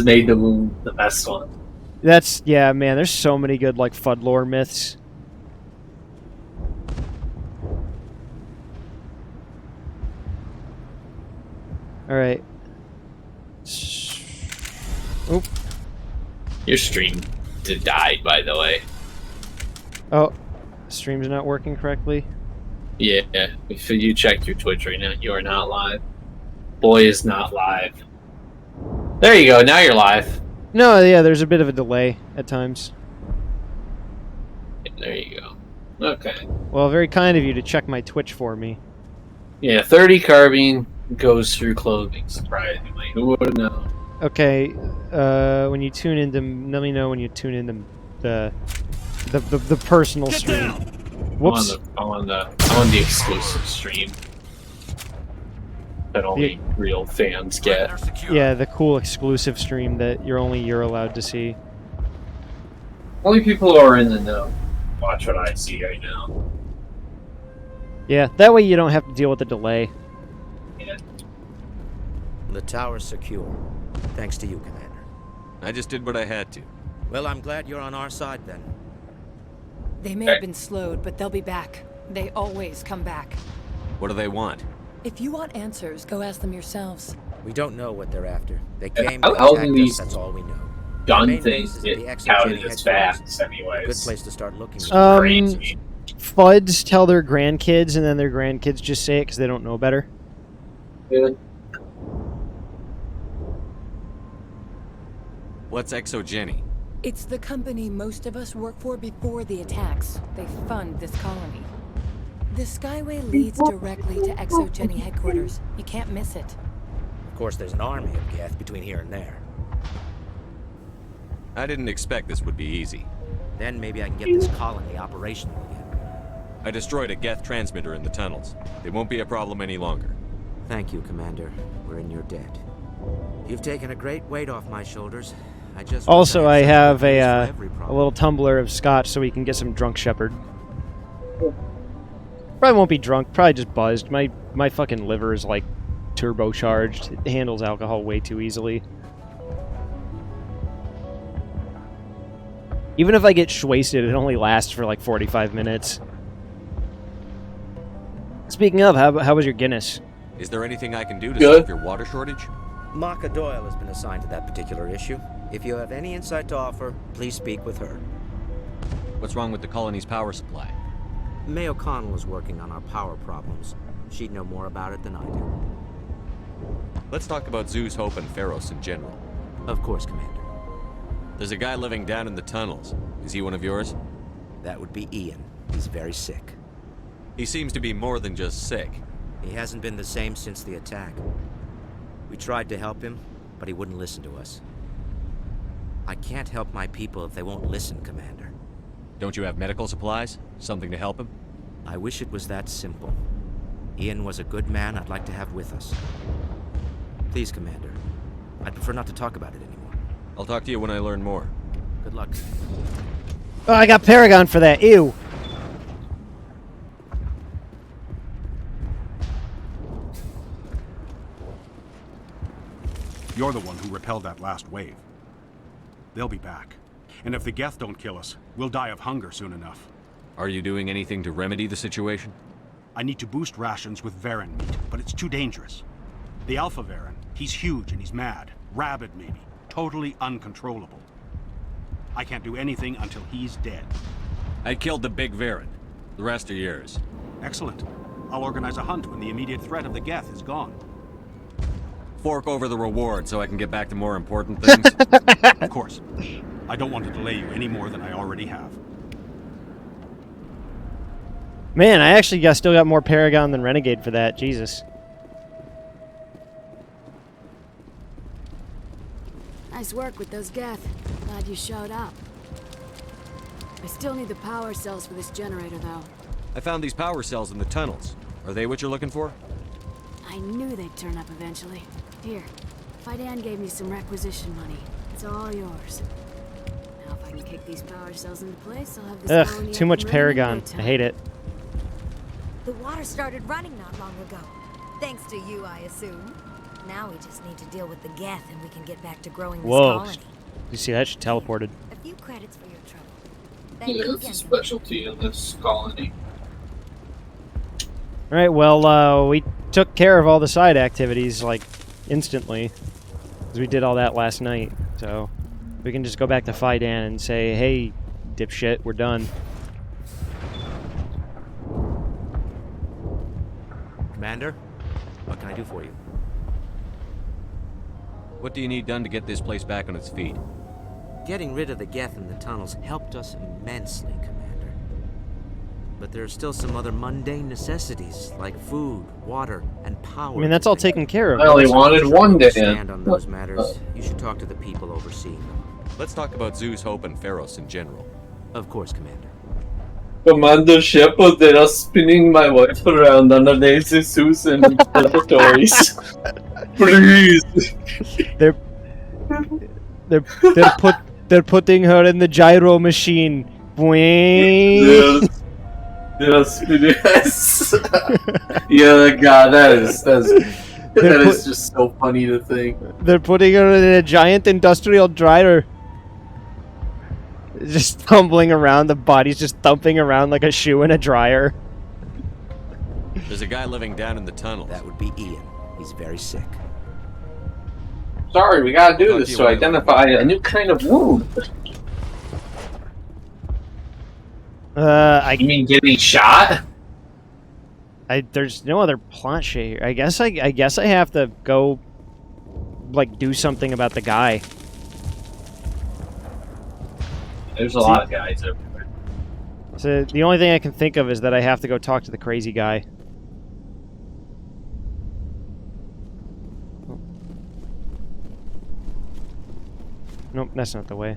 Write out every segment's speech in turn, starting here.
made the wound the best one. That's, yeah, man, there's so many good, like, FUD lore myths. Alright. Oop. Your stream died, by the way. Oh, stream's not working correctly. Yeah, if you check your Twitch right now, you are not live. Boy is not live. There you go, now you're live. No, yeah, there's a bit of a delay at times. There you go. Okay. Well, very kind of you to check my Twitch for me. Yeah, 30 carbine goes through clothing, surprisingly. Who would have known? Okay, when you tune into, let me know when you tune into the personal Get stream. down! Whoops. I'm on the exclusive stream that only real fans get. Yeah, the cool exclusive stream that you're allowed to see. Only people who are in the know watch what I see right now. Yeah, that way you don't have to deal with the delay. Yeah. The tower's secure. Thanks to you, Commander. I just did what I had to. Well, I'm glad you're on our side then. They may have been slowed, but they'll be back. They always come back. What do they want? If you want answers, go ask them yourselves. We don't know what they're after. They came, How they else attacked these us, that's all we know. Gun Main things base is get at the counted Exogeny as headquarters. fast, anyways. Good place to start looking. Crazy. FUDs tell their grandkids, and then their grandkids just say it because they don't know better. Yeah. What's Exogeny? It's the company most of us work for before the attacks. They fund this colony. The Skyway leads directly to Exogeny headquarters. You can't miss it. Of course, there's an army of Geth between here and there. I didn't expect this would be easy. Then maybe I can get this colony operational again. I destroyed a Geth transmitter in the tunnels. It won't be a problem any longer. Thank you, Commander. We're in your debt. You've taken a great weight off my shoulders. Also, I have a every little tumbler of scotch so we can get some drunk shepherd. Probably won't be drunk, probably just buzzed. My fucking liver is like turbocharged. It handles alcohol way too easily. Even if I get wasted, it only lasts for like 45 minutes. Speaking of, how was your Guinness? Is there anything I can do to Good. solve your water shortage? Maka Doyle has been assigned to that particular issue. If you have any insight to offer, please speak with her. What's wrong with the colony's power supply? May O'Connell is working on our power problems. She'd know more about it than I do. Let's talk about Zeus, Hope, and Pharos in general. Of course, Commander. There's a guy living down in the tunnels. Is he one of yours? That would be Ian. He's very sick. He seems to be more than just sick. He hasn't been the same since the attack. We tried to help him, but he wouldn't listen to us. I can't help my people if they won't listen, Commander. Don't you have medical supplies? Something to help him? I wish it was that simple. Ian was a good man I'd like to have with us. Please, Commander. I'd prefer not to talk about it anymore. I'll talk to you when I learn more. Good luck. Oh, I got Paragon for that. Ew. You're the one who repelled that last wave. They'll be back. And if the Geth don't kill us, we'll die of hunger soon enough. Are you doing anything to remedy the situation? I need to boost rations with Varen meat, but it's too dangerous. The Alpha Varen, he's huge and he's mad. Rabid, maybe. Totally uncontrollable. I can't do anything until he's dead. I killed the big Varen. The rest are yours. Excellent. I'll organize a hunt when the immediate threat of the Geth is gone. Fork over the reward so I can get back to more important things. Of course. I don't want to delay you any more than I already have. Man, I actually still got more Paragon than Renegade for that. Jesus. Nice work with those Geth. Glad you showed up. I still need the power cells for this generator, though. I found these power cells in the tunnels. Are they what you're looking for? I knew they'd turn up eventually. Here, Fidan gave me some requisition money. It's all yours. Now if I can kick these power cells into place, I'll have this colony Ugh, too up much and running in Paragon. no time. I hate it. The water started running not long ago. Thanks to you, I assume. Now we just need to deal with the Geth and we can get back to growing this Whoa. colony. You see that? She teleported. A few credits for your trouble. Thank Yeah, you it's again. a specialty in this colony. Alright, well, we took care of all the side activities, like, instantly. Because we did all that last night. So, we can just go back to Fidan and say, hey, dipshit, we're done. Commander, what can I do for you? What do you need done to get this place back on its feet? Getting rid of the Geth in the tunnels helped us immensely, Commander. But there are still some other mundane necessities, like food, water, and power. I mean, that's all taken care of. I only wanted one day. Stand on those matters. You should talk to the people overseeing them. Let's talk about Zeus, Hope, and Pharos in general. Of course, Commander. Commander Shepard, they are spinning my wife around underneath the Zeus and laboratories. Please. They're putting her in the gyro machine. Boing. They're spinning. Yeah, God, that is just so funny to think. They're putting her in a giant industrial dryer. Just tumbling around, the body's just thumping around like a shoe in a dryer. There's a guy living down in the tunnels. That would be Ian. He's very sick. Sorry, we gotta do Talk this to you to later. identify a new kind of wound. You mean getting shot? There's no other plot shit here. I guess I have to go, like, do something about the guy. There's a lot of guys everywhere. So the only thing I can think of is that I have to go talk to the crazy guy. Nope, that's not the way.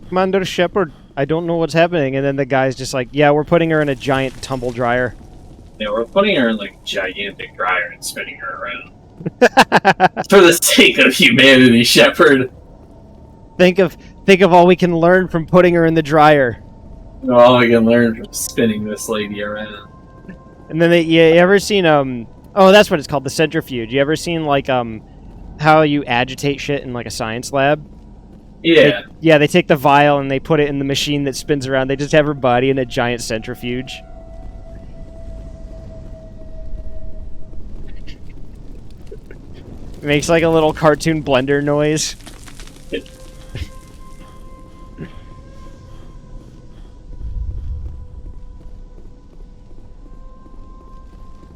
Commander Shepard, I don't know what's happening. And then the guy's just like, yeah, we're putting her in a giant tumble dryer. Yeah, we're putting her in like a gigantic dryer and spinning her around. For the sake of humanity, Shepard. Think of all we can learn from putting her in the dryer. All we can learn from spinning this lady around. And then you ever seen oh, that's what it's called, the centrifuge. You ever seen like how you agitate shit in like a science lab? Yeah. They take the vial and they put it in the machine that spins around. They just have her body in a giant centrifuge. It makes like a little cartoon blender noise.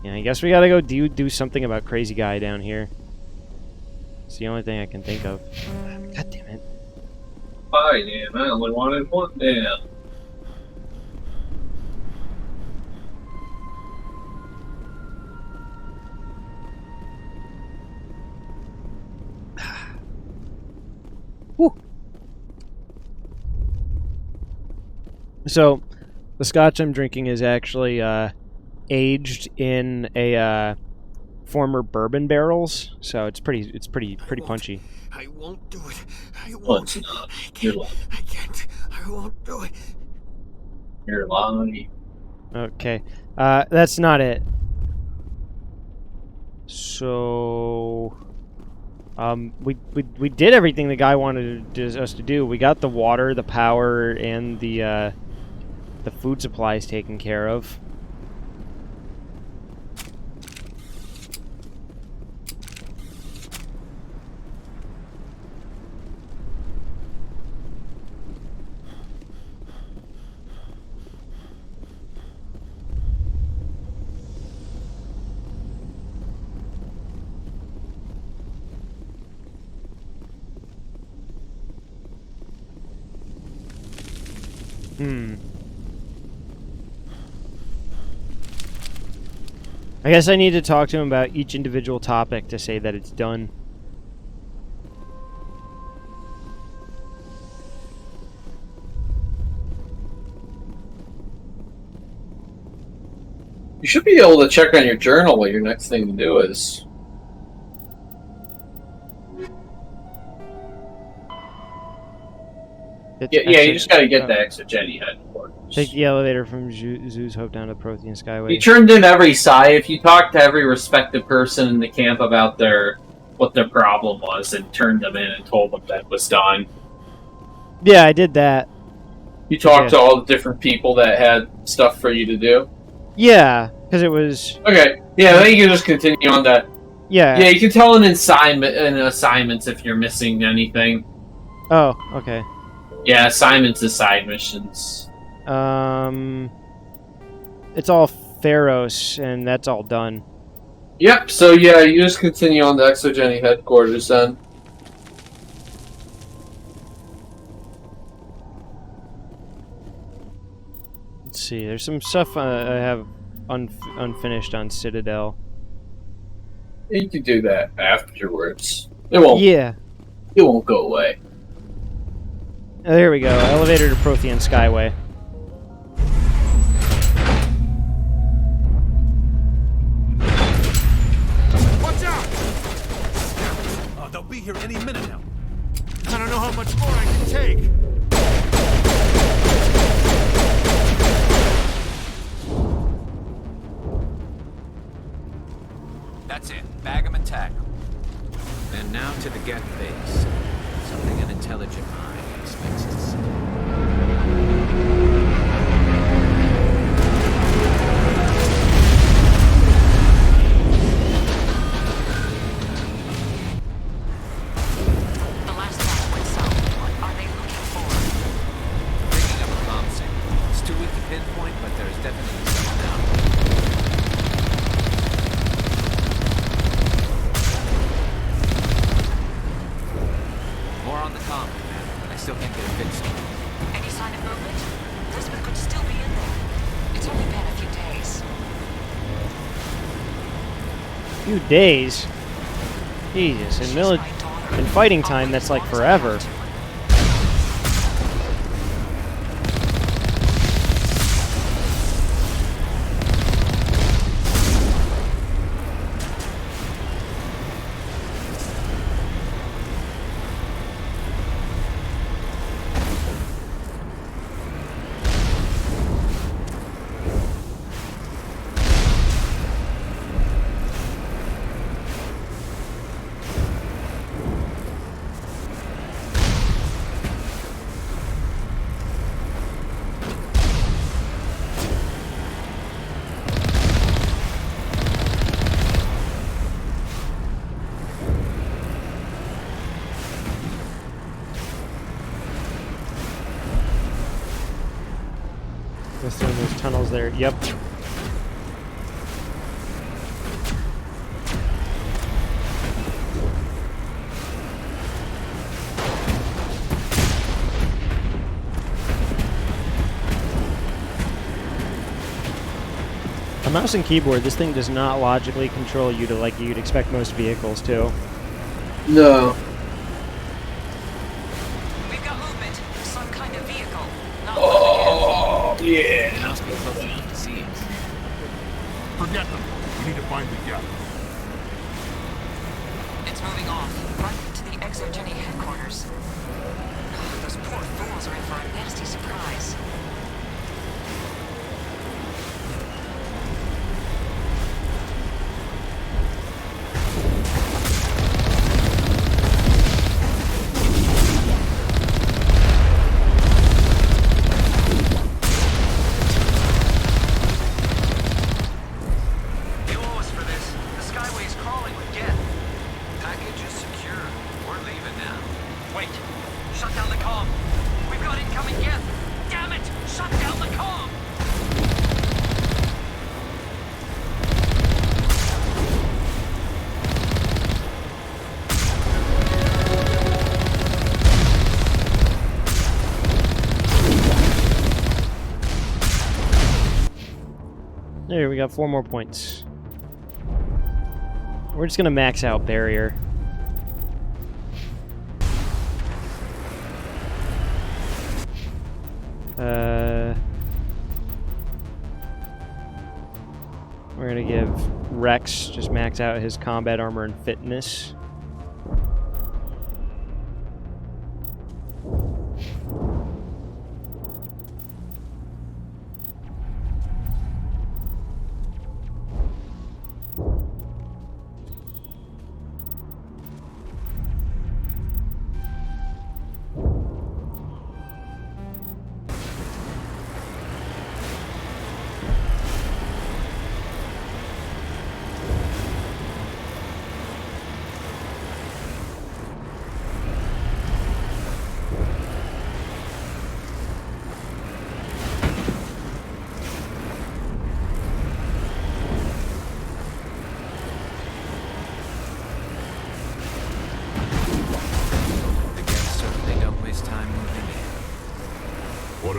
Yeah, I guess we gotta go do something about crazy guy down here. It's the only thing I can think of. God damn it. Fine, man. I only wanted one damn. Whew. So, the scotch I'm drinking is actually aged in a former bourbon barrels, so it's pretty punchy. I won't do it. I Well, won't. it's not. I You're can't. lying. I can't. I won't do it. You're lying. Okay, that's not it. So, we did everything the guy wanted us to do. We got the water, the power, and the food supplies taken care of. I guess I need to talk to him about each individual topic to say that it's done. You should be able to check on your journal what your next thing to do is. Yeah, you just gotta get the exogeny headquarters. Take the elevator from Zoo's Hope down to Prothean Skyway. You turned in every psi. If you talked to every respective person in the camp about what their problem was and turned them in and told them that was done. Yeah, I did that. You talked to all the different people that had stuff for you to do? Yeah, because it was... Okay, yeah, then you can just continue on that. Yeah. Yeah, you can tell in assignments if you're missing anything. Oh, okay. Yeah, assignments is side missions. It's all Pharos, and that's all done. Yep, so yeah, you just continue on the exogeny headquarters then. Let's see, there's some stuff I have unfinished on Citadel. You can do that afterwards. It won't. Yeah. It won't go away. Oh, there we go. Elevator to Prothean Skyway. Watch out! Oh, they'll be here any minute now. I don't know how much more I can take. That's it. Bag 'em and tag 'em. And now to the Geth base. Something an intelligent mind expects to see. The last batch went south. What are they looking for? Picking up a comm signal. It's too weak to pinpoint, but there's definitely something out. More on the comm, man, but I still can't get it fixed. Any sign of movement? Lisbeth could still be in there. It's only been a few days. Few days? Jesus, in fighting time, that's like forever. Go through those tunnels there. Yep. A mouse and keyboard, this thing does not logically control you to like you'd expect most vehicles to. No. We've got movement. Some kind of vehicle. Not Oh, yeah. It must be close enough to see us. Forget them. We need to find the Geth. It's moving off. Right to the exogeny headquarters. Those poor fools are in for a nasty surprise. You owe us for this. The Skyway's crawling with Geth. Package is secure. We're leaving now. Wait. Shut down the comm. We've got incoming Geth. Damn it! Shut down the comm! There, we got 4 more points. We're just gonna max out barrier. We're gonna give Rex just max out his combat armor and fitness.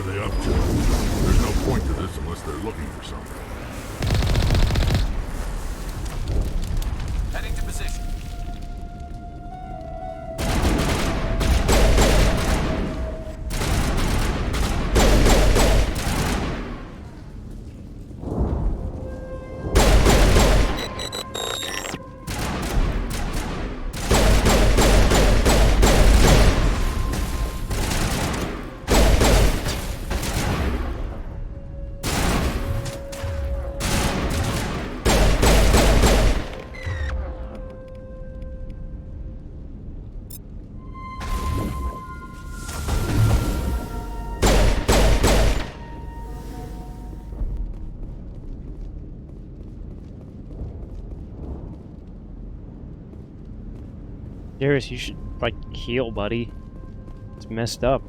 they up to? There's no point to this unless they're looking for something. Heading to position. Darius, you should, like, heal, buddy. It's messed up.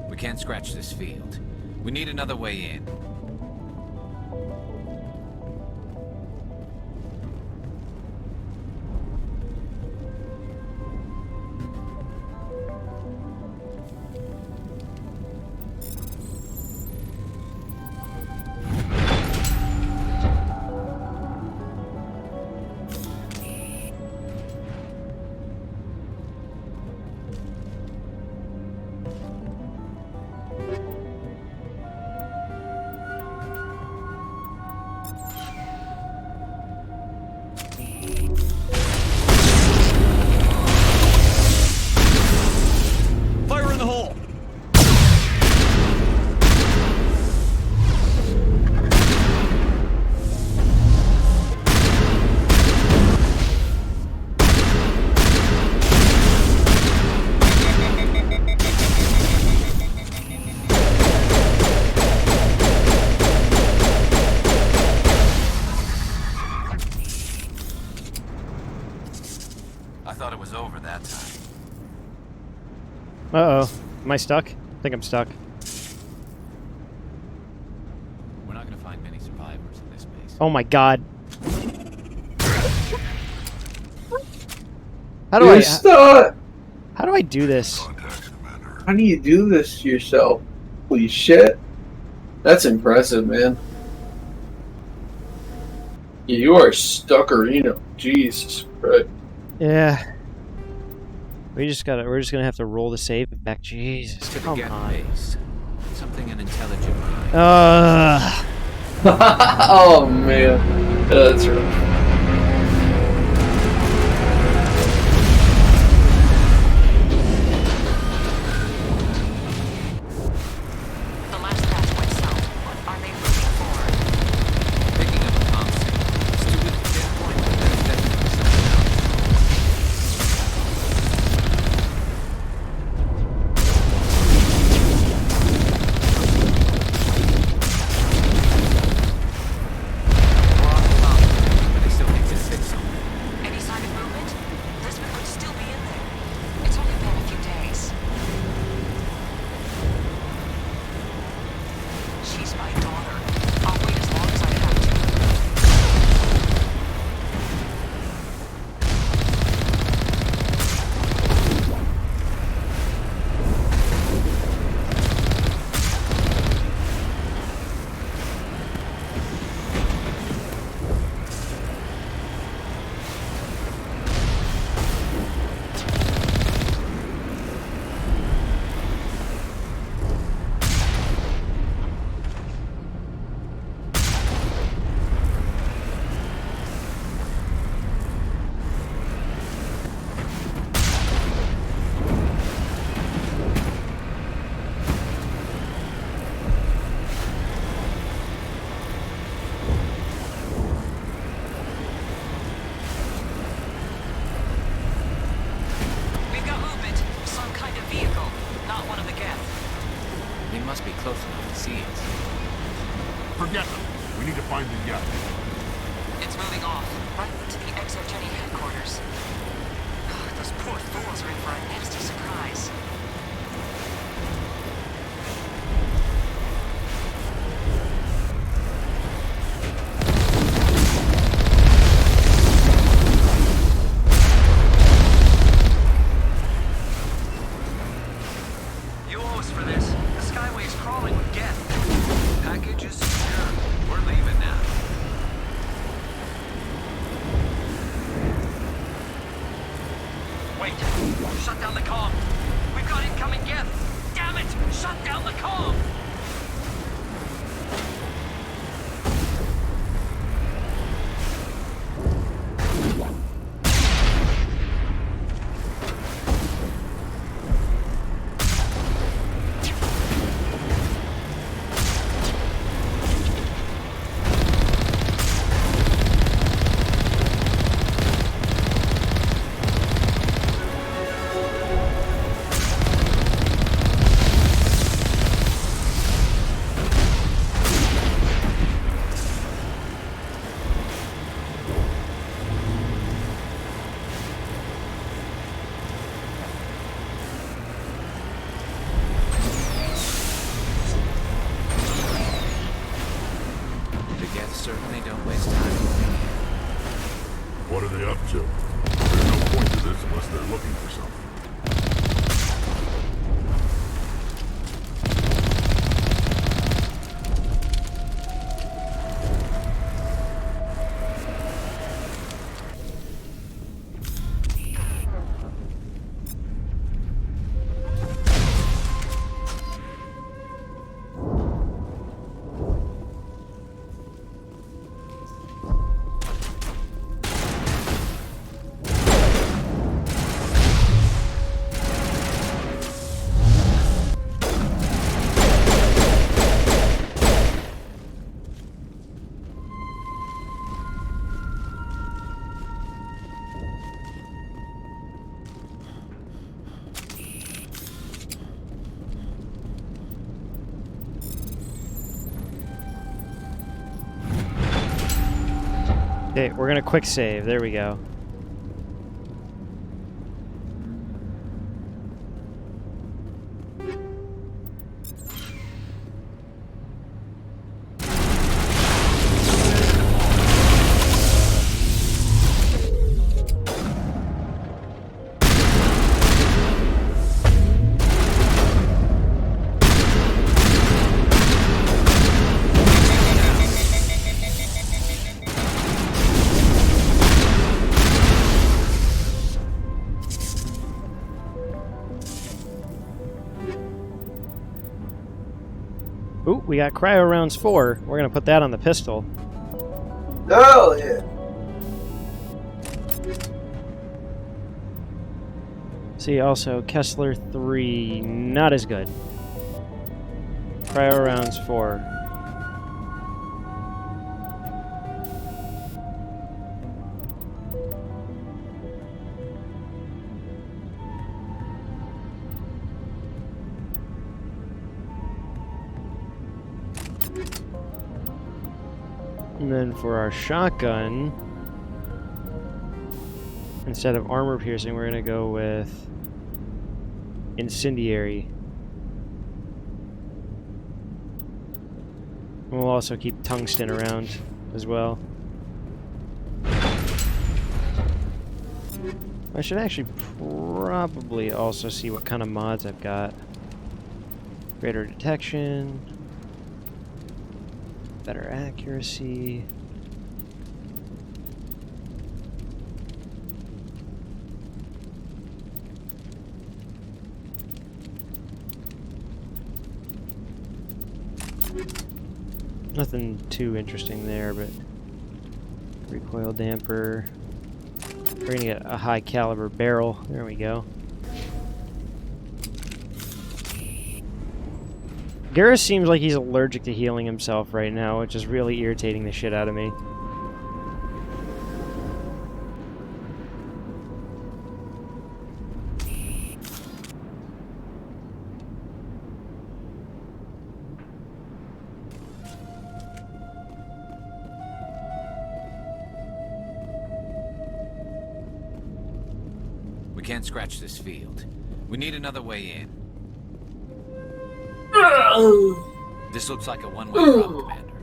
We can't scratch this field. We need another way in. Fire in the hole! I thought it was over that time. Uh-oh. Am I stuck? I think I'm stuck. We're not gonna find many survivors in this base. Oh my god. How do I... stuck. How do I do this? How do you do this to yourself? Holy shit. That's impressive, man. You are stuckerino. Jesus Christ. Yeah. We're just gonna have to roll the save back. Jesus, To the come get on. base. Something an intelligent mind. Oh, man. That's right. The last batch went south. What are they looking for? Picking up a comp signal. Stupid to pinpoint, but there's definitely something else. We're on the mountain, but they still think it's fix something. Any sign of movement? Desmond could still be in there. It's only been a few days. She's my daughter. I'll wait as long as I have to. We've got movement. Some kind of vehicle. Not one of the Geth. They must be close enough to see us. Forget them. We need to find the Geth. It's moving off. Right to the ExoGeni headquarters. Those poor fools are in for a nasty surprise. You owe us for this. The Skyway's crawling with Geth. Package is secure. We're leaving now. Wait! Shut down the comm! We've got incoming Geth! Damn it! Shut down the comm! Certainly don't waste time. What are they up to? There's no point to this unless they're looking for something. Okay, we're gonna quick save. There we go. Ooh, we got cryo rounds 4. We're gonna put that on the pistol. Oh, yeah. See, also, Kessler 3, not as good. Cryo rounds 4. And then for our shotgun, instead of armor piercing, we're going to go with incendiary. And we'll also keep tungsten around as well. I should actually probably also see what kind of mods I've got. Greater detection. Better accuracy. Nothing too interesting there, but recoil damper. We're gonna get a high caliber barrel. There we go. Garrus seems like he's allergic to healing himself right now, which is really irritating the shit out of me. We can't scratch this field. We need another way in. This looks like a one-way drop, Commander.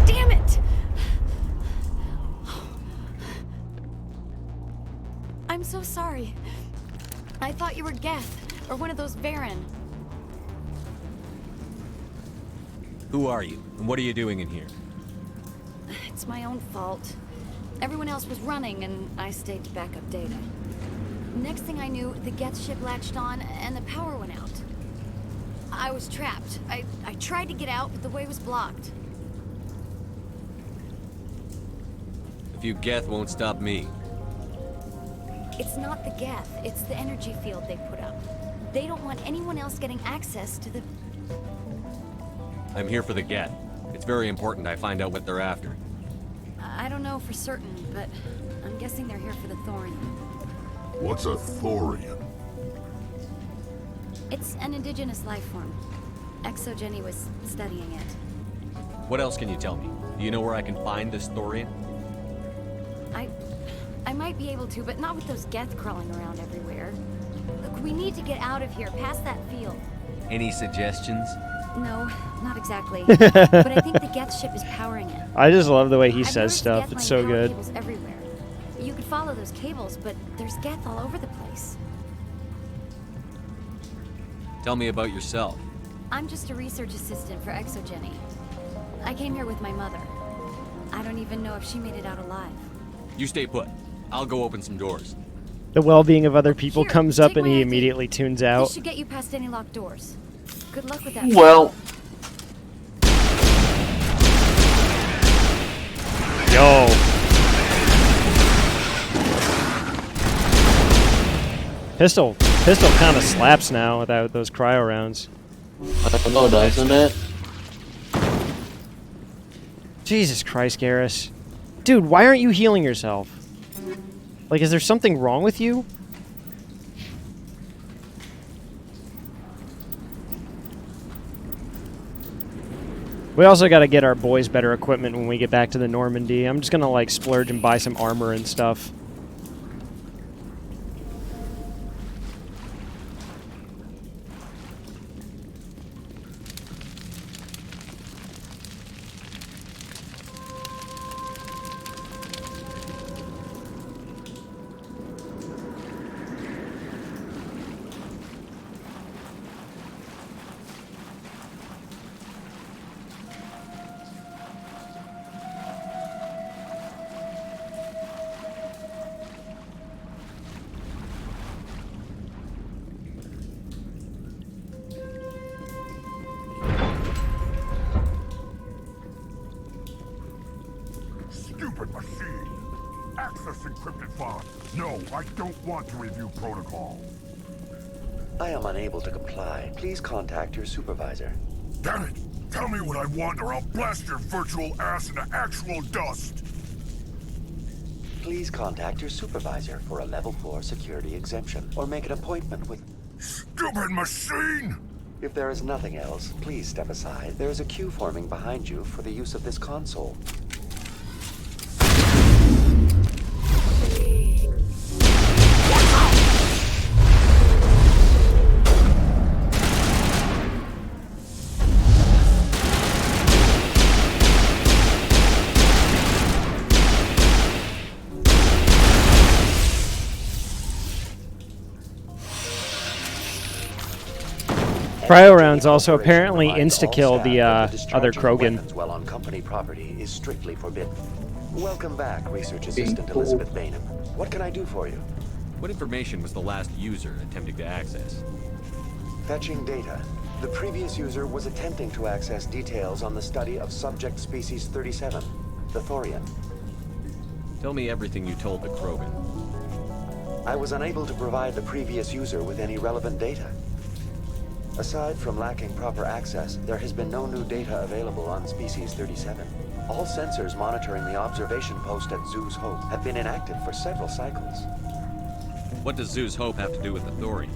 Damn it! I'm so sorry. I thought you were Geth, or one of those Varen. Who are you, and what are you doing in here? It's my own fault. Everyone else was running, and I stayed to back up data. Next thing I knew, the Geth ship latched on, and the power went out. I was trapped. I tried to get out, but the way was blocked. A few Geth won't stop me. It's not the Geth, it's the energy field they put up. They don't want anyone else getting access to the... I'm here for the Geth. It's very important I find out what they're after. I don't know for certain, but I'm guessing they're here for the Thorium. What's a Thorium? It's an indigenous life form. Exogeny was studying it. What else can you tell me? Do you know where I can find this Thorium? I might be able to, but not with those Geth crawling around everywhere. Look, we need to get out of here, past that field. Any suggestions? No, not exactly. But I think the Geth ship is powering it. I just love the way he I've says noticed stuff. Geth It's laying so power good. cables everywhere. You could follow those cables, but there's Geth all over the place. Tell me about yourself. I'm just a research assistant for Exogeny. I came here with my mother. I don't even know if she made it out alive. You stay put. I'll go open some doors. The well-being of other people Here, comes up take and my he ID. immediately tunes This out. should get you past any locked doors. Good luck with that. Well, Yo. Pistol kind of slaps now without those cryo rounds. I don't know, doesn't it? Jesus Christ, Garrus. Dude, why aren't you healing yourself? Like, is there something wrong with you? We also got to get our boys better equipment when we get back to the Normandy. I'm just going to, like, splurge and buy some armor and stuff. Stupid machine! Access encrypted file. No, I don't want to review protocol. I am unable to comply. Please contact your supervisor. Damn it! Tell me what I want or I'll blast your virtual ass into actual dust! Please contact your supervisor for a level 4 security exemption, or make an appointment with... Stupid machine! If there is nothing else, please step aside. There is a queue forming behind you for the use of this console. Cryo rounds also apparently insta-kill the other Krogan. While on company property is strictly forbidden. Welcome back, Research Assistant Elizabeth Bainham. What can I do for you? What information was the last user attempting to access? Fetching data. The previous user was attempting to access details on the study of subject species 37, the Thorian. Tell me everything you told the Krogan. I was unable to provide the previous user with any relevant data. Aside from lacking proper access, there has been no new data available on Species 37. All sensors monitoring the observation post at Zoo's Hope have been inactive for several cycles. What does Zoo's Hope have to do with the Thorian?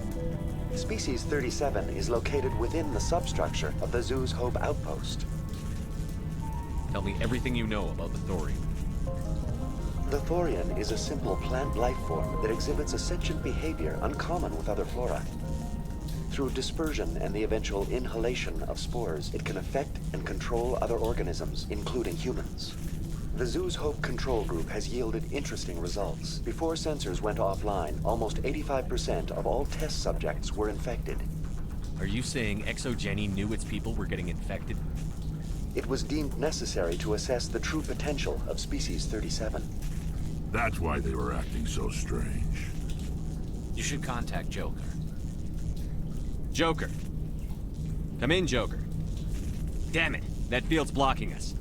Species 37 is located within the substructure of the Zoo's Hope outpost. Tell me everything you know about the thorium. The thorium is a simple plant life form that exhibits a sentient behavior uncommon with other flora. Through dispersion and the eventual inhalation of spores, it can affect and control other organisms, including humans. The Zoo's Hope control group has yielded interesting results. Before sensors went offline, almost 85% of all test subjects were infected. Are you saying ExoGeni knew its people were getting infected? It was deemed necessary to assess the true potential of Species 37. That's why they were acting so strange. You should contact Joker. Joker! Come in, Joker. Damn it, that field's blocking us.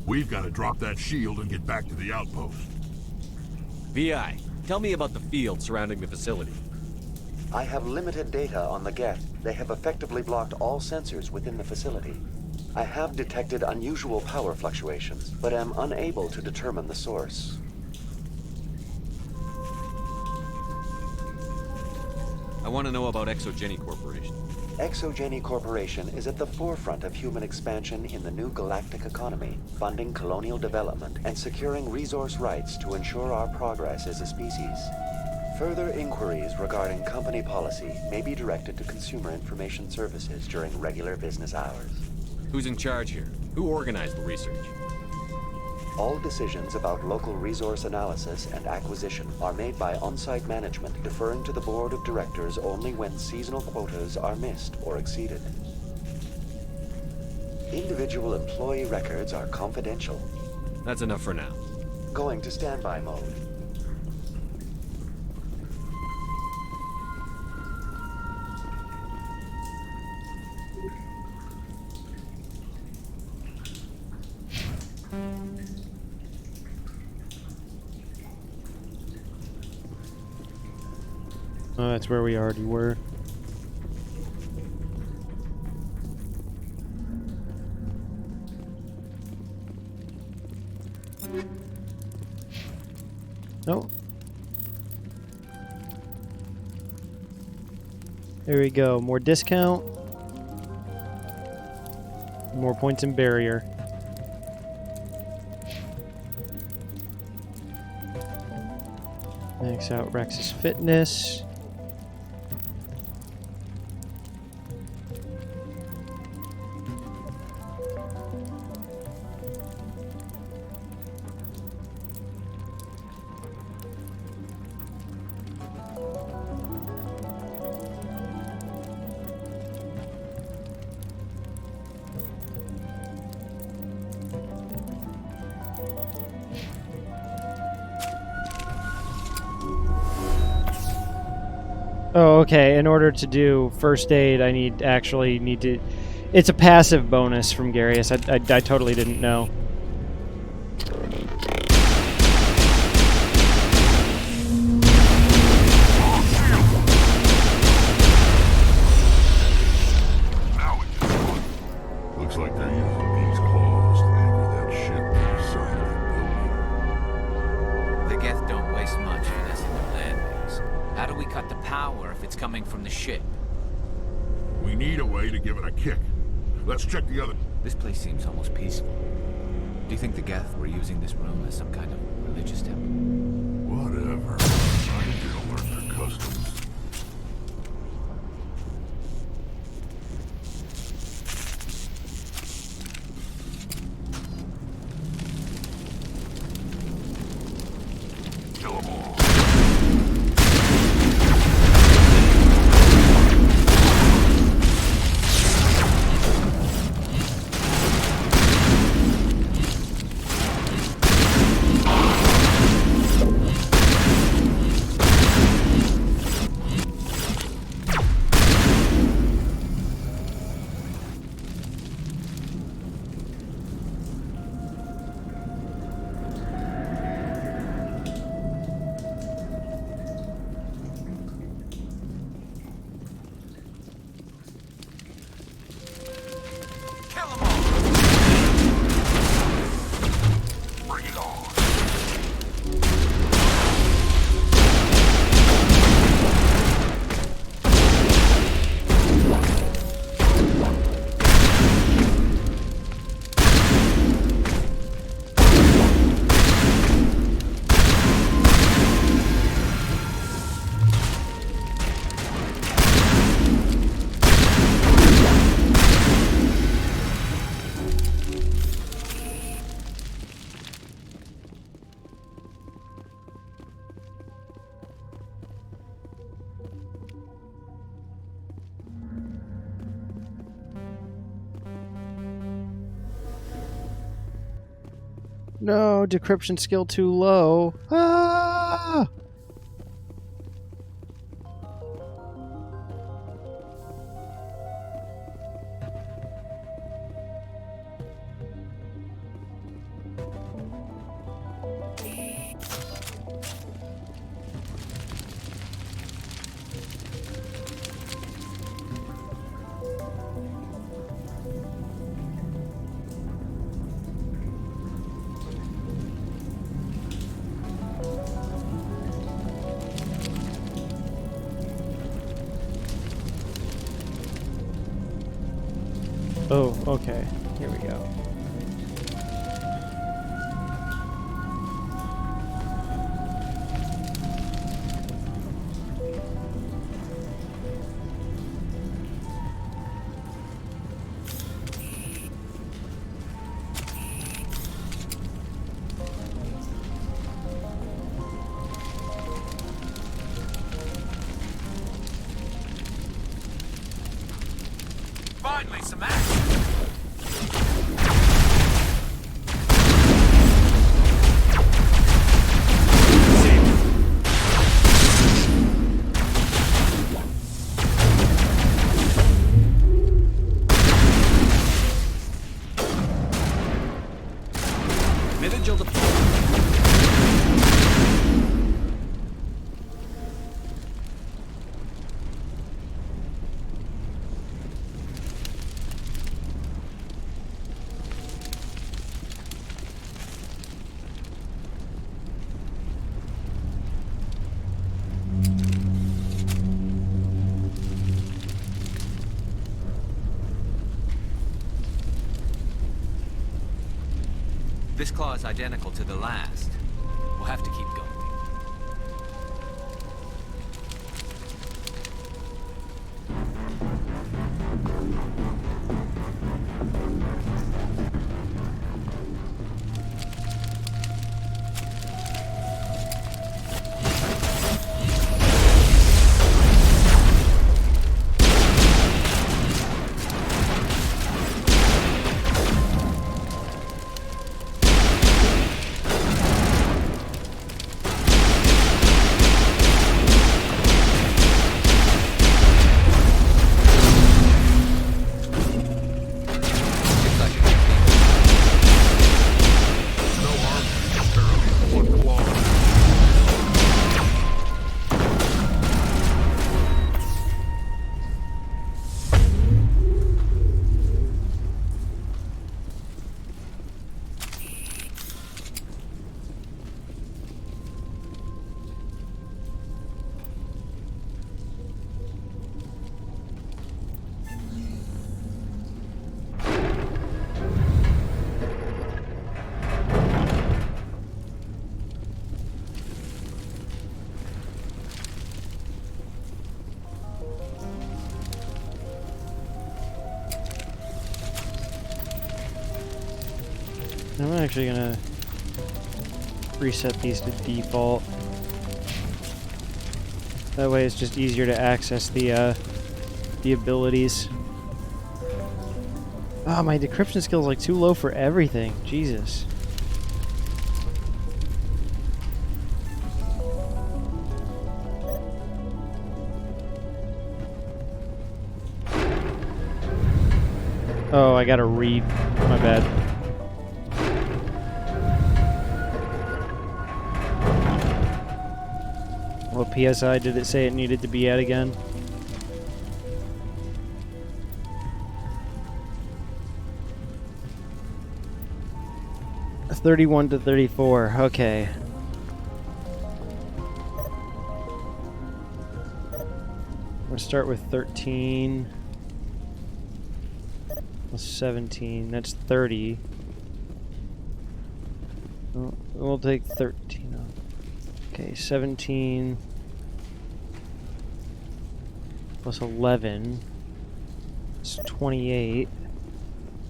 We've got to drop that shield and get back to the outpost. VI, tell me about the field surrounding the facility. I have limited data on the Geth. They have effectively blocked all sensors within the facility. I have detected unusual power fluctuations, but am unable to determine the source. I want to know about ExoGeni Corporation. ExoGeni Corporation is at the forefront of human expansion in the new galactic economy, funding colonial development and securing resource rights to ensure our progress as a species. Further inquiries regarding company policy may be directed to Consumer Information Services during regular business hours. Who's in charge here? Who organized the research? All decisions about local resource analysis and acquisition are made by on-site management, deferring to the board of directors only when seasonal quotas are missed or exceeded. Individual employee records are confidential. That's enough for now. Going to standby mode. Oh, that's where we already were. Oh. There we go. More discount. More points in barrier. Max out Rex's fitness. Oh, okay. In order to do first aid, I need to... It's a passive bonus from Garius. I totally didn't know. Looks like they're using these claws to anchor that ship to the side of the building. The Geth don't waste much finessing their landings. How do we cut the power if it's coming from the ship? We need a way to give it a kick. Let's check the other... This place seems almost peaceful. Do you think the Geth were using this room as some kind of religious temple? Whatever. I ain't gonna learn their customs. Kill 'em all. No, decryption skill too low. Ah! Oh, okay. Here we go. Finally, some action! Vigil deployed. This claw is identical to the last. We'll have to keep going. I'm actually gonna reset these to default. That way it's just easier to access the abilities. Ah, my decryption skill is like too low for everything. Jesus. Oh, I gotta read. My bad. What PSI did it say it needed to be at again? That's 31 to 34. Okay. We'll start with 13. Plus 17. That's 30. We'll take 13 off. Okay, 17 plus 11 is 28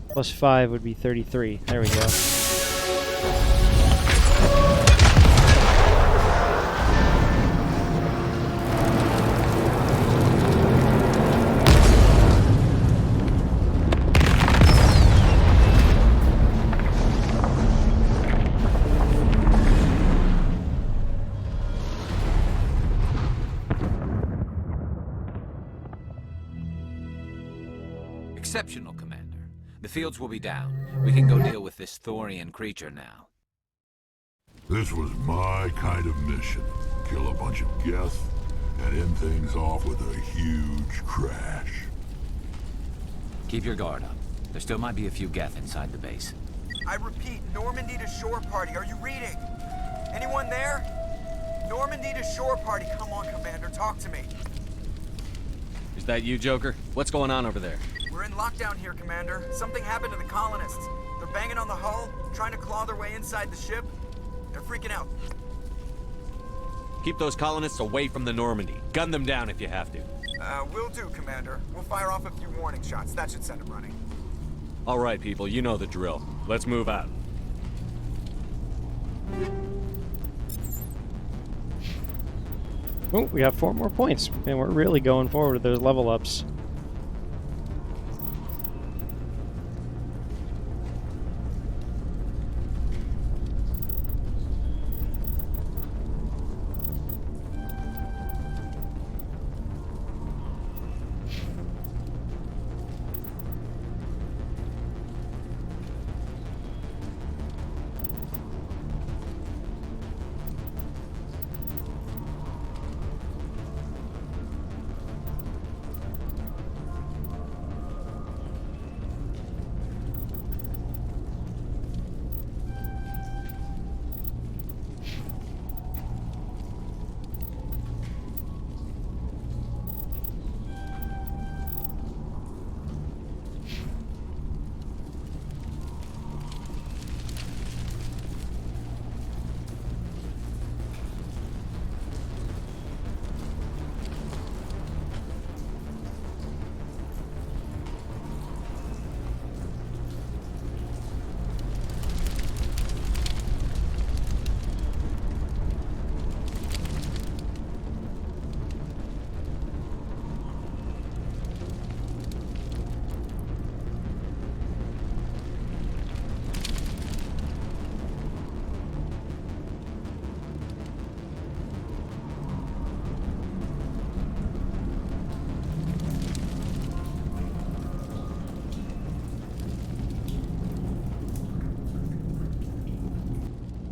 plus 5 would be 33. There we go. Exceptional, Commander. The fields will be down. We can go deal with this Thorian creature now. This was my kind of mission. Kill a bunch of Geth and end things off with a huge crash. Keep your guard up. There still might be a few Geth inside the base. I repeat, Normandy to shore party. Are you reading? Anyone there? Normandy to shore party. Come on, Commander. Talk to me. Is that you, Joker? What's going on over there? We're in lockdown here, Commander. Something happened to the colonists. They're banging on the hull, trying to claw their way inside the ship. They're freaking out. Keep those colonists away from the Normandy. Gun them down if you have to. Will do, Commander. We'll fire off a few warning shots. That should send them running. All right, people, you know the drill. Let's move out. Oh, we got 4 more points. Man, we're really going forward with those level ups.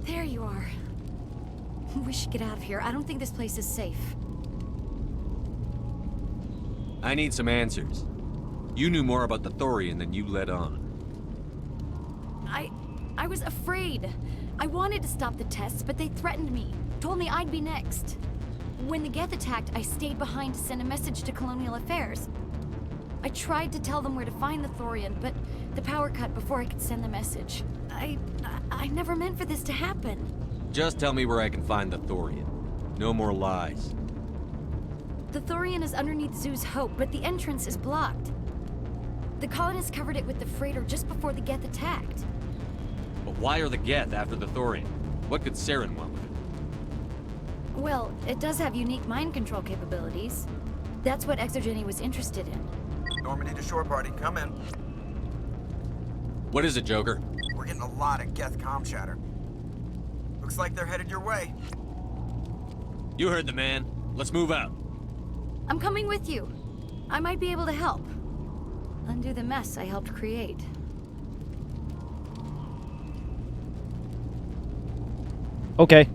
There you are. We should get out of here. I don't think this place is safe. I need some answers. You knew more about the Thorian than you let on. I was afraid. I wanted to stop the tests, but they threatened me. Told me I'd be next. When the Geth attacked, I stayed behind to send a message to Colonial Affairs. I tried to tell them where to find the Thorian, but the power cut before I could send the message. I never meant for this to happen. Just tell me where I can find the Thorian. No more lies. The Thorian is underneath Zoo's Hope, but the entrance is blocked. The colonists covered it with the freighter just before the Geth attacked. But why are the Geth after the Thorian? What could Saren want with it? Well, it does have unique mind control capabilities. That's what Exogeny was interested in. Normandy to shore party. Come in. What is it, Joker? We're getting a lot of Geth comm chatter. Looks like they're headed your way. You heard the man. Let's move out. I'm coming with you. I might be able to help. Undo the mess I helped create. Okay.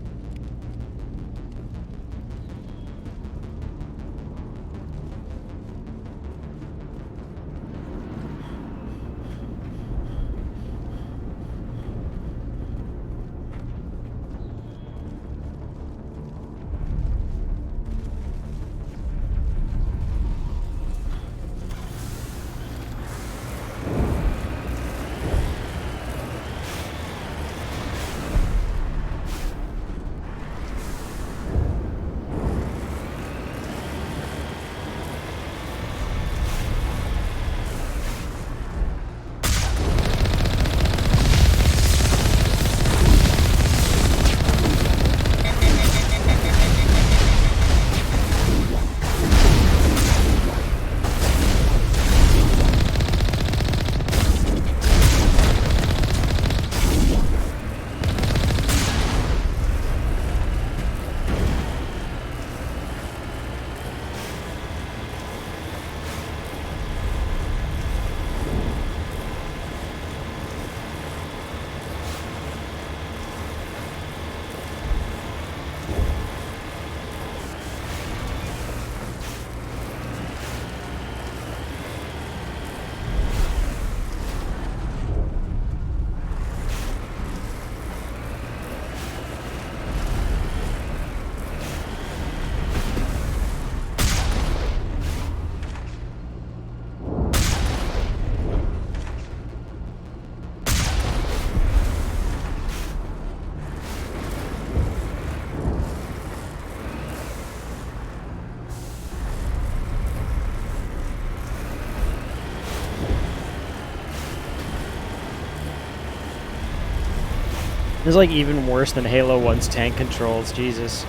This is like even worse than Halo 1's tank controls, Jesus.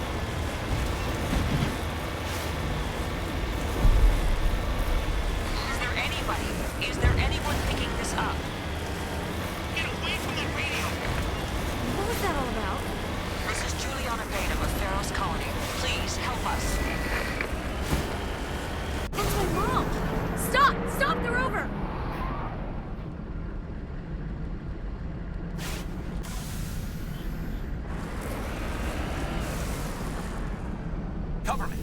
Is there anybody? Is there anyone picking this up? Get away from that radio! What was that all about? This is Juliana Beta of Pharaoh's colony. Please help us. That's my mom! Stop! Stop the rover! Cover me.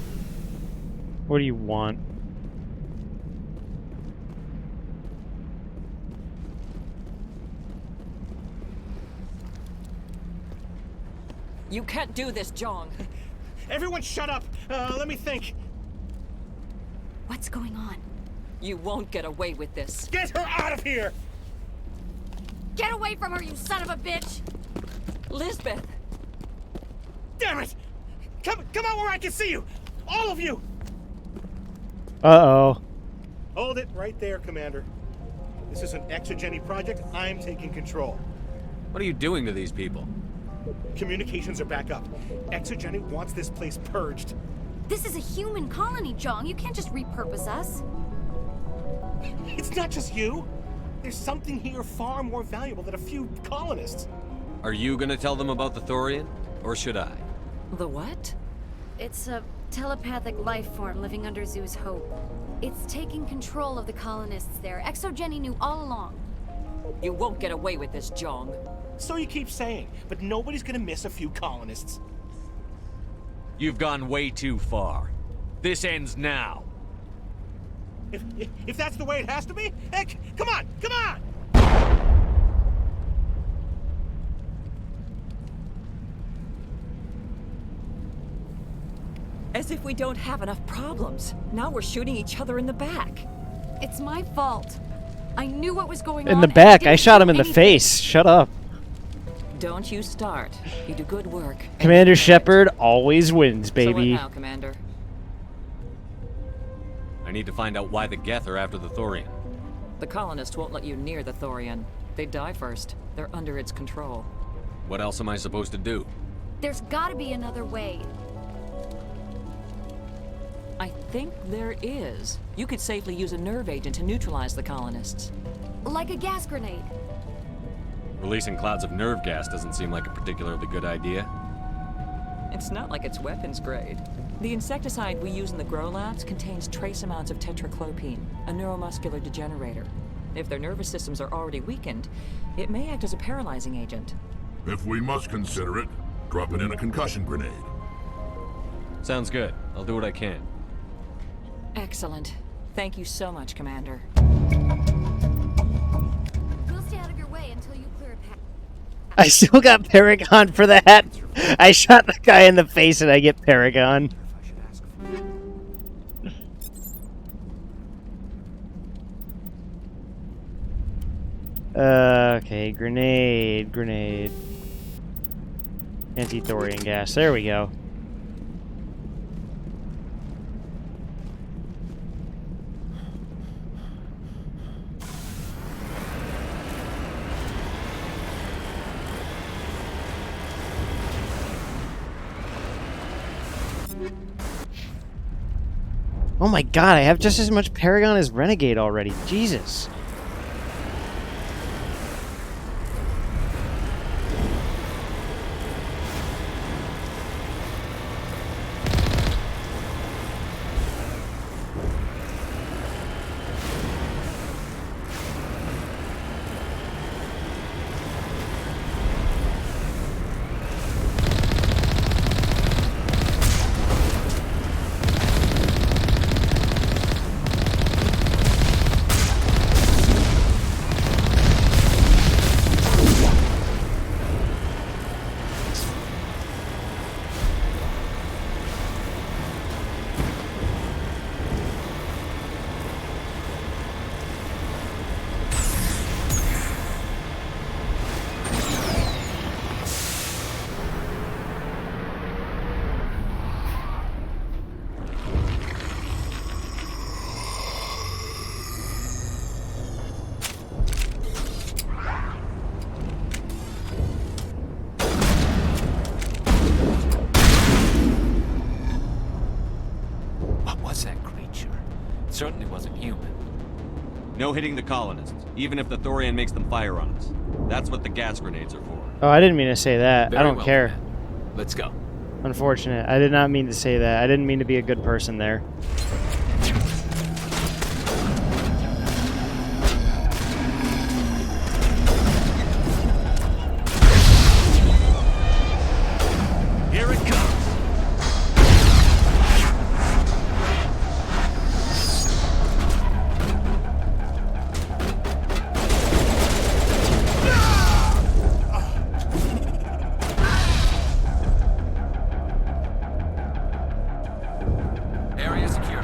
What do you want? You can't do this, Jong. Everyone shut up! Let me think. What's going on? You won't get away with this. Get her out of here! Get away from her, you son of a bitch! Lisbeth! Damn it! Come out where I can see you! All of you! Uh-oh. Hold it right there, Commander. This is an exogeny project. I'm taking control. What are you doing to these people? Communications are back up. Exogeny wants this place purged. This is a human colony, Jong. You can't just repurpose us. It's not just you. There's something here far more valuable than a few colonists. Are you gonna tell them about the Thorian? Or should I? The what? It's a telepathic life form living under Zoo's hope. It's taking control of the colonists there. Exogeny knew all along. You won't get away with this, Jong. So you keep saying, but nobody's gonna miss a few colonists. You've gone way too far. This ends now. If that's the way it has to be, heck, come on, come on! As if we don't have enough problems. Now we're shooting each other in the back. It's my fault. I knew what was going on. In the back. I shot him in the face. Shut up. Don't you start. You do good work. Commander Shepard always wins, So baby. what now, Commander? I need to find out why the Geth are after the Thorian. The colonists won't let you near the Thorian. They die first. They're under its control. What else am I supposed to do? There's gotta be another way. I think there is. You could safely use a nerve agent to neutralize the colonists. Like a gas grenade. Releasing clouds of nerve gas doesn't seem like a particularly good idea. It's not like it's weapons grade. The insecticide we use in the grow labs contains trace amounts of tetraclopine, a neuromuscular degenerator. If their nervous systems are already weakened, it may act as a paralyzing agent. If we must consider it, drop it in a concussion grenade. Sounds good. I'll do what I can. Excellent. Thank you so much, Commander. We'll stay out of your way until you clear a path. I still got Paragon for that. I shot the guy in the face and I get Paragon. Okay, grenade. Anti-thorium gas. There we go. Oh my god, I have just as much Paragon as Renegade already. Jesus. No hitting the colonists, even if the Thorian makes them fire on us. That's what the gas grenades are for. Oh, I didn't mean to say that. Very I don't well, care. then. Let's go. Unfortunate. I did not mean to say that. I didn't mean to be a good person there. Here it comes. Area secure.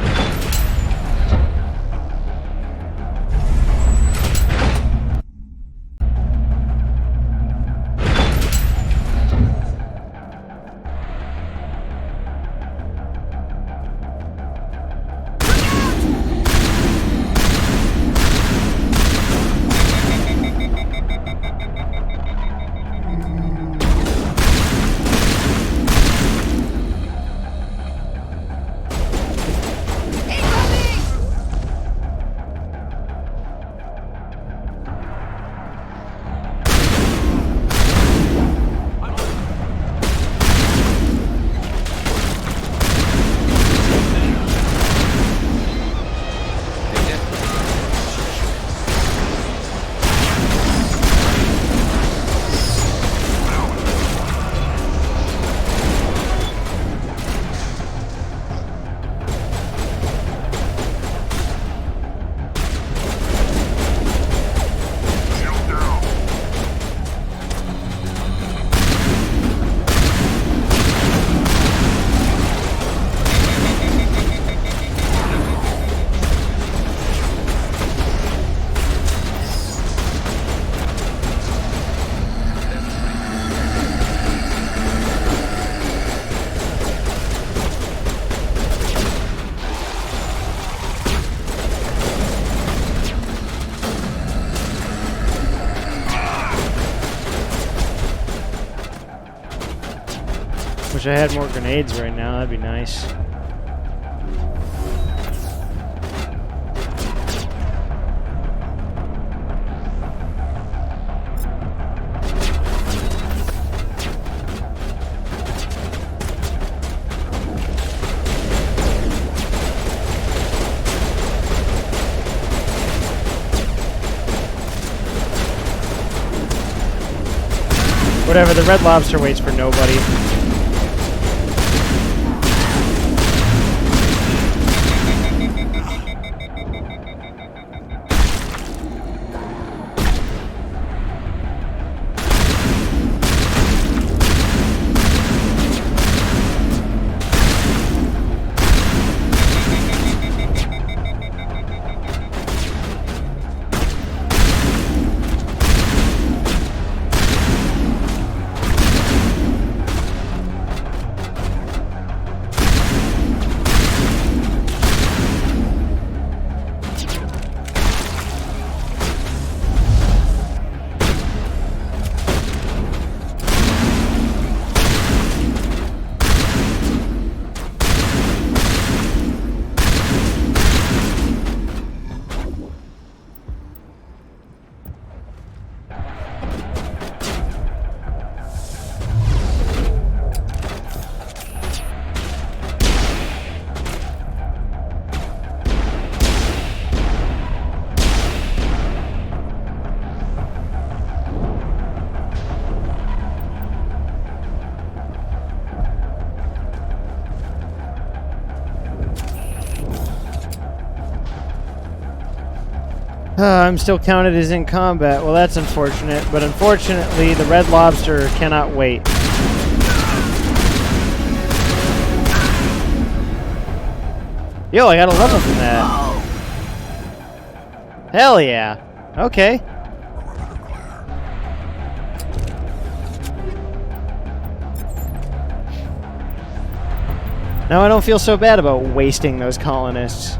Wish I had more grenades right now. That'd be nice. Whatever, the Red Lobster waits for nobody. I'm still counted as in combat. Well, that's unfortunate, but unfortunately, the Red Lobster cannot wait. Yo, I got a level from that. Hell yeah. Okay. Now I don't feel so bad about wasting those colonists.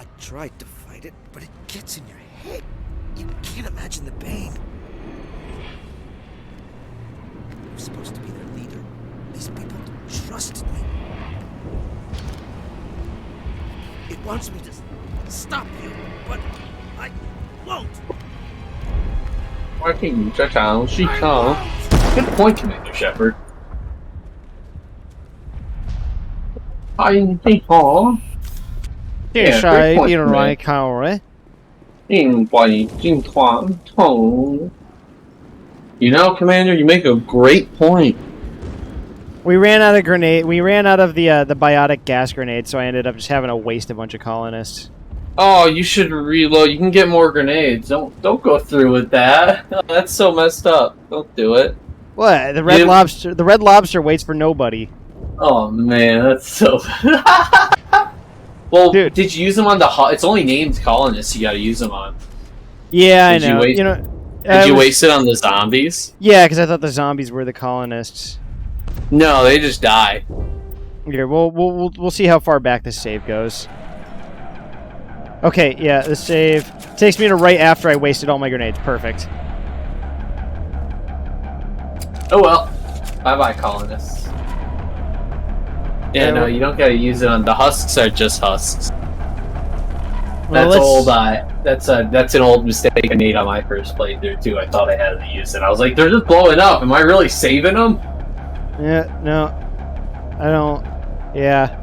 I tried to fight it, but it gets in your head. You can't imagine the pain. I'm supposed to be their leader. These people trusted me. It wants me to stop you, but I won't. Good point, Commander Shepard. 电晒一来靠嘞。You know, Commander, you make a great point. We ran out of grenade. We ran out of the biotic gas grenade, so I ended up just having to waste a bunch of colonists. Oh, you should reload. You can get more grenades. Don't go through with that. That's so messed up. Don't do it. What? The red lobster? The red lobster waits for nobody. Oh man, that's so. Well, dude, did you use them on the? It's only named colonists. You got to use them on. Yeah, I know. You know. Did you waste it on the zombies? Yeah, because I thought the zombies were the colonists. No, they just die. Here, we'll see how far back this save goes. Okay, yeah, the save takes me to right after I wasted all my grenades. Perfect. Oh well. Bye-bye, colonists. Yeah, no, you don't gotta use it on... The husks are just husks. Well, that's old, that's an old mistake I made on my first playthrough, too. I thought I had to use it. I was like, they're just blowing up. Am I really saving them? Yeah, no. I don't... Yeah.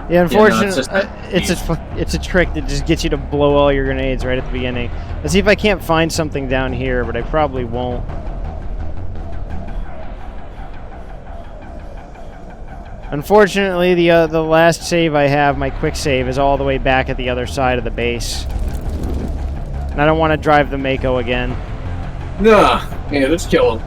Yeah, unfortunately, it's a trick that just gets you to blow all your grenades right at the beginning. Let's see if I can't find something down here, but I probably won't. Unfortunately, the last save I have, my quick save, is all the way back at the other side of the base. And I don't want to drive the Mako again. Nah, yeah, let's kill him.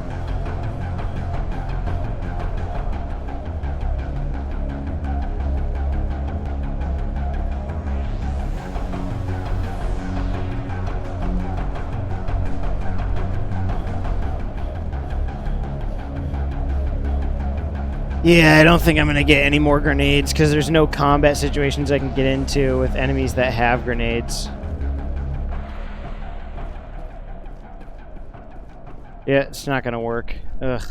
Yeah, I don't think I'm going to get any more grenades because there's no combat situations I can get into with enemies that have grenades. Yeah, it's not going to work. Ugh.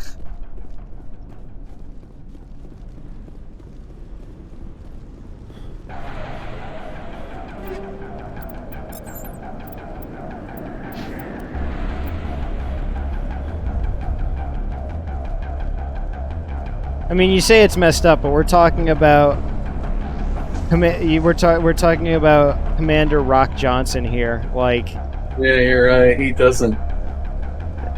I mean, you say it's messed up, but we're talking about we're talking about Commander Rock Johnson here. Like, yeah, you're right. He doesn't.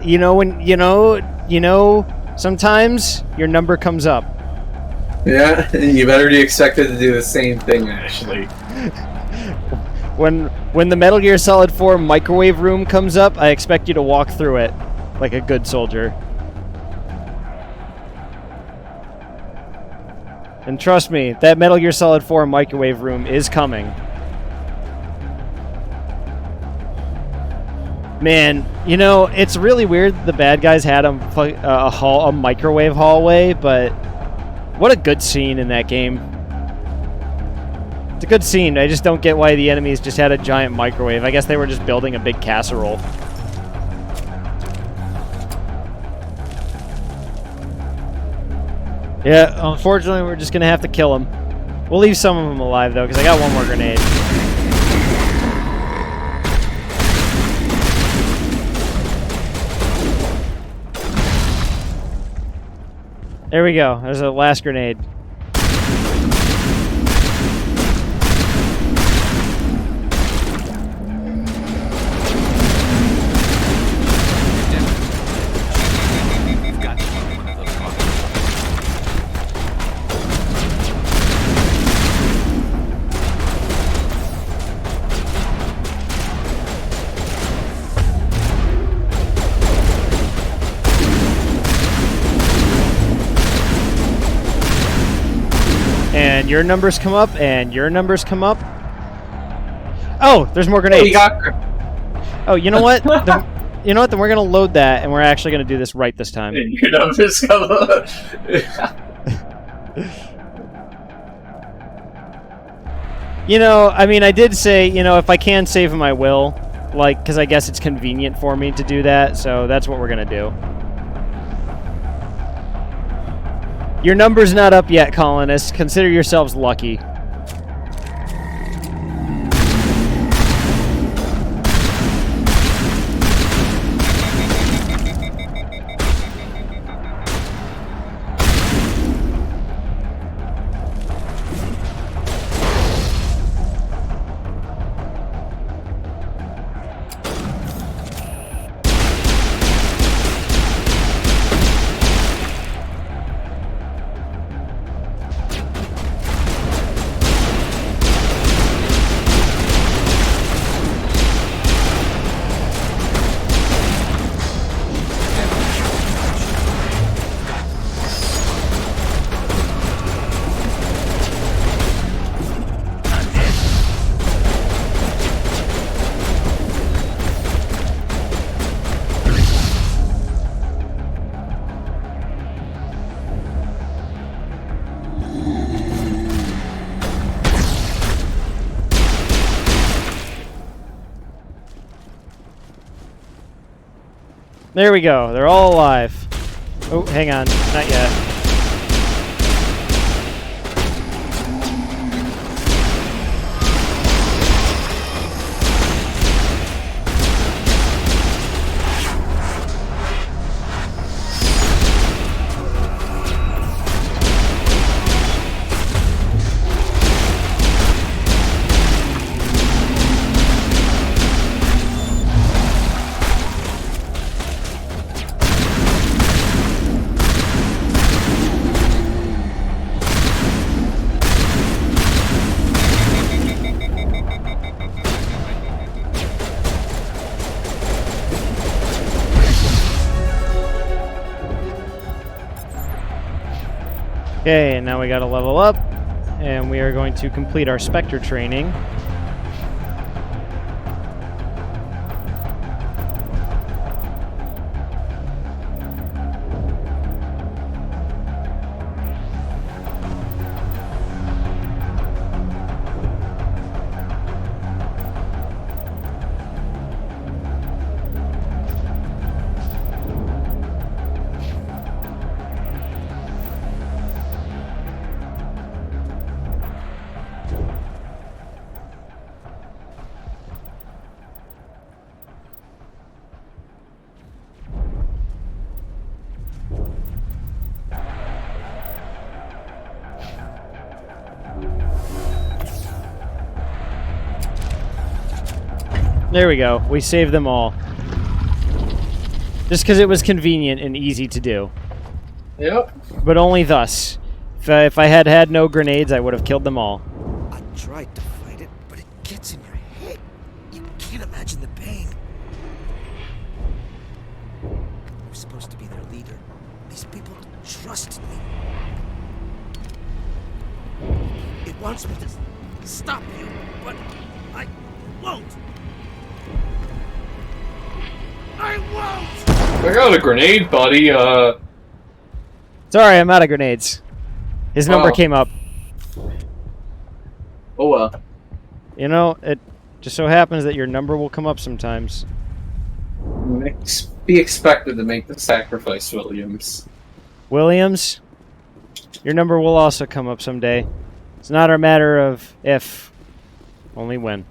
You know when you know sometimes your number comes up. Yeah, you better be expected to do the same thing, Ashley. When the Metal Gear Solid 4 microwave room comes up, I expect you to walk through it like a good soldier. And trust me, that Metal Gear Solid 4 microwave room is coming. Man, you know, it's really weird the bad guys had a microwave hallway, but what a good scene in that game. It's a good scene. I just don't get why the enemies just had a giant microwave. I guess they were just building a big casserole. Yeah, unfortunately, we're just going to have to kill him. We'll leave some of them alive, though, because I got one more grenade. There we go. There's a last grenade. And your numbers come up, and your numbers come up. Oh, there's more grenades. Oh, you got... Oh, you know what? You know what? Then we're gonna load that, and we're actually gonna do this right this time. And your numbers come up. You know, I mean, I did say, you know, if I can save him, I will. Like, because I guess it's convenient for me to do that, so that's what we're going to do. Your number's not up yet, colonists. Consider yourselves lucky. There we go. They're all alive. Oh, hang on. Not yet. Okay, and now we gotta level up, and we are going to complete our Spectre training. There we go. We saved them all. Just because it was convenient and easy to do. Yep. But only thus. If I had had no grenades, I would have killed them all. I tried to fight it, but it gets in your head. You can't imagine the pain. I was supposed to be their leader. These people trusted me. It wants me to stop you, but I won't. I won't! I got a grenade, buddy. Sorry, I'm out of grenades. His number came up. Oh well. You know, it just so happens that your number will come up sometimes. Be expected to make the sacrifice, Williams. Williams, your number will also come up someday. It's not a matter of if, only when.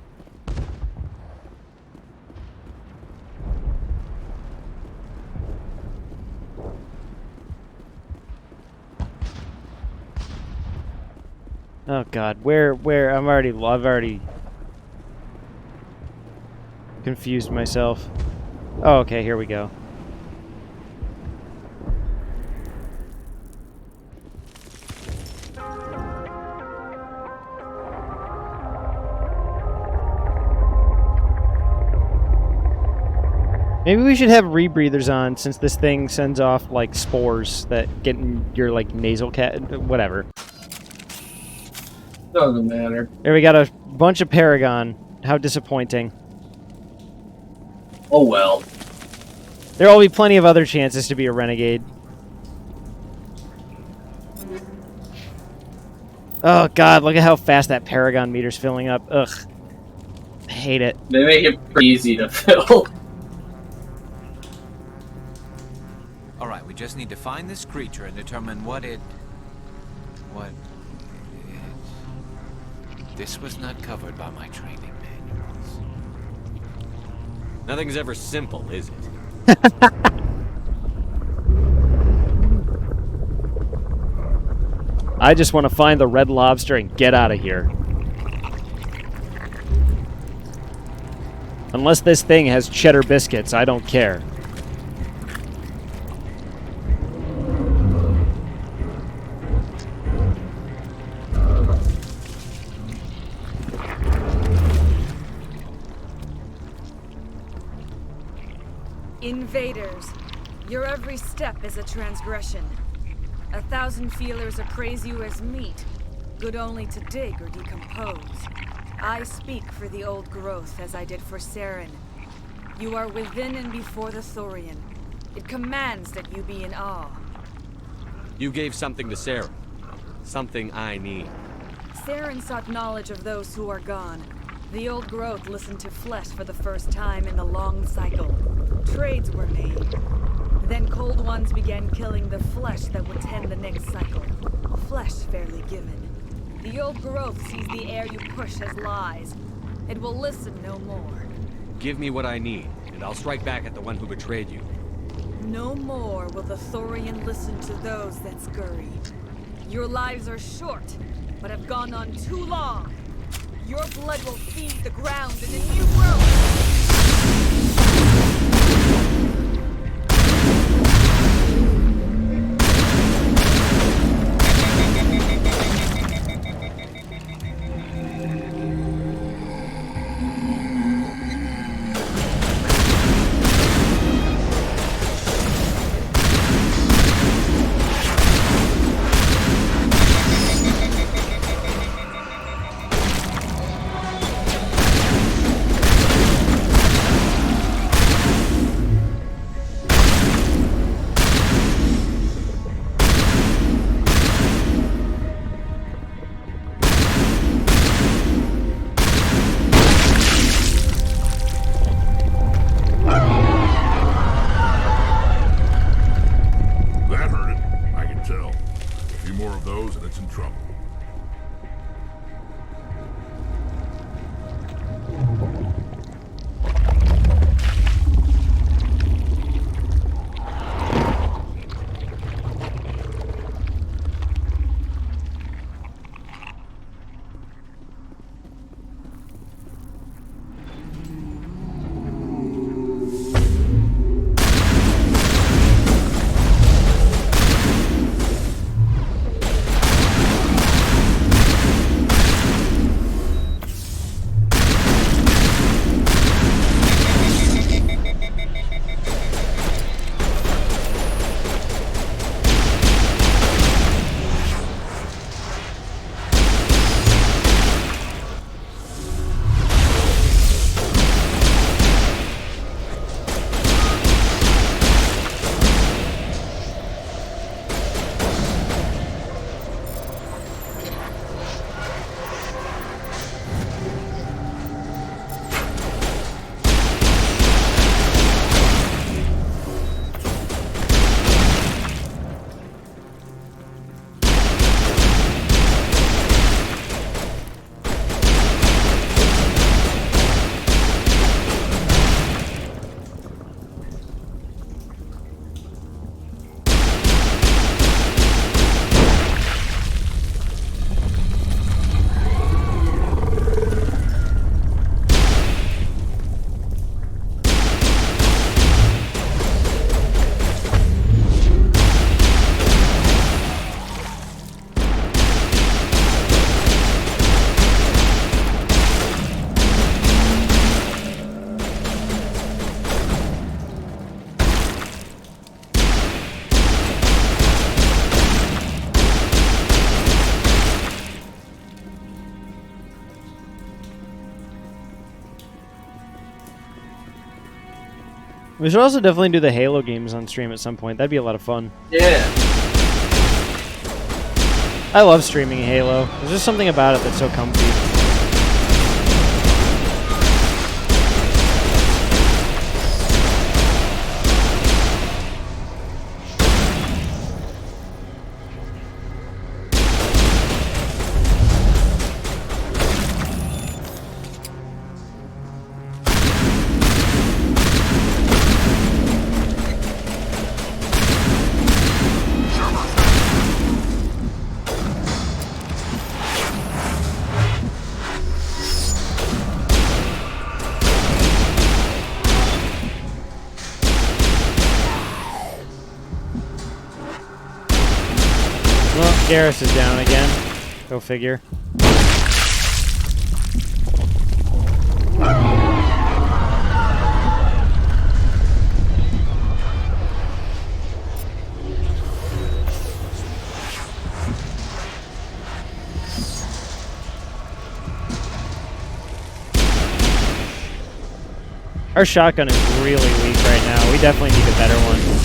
Oh God, where? I've already confused myself. Oh, okay, here we go. Maybe we should have rebreathers on, since this thing sends off like spores that get in your like nasal whatever. Doesn't matter. There we got a bunch of Paragon. How disappointing. Oh well. There will be plenty of other chances to be a renegade. Oh god, look at how fast that Paragon meter's filling up. Ugh. I hate it. They make it pretty easy to fill. Alright, we just need to find this creature and determine what it... This was not covered by my training manuals. Nothing's ever simple, is it? I just want to find the red lobster and get out of here. Unless this thing has cheddar biscuits, I don't care. Invaders, your every step is a transgression. 1,000 feelers appraise you as meat, good only to dig or decompose. I speak for the old growth as I did for Saren. You are within and before the Thorian. It commands that you be in awe. You gave something to Sarah. Something I need. Saren sought knowledge of those who are gone. The old growth listened to flesh for the first time in the long cycle. Trades were made. Then cold ones began killing the flesh that would tend the next cycle. Flesh fairly given. The old growth sees the air you push as lies. It will listen no more. Give me what I need, and I'll strike back at the one who betrayed you. No more will the Thorian listen to those that scurry. Your lives are short, but have gone on too long. Your blood will feed the ground in a new growth. We should also definitely do the Halo games on stream at some point. That'd be a lot of fun. Yeah. I love streaming Halo. There's just something about it that's so comfy. Garrus is down again. Go figure. Our shotgun is really weak right now. We definitely need a better one.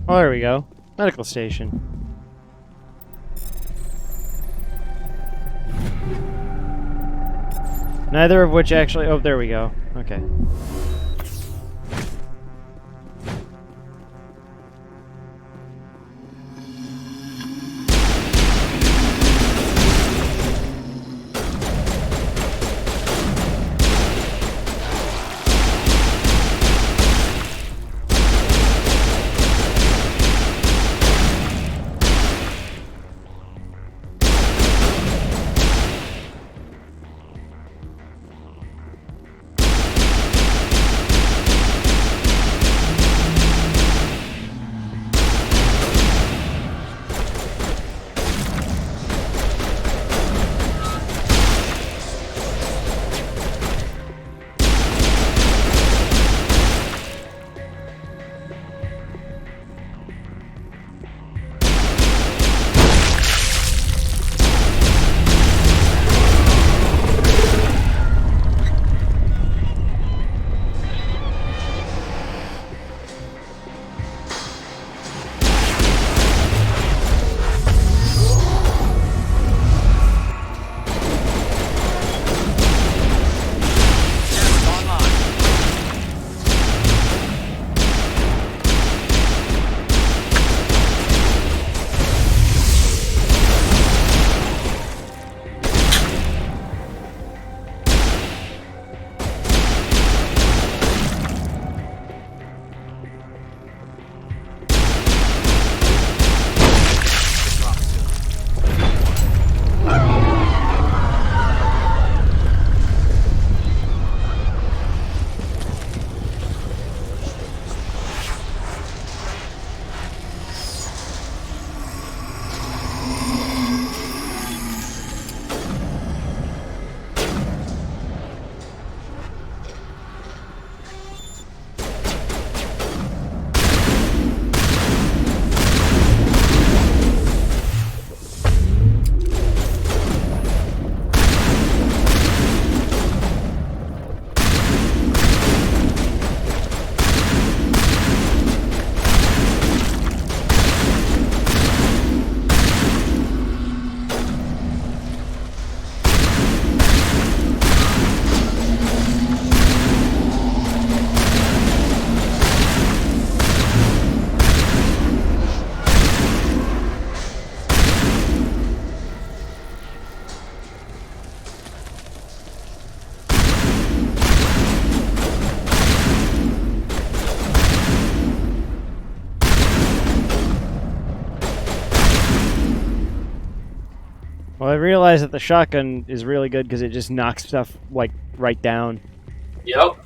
Oh, there we go. Medical station. Neither of which actually... Oh, there we go. Okay. Well, I realized that the shotgun is really good because it just knocks stuff, like, right down. Yep.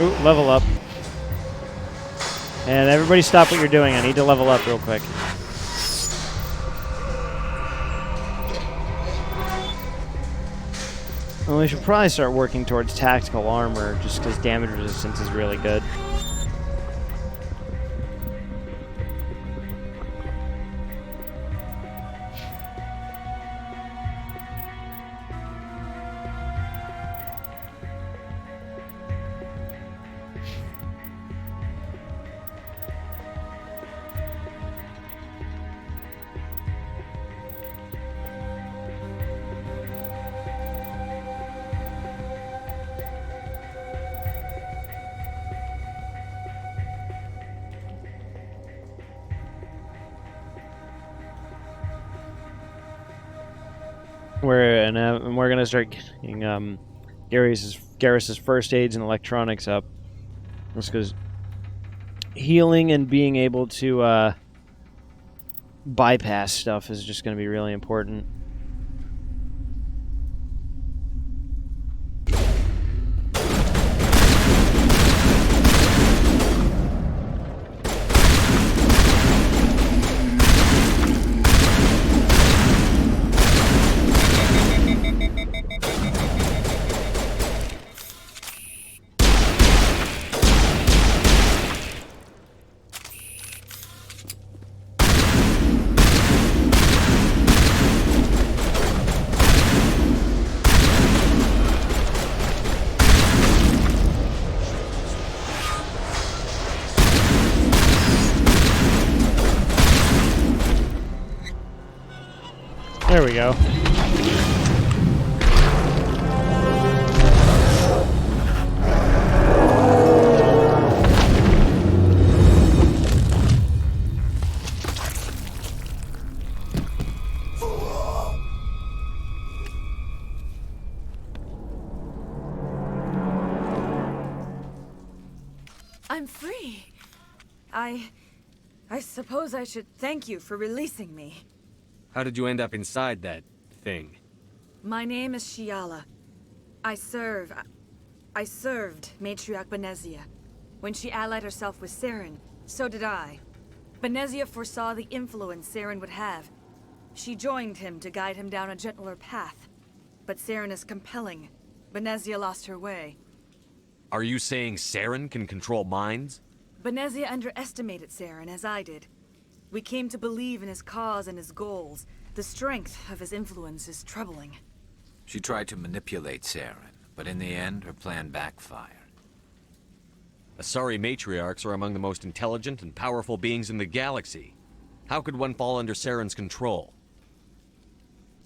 Ooh, level up. And everybody stop what you're doing. I need to level up real quick. Well, we should probably start working towards tactical armor, just because damage resistance is really good. And we're gonna start getting Garrus's first aids and electronics up. Just because healing and being able to bypass stuff is just gonna be really important. There we go. I'm free. I suppose I should thank you for releasing me. How did you end up inside that thing? My name is Shiala. I served Matriarch Benezia. When she allied herself with Saren, so did I. Benezia foresaw the influence Saren would have. She joined him to guide him down a gentler path. But Saren is compelling. Benezia lost her way. Are you saying Saren can control minds? Benezia underestimated Saren, as I did. We came to believe in his cause and his goals. The strength of his influence is troubling. She tried to manipulate Saren, but in the end, her plan backfired. Asari matriarchs are among the most intelligent and powerful beings in the galaxy. How could one fall under Saren's control?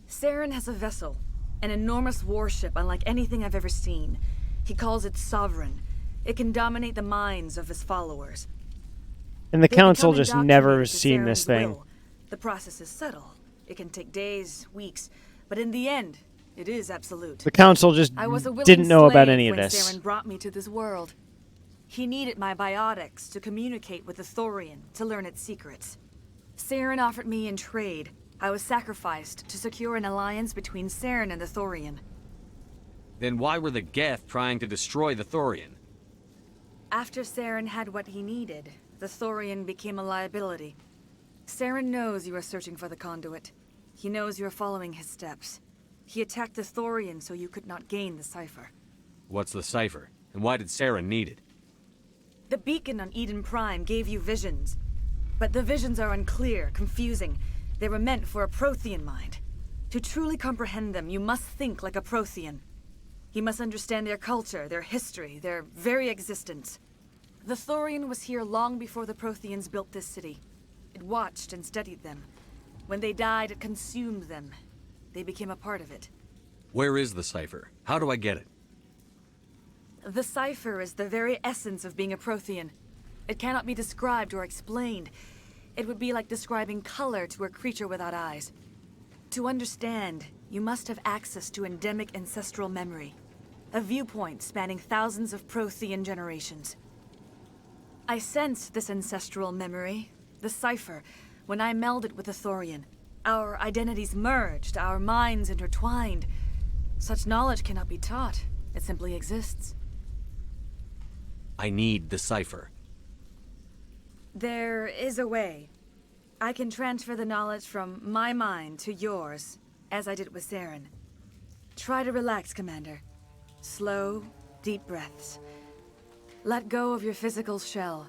Saren has a vessel, an enormous warship unlike anything I've ever seen. He calls it Sovereign. It can dominate the minds of his followers. And the Council just never seen this thing. The process is subtle. It can take days, weeks, but in the end, it is absolute. The Council just didn't know about any of this. Saren brought me to this world. He needed my biotics to communicate with the Thorian, to learn its secrets. Saren offered me in trade. I was sacrificed to secure an alliance between Saren and the Thorian. Then why were the Geth trying to destroy the Thorian? After Saren had what he needed, the Thorian became a liability. Saren knows you are searching for the conduit. He knows you are following his steps. He attacked the Thorian so you could not gain the cipher. What's the cipher? And why did Saren need it? The beacon on Eden Prime gave you visions. But the visions are unclear, confusing. They were meant for a Prothean mind. To truly comprehend them, you must think like a Prothean. You must understand their culture, their history, their very existence. The Thorian was here long before the Protheans built this city. It watched and studied them. When they died, it consumed them. They became a part of it. Where is the cipher? How do I get it? The cipher is the very essence of being a Prothean. It cannot be described or explained. It would be like describing color to a creature without eyes. To understand, you must have access to endemic ancestral memory. A viewpoint spanning thousands of Prothean generations. I sensed this ancestral memory, the cipher, when I melded with the Thorian. Our identities merged, our minds intertwined. Such knowledge cannot be taught. It simply exists. I need the cipher. There is a way. I can transfer the knowledge from my mind to yours, as I did with Saren. Try to relax, Commander. Slow, deep breaths. Let go of your physical shell.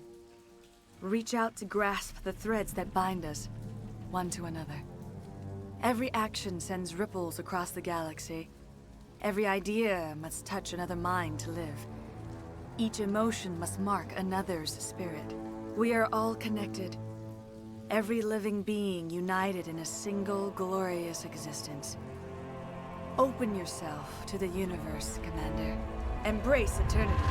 Reach out to grasp the threads that bind us, one to another. Every action sends ripples across the galaxy. Every idea must touch another mind to live. Each emotion must mark another's spirit. We are all connected. Every living being united in a single glorious existence. Open yourself to the universe, Commander. Embrace eternity.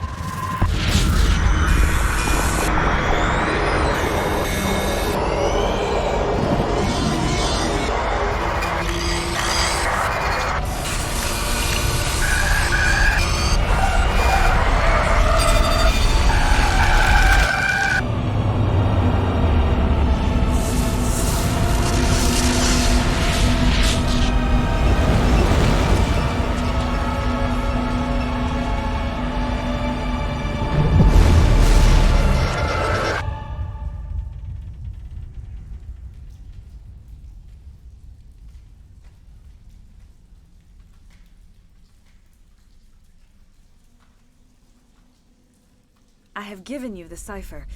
I have given you the cipher,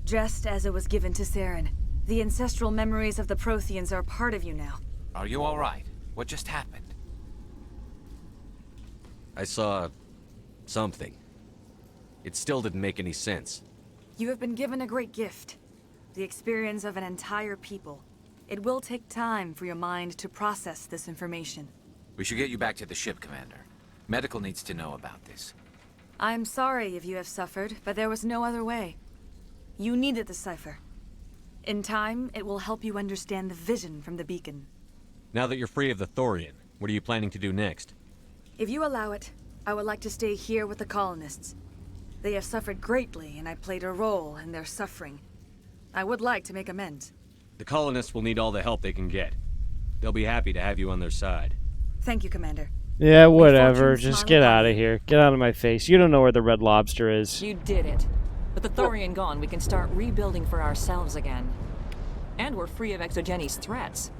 just as it was given to Saren. The ancestral memories of the Protheans are part of you now. Are you all right? What just happened? I saw... something. It still didn't make any sense. You have been given a great gift. The experience of an entire people. It will take time for your mind to process this information. We should get you back to the ship, Commander. Medical needs to know about this. I'm sorry if you have suffered, but there was no other way. You needed the cipher. In time, it will help you understand the vision from the beacon. Now that you're free of the Thorian, what are you planning to do next? If you allow it, I would like to stay here with the colonists. They have suffered greatly, and I played a role in their suffering. I would like to make amends. The colonists will need all the help they can get. They'll be happy to have you on their side. Thank you, Commander. Yeah, whatever. Just get out of here. Get out of my face. You don't know where the Red Lobster is. You did it. With the Thorian gone, we can start rebuilding for ourselves again. And we're free of Exogeni's threats.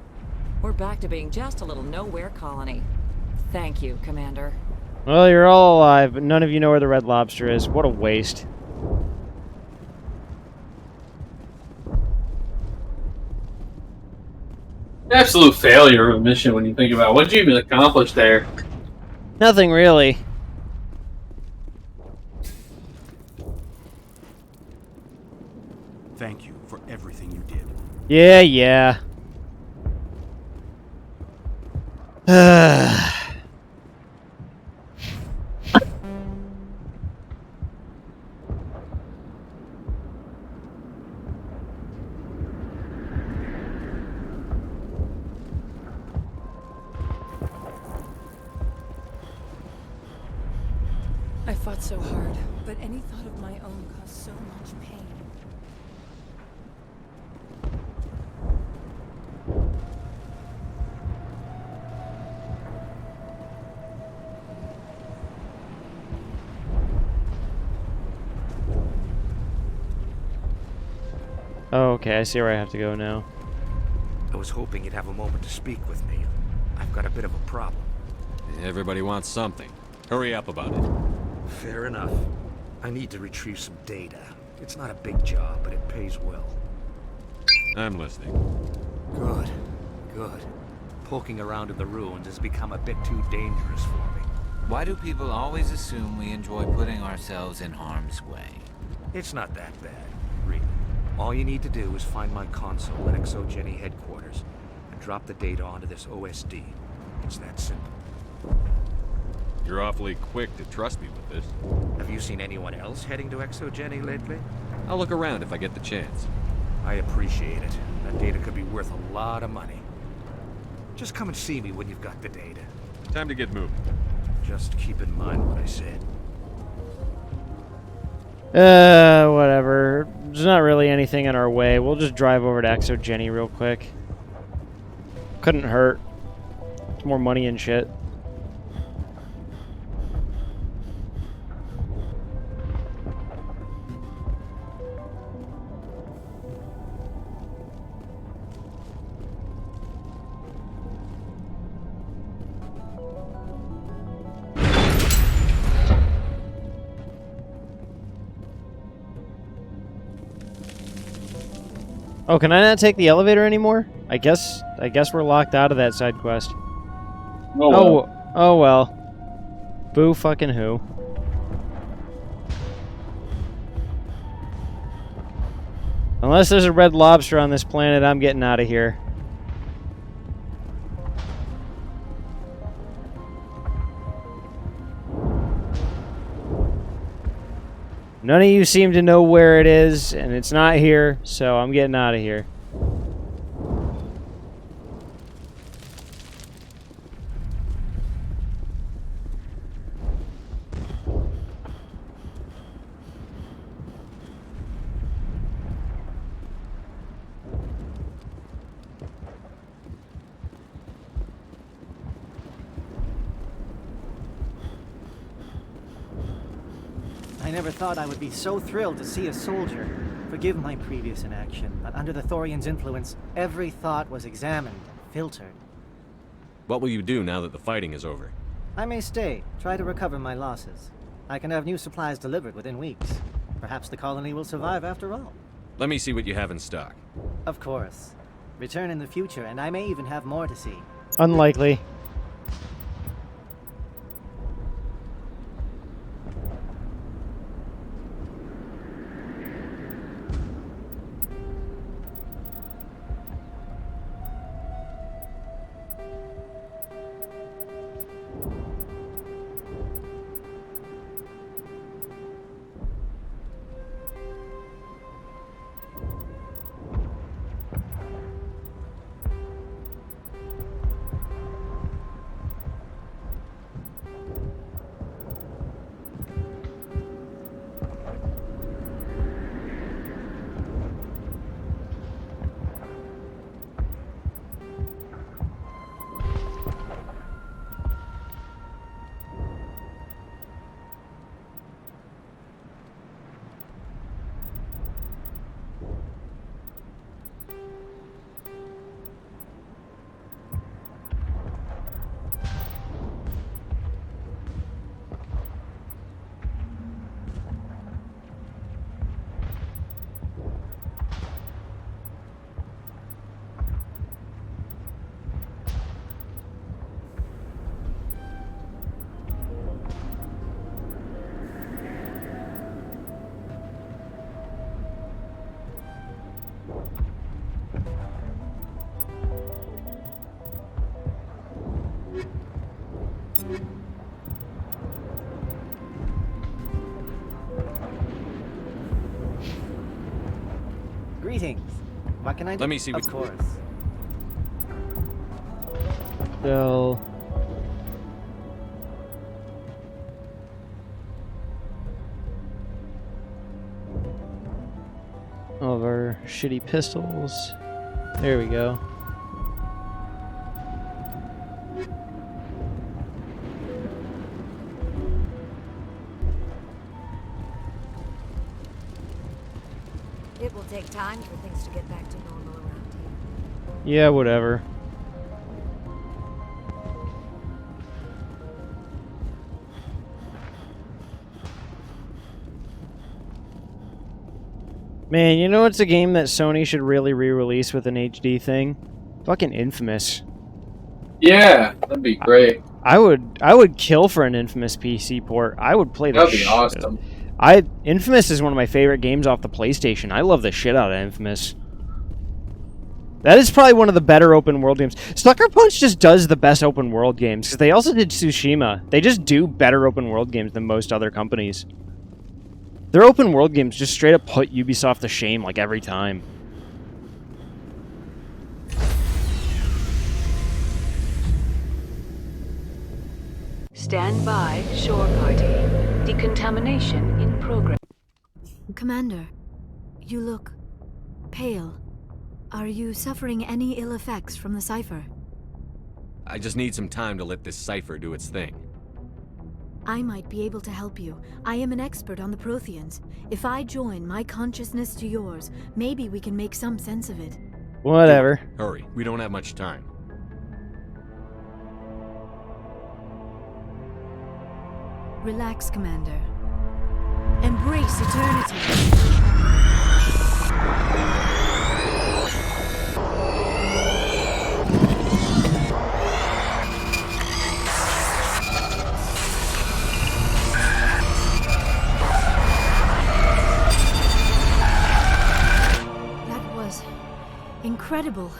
We're back to being just a little nowhere colony. Thank you, Commander. Well, you're all alive, but none of you know where the Red Lobster is. What a waste. Absolute failure of a mission when you think about it. What did you even accomplish there? Nothing really. Thank you for everything you did. Yeah. I fought so hard, but any thought of my own caused so much pain. Oh, okay, I see where I have to go now. I was hoping you'd have a moment to speak with me. I've got a bit of a problem. Everybody wants something. Hurry up about it. Fair enough. I need to retrieve some data. It's not a big job, but it pays well. I'm listening. Good. Poking around in the ruins has become a bit too dangerous for me. Why do people always assume we enjoy putting ourselves in harm's way? It's not that bad, really. All you need to do is find my console at Exogeny headquarters and drop the data onto this OSD. It's that simple. You're awfully quick to trust me with this. Have you seen anyone else heading to Exogeny lately? I'll look around if I get the chance. I appreciate it. That data could be worth a lot of money. Just come and see me when you've got the data. Time to get moving. Just keep in mind what I said. Whatever. There's not really anything in our way. We'll just drive over to ExoGeni real quick. Couldn't hurt. It's more money and shit. Oh, can I not take the elevator anymore? I guess we're locked out of that side quest. Oh well. Boo fucking who. Unless there's a red lobster on this planet, I'm getting out of here. None of you seem to know where it is, and it's not here, so I'm getting out of here. I never thought I would be so thrilled to see a soldier. Forgive my previous inaction, but under the Thorian's influence, every thought was examined and filtered. What will you do now that the fighting is over? I may stay, try to recover my losses. I can have new supplies delivered within weeks. Perhaps the colony will survive after all. Let me see what you have in stock. Of course. Return in the future, and I may even have more to see. Unlikely. Greetings. What can I do? Let me see. Of course. So... all of our shitty pistols. There we go. It will take time for things to get back to normal around here. Yeah, whatever. Man, you know what's a game that Sony should really re-release with an HD thing? Fucking Infamous. Yeah, that'd be great. I would kill for an Infamous PC port. I would play the That'd be awesome. Infamous is one of my favorite games off the PlayStation. I love the shit out of Infamous. That is probably one of the better open world games. Sucker Punch just does the best open world games, because they also did Tsushima. They just do better open world games than most other companies. Their open world games just straight up put Ubisoft to shame, like, every time. Stand by, shore party. Decontamination in progress. Commander, you look pale. Are you suffering any ill effects from the cipher? I just need some time to let this cipher do its thing. I might be able to help you. I am an expert on the Protheans. If I join my consciousness to yours, maybe we can make some sense of it. Whatever. Hurry, we don't have much time. Relax, Commander. Embrace eternity. Incredible.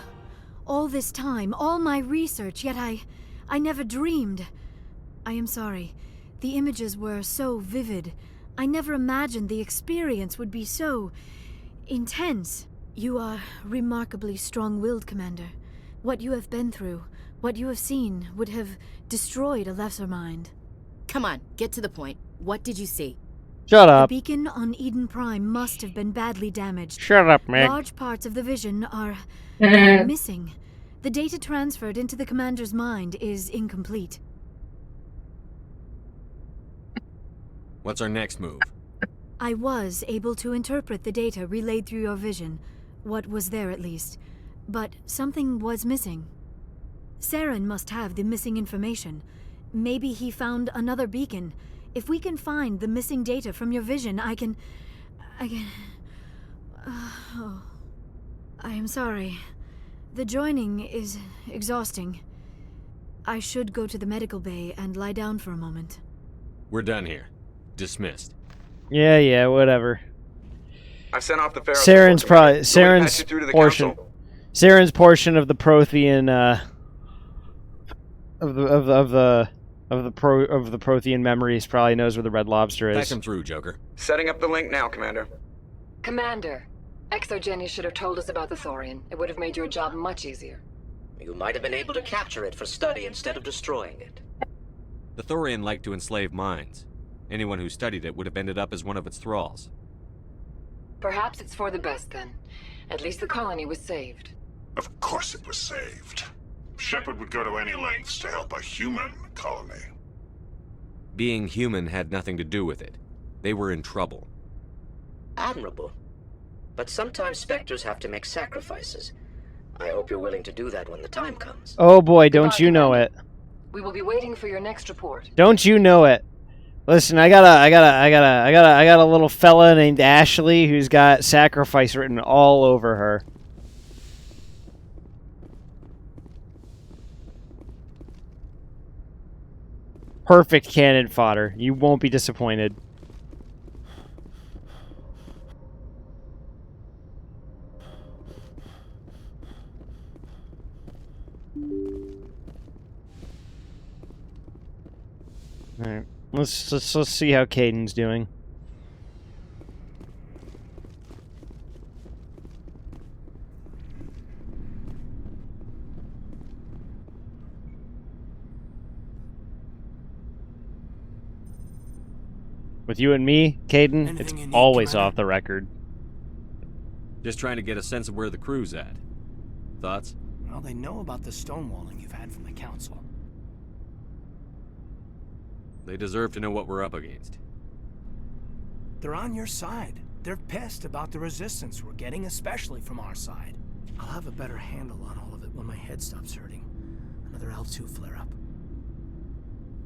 All this time, all my research, yet I never dreamed. I am sorry. The images were so vivid. I never imagined the experience would be so intense. You are remarkably strong-willed, Commander. What you have been through, what you have seen, would have destroyed a lesser mind. Come on, get to the point. What did you see? Shut up. The beacon on Eden Prime must have been badly damaged. Shut up, Meg. Large parts of the vision are missing. The data transferred into the commander's mind is incomplete. What's our next move? I was able to interpret the data relayed through your vision. What was there, at least. But something was missing. Saren must have the missing information. Maybe he found another beacon. If we can find the missing data from your vision, I can... oh. I am sorry. The joining is exhausting. I should go to the medical bay and lie down for a moment. We're done here. Dismissed. Yeah, whatever. I've sent off the Pharaoh. Saren's portion. Council. Saren's portion of the Prothean of the Prothean memories probably knows where the Red Lobster is. Pack him through, Joker. Setting up the link now, Commander. Commander, ExoGeni should have told us about the Thorian. It would have made your job much easier. You might have been able to capture it for study instead of destroying it. The Thorian liked to enslave minds. Anyone who studied it would have ended up as one of its thralls. Perhaps it's for the best, then. At least the colony was saved. Of course it was saved. Shepard would go to any lengths to help a human colony. Being human had nothing to do with it. They were in trouble. Admirable. But sometimes Spectres have to make sacrifices. I hope you're willing to do that when the time comes. Oh boy, don't you know it. We will be waiting for your next report. Don't you know it. Listen, I got a little fella named Ashley who's got sacrifice written all over her. Perfect cannon fodder. You won't be disappointed. All right. Let's see how Caden's doing. With you and me, Caden, it's always off the record. Just trying to get a sense of where the crew's at. Thoughts? Well, they know about the stonewalling you've had from the Council. They deserve to know what we're up against. They're on your side. They're pissed about the resistance we're getting, especially from our side. I'll have a better handle on all of it when my head stops hurting. Another L2 flare-up.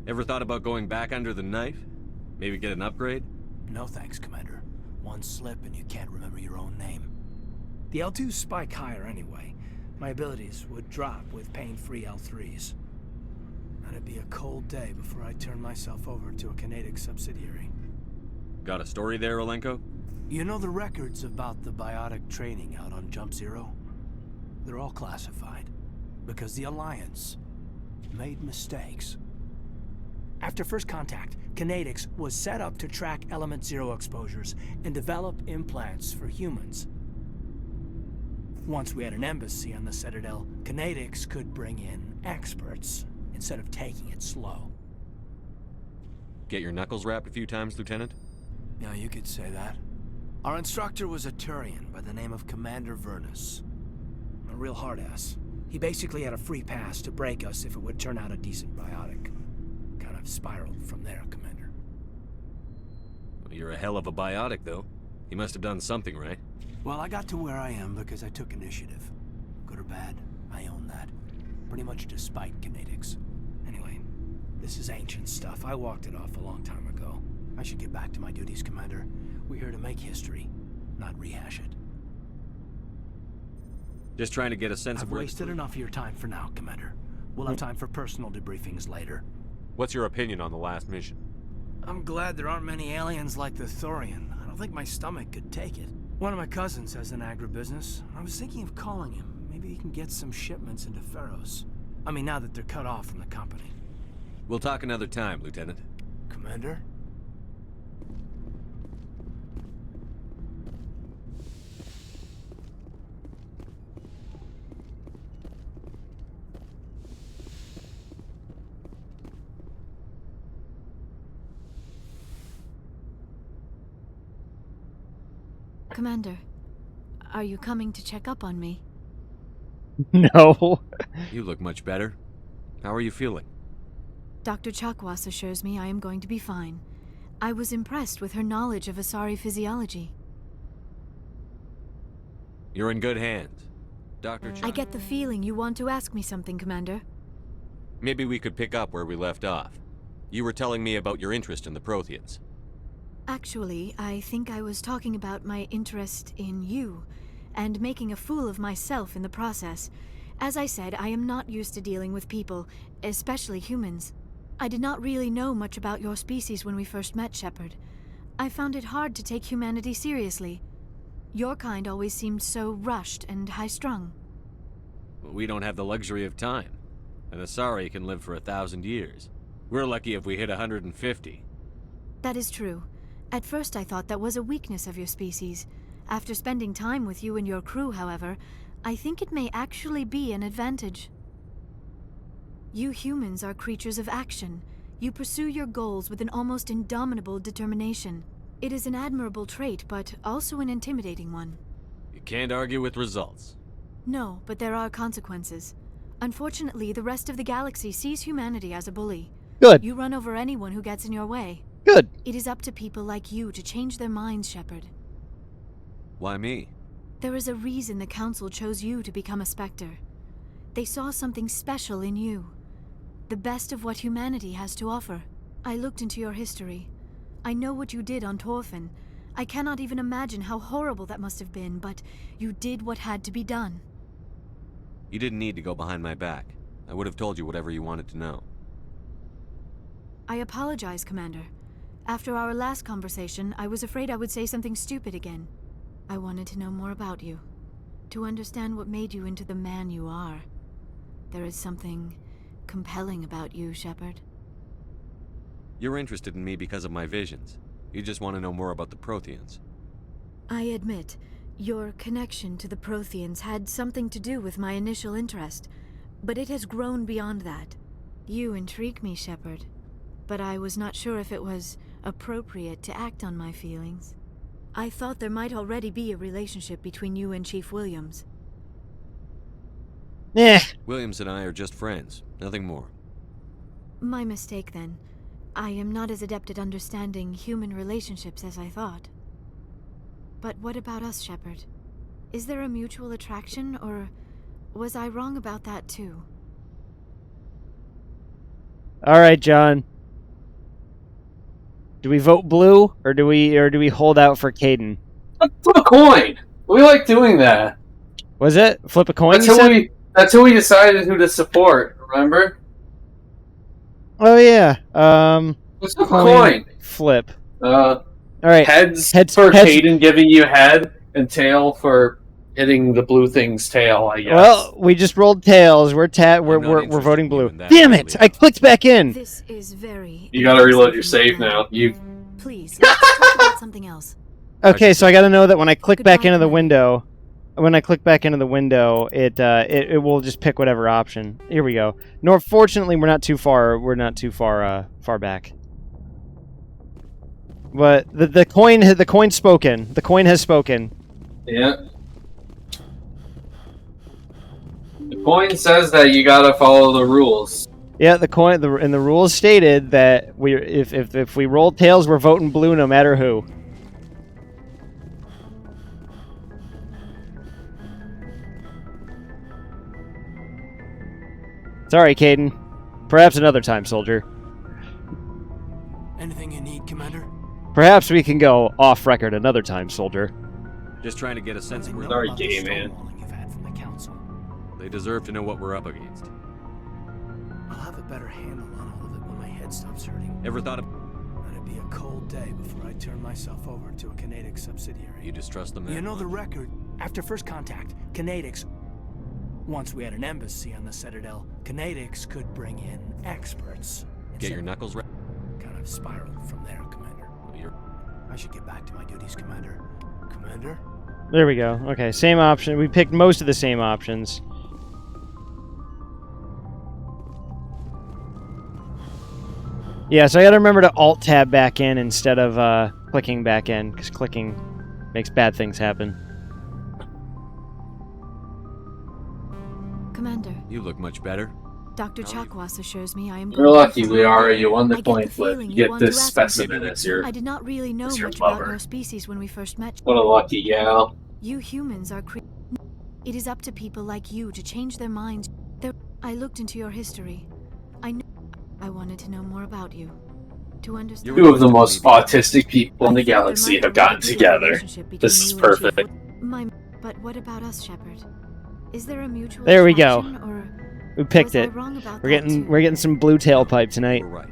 Ever thought about going back under the knife? Maybe get an upgrade? No thanks, Commander. One slip and you can't remember your own name. The L2s spike higher anyway. My abilities would drop with pain-free L3s. It'd be a cold day before I turn myself over to a Canadic subsidiary. Got a story there, Olenko? You know the records about the biotic training out on Jump Zero? They're all classified, because the Alliance made mistakes. After first contact, Canadics was set up to track Element Zero exposures and develop implants for humans. Once we had an embassy on the Citadel, Canadics could bring in experts instead of taking it slow. Get your knuckles wrapped a few times, Lieutenant? Yeah, you could say that. Our instructor was a Turian by the name of Commander Vernus. A real hard-ass. He basically had a free pass to break us if it would turn out a decent biotic. Kind of spiraled from there, Commander. Well, you're a hell of a biotic, though. He must have done something right. Well, I got to where I am because I took initiative. Good or bad, I own that. Pretty much despite kinetics. Anyway, this is ancient stuff. I walked it off a long time ago. I should get back to my duties, Commander. We're here to make history, not rehash it. Just trying to get a sense I've of wasted enough of your time for now, Commander. We'll have time for personal debriefings later. What's your opinion on the last mission? I'm glad there aren't many aliens like the Thorian. I don't think my stomach could take it. One of my cousins has an agribusiness. I was thinking of calling him. Maybe he can get some shipments into Pharos. I mean, now that they're cut off from the company. We'll talk another time, Lieutenant. Commander? Commander, are you coming to check up on me? No. You look much better. How are you feeling? Dr. Chakwas assures me I am going to be fine. I was impressed with her knowledge of Asari physiology. You're in good hands. Dr. I get the feeling you want to ask me something, Commander. Maybe we could pick up where we left off. You were telling me about your interest in the Protheans. Actually, I think I was talking about my interest in you, and making a fool of myself in the process. As I said, I am not used to dealing with people, especially humans. I did not really know much about your species when we first met, Shepard. I found it hard to take humanity seriously. Your kind always seemed so rushed and high-strung. We don't have the luxury of time. An Asari can live for 1,000 years. We're lucky if we hit 150. That is true. At first I thought that was a weakness of your species. After spending time with you and your crew, however, I think it may actually be an advantage. You humans are creatures of action. You pursue your goals with an almost indomitable determination. It is an admirable trait, but also an intimidating one. You can't argue with results. No, but there are consequences. Unfortunately, the rest of the galaxy sees humanity as a bully. Good. You run over anyone who gets in your way. Good. It is up to people like you to change their minds, Shepard. Why me? There is a reason the Council chose you to become a Spectre. They saw something special in you. The best of what humanity has to offer. I looked into your history. I know what you did on Torfin. I cannot even imagine how horrible that must have been, but you did what had to be done. You didn't need to go behind my back. I would have told you whatever you wanted to know. I apologize, Commander. After our last conversation, I was afraid I would say something stupid again. I wanted to know more about you. To understand what made you into the man you are. There is something compelling about you, Shepard. You're interested in me because of my visions. You just want to know more about the Protheans. I admit, your connection to the Protheans had something to do with my initial interest, but it has grown beyond that. You intrigue me, Shepard, but I was not sure if it was appropriate to act on my feelings. I thought there might already be a relationship between you and Chief Williams. Williams and I are just friends, nothing more. My mistake, then. I am not as adept at understanding human relationships as I thought. But what about us, Shepard? Is there a mutual attraction, or was I wrong about that too? All right, John. Do we vote blue, or do we hold out for Caden? Flip a coin. We like doing that. Was it flip a coin? That's who we decided who to support. Remember? Oh yeah. Let's flip a coin. Flip. All right. Heads for Caden giving you head, and tail for hitting the blue thing's tail. I guess. Well, we just rolled tails. We're voting blue. Damn it! I clicked back in. This is very. You gotta reload your save now. Please, let's talk about something else. Okay, so I gotta know that when I click back into the window, it will just pick whatever option. Here we go. Fortunately, we're not too far. We're not too far back. But the coin's spoken. The coin has spoken. Yeah. The coin says that you gotta follow the rules. Yeah, the rules stated that if we roll tails, we're voting blue no matter who. Sorry, Caden. Perhaps another time, soldier. Anything you need, Commander? Perhaps we can go off record another time, soldier. Just trying to get a sense of where Sorry, gay man. You've had from the council. they deserve to know what we're up against. I'll have a better handle on all of it when my head stops hurting. Ever thought of... It'd be a cold day before I turn myself over to a Canadic subsidiary. You distrust them? You know the record. After first contact, Canadics... Once we had an embassy on the Citadel, Canadics could bring in experts. Get your knuckles right. Kind of spiraled from there, Commander. I should get back to my duties, Commander. Commander? There we go. Okay, same option. We picked most of the same options. Yeah, so I gotta remember to Alt-Tab back in instead of clicking back in, because clicking makes bad things happen. Commander. You look much better. Dr. Chakwas assures me I am... You're lucky, Liara. You won the coin flip. feeling You you get want to this ask specimen me. as your... I did not really know as your much about lover. your species when we first met. What a lucky gal. You humans are It is up to people like you to change their minds. I looked into your history. I wanted to know more about you. To understand... Two of the most autistic people in the galaxy have gotten together. This is perfect. But what about us, Shepard? Is there a mutual There we go. attraction, or We picked was I it. wrong about We're that getting some blue tailpipe tonight. We're right.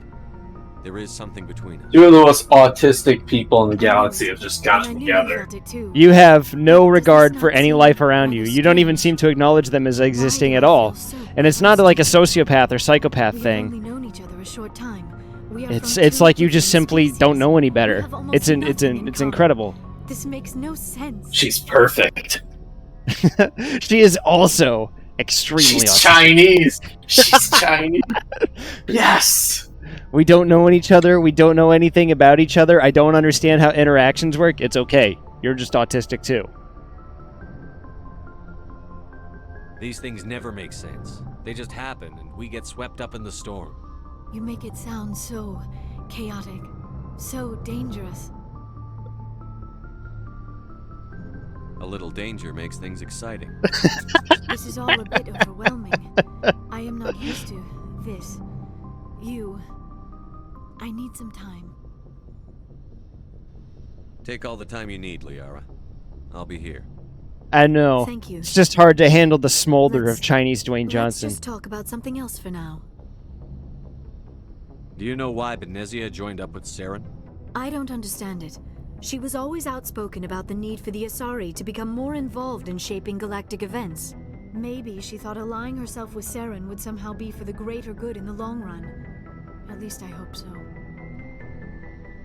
There is something between us. Two of the most autistic people in the galaxy have just gotten together. You have no regard for any life around you. You don't even seem to acknowledge them as existing at all. And it's not like a sociopath or psychopath thing. known each other a short time. We are It's like you just simply don't know any better. It's incredible. This makes no sense. She's perfect. She is also extremely She's autistic. Chinese. She's Chinese. Yes. We don't know each other. We don't know anything about each other. I don't understand how interactions work. It's okay. You're just autistic too. These things never make sense. They just happen, and we get swept up in the storm. You make it sound so chaotic, so dangerous. A little danger makes things exciting. This is all a bit overwhelming. I am not used to this. I need some time. Take all the time you need, Liara. I'll be here. I know. Thank you. It's just hard to handle the smolder of Chinese Dwayne Johnson. Let's just talk about something else for now. Do you know why Benezia joined up with Saren? I don't understand it. She was always outspoken about the need for the Asari to become more involved in shaping galactic events. Maybe she thought allying herself with Saren would somehow be for the greater good in the long run. At least I hope so.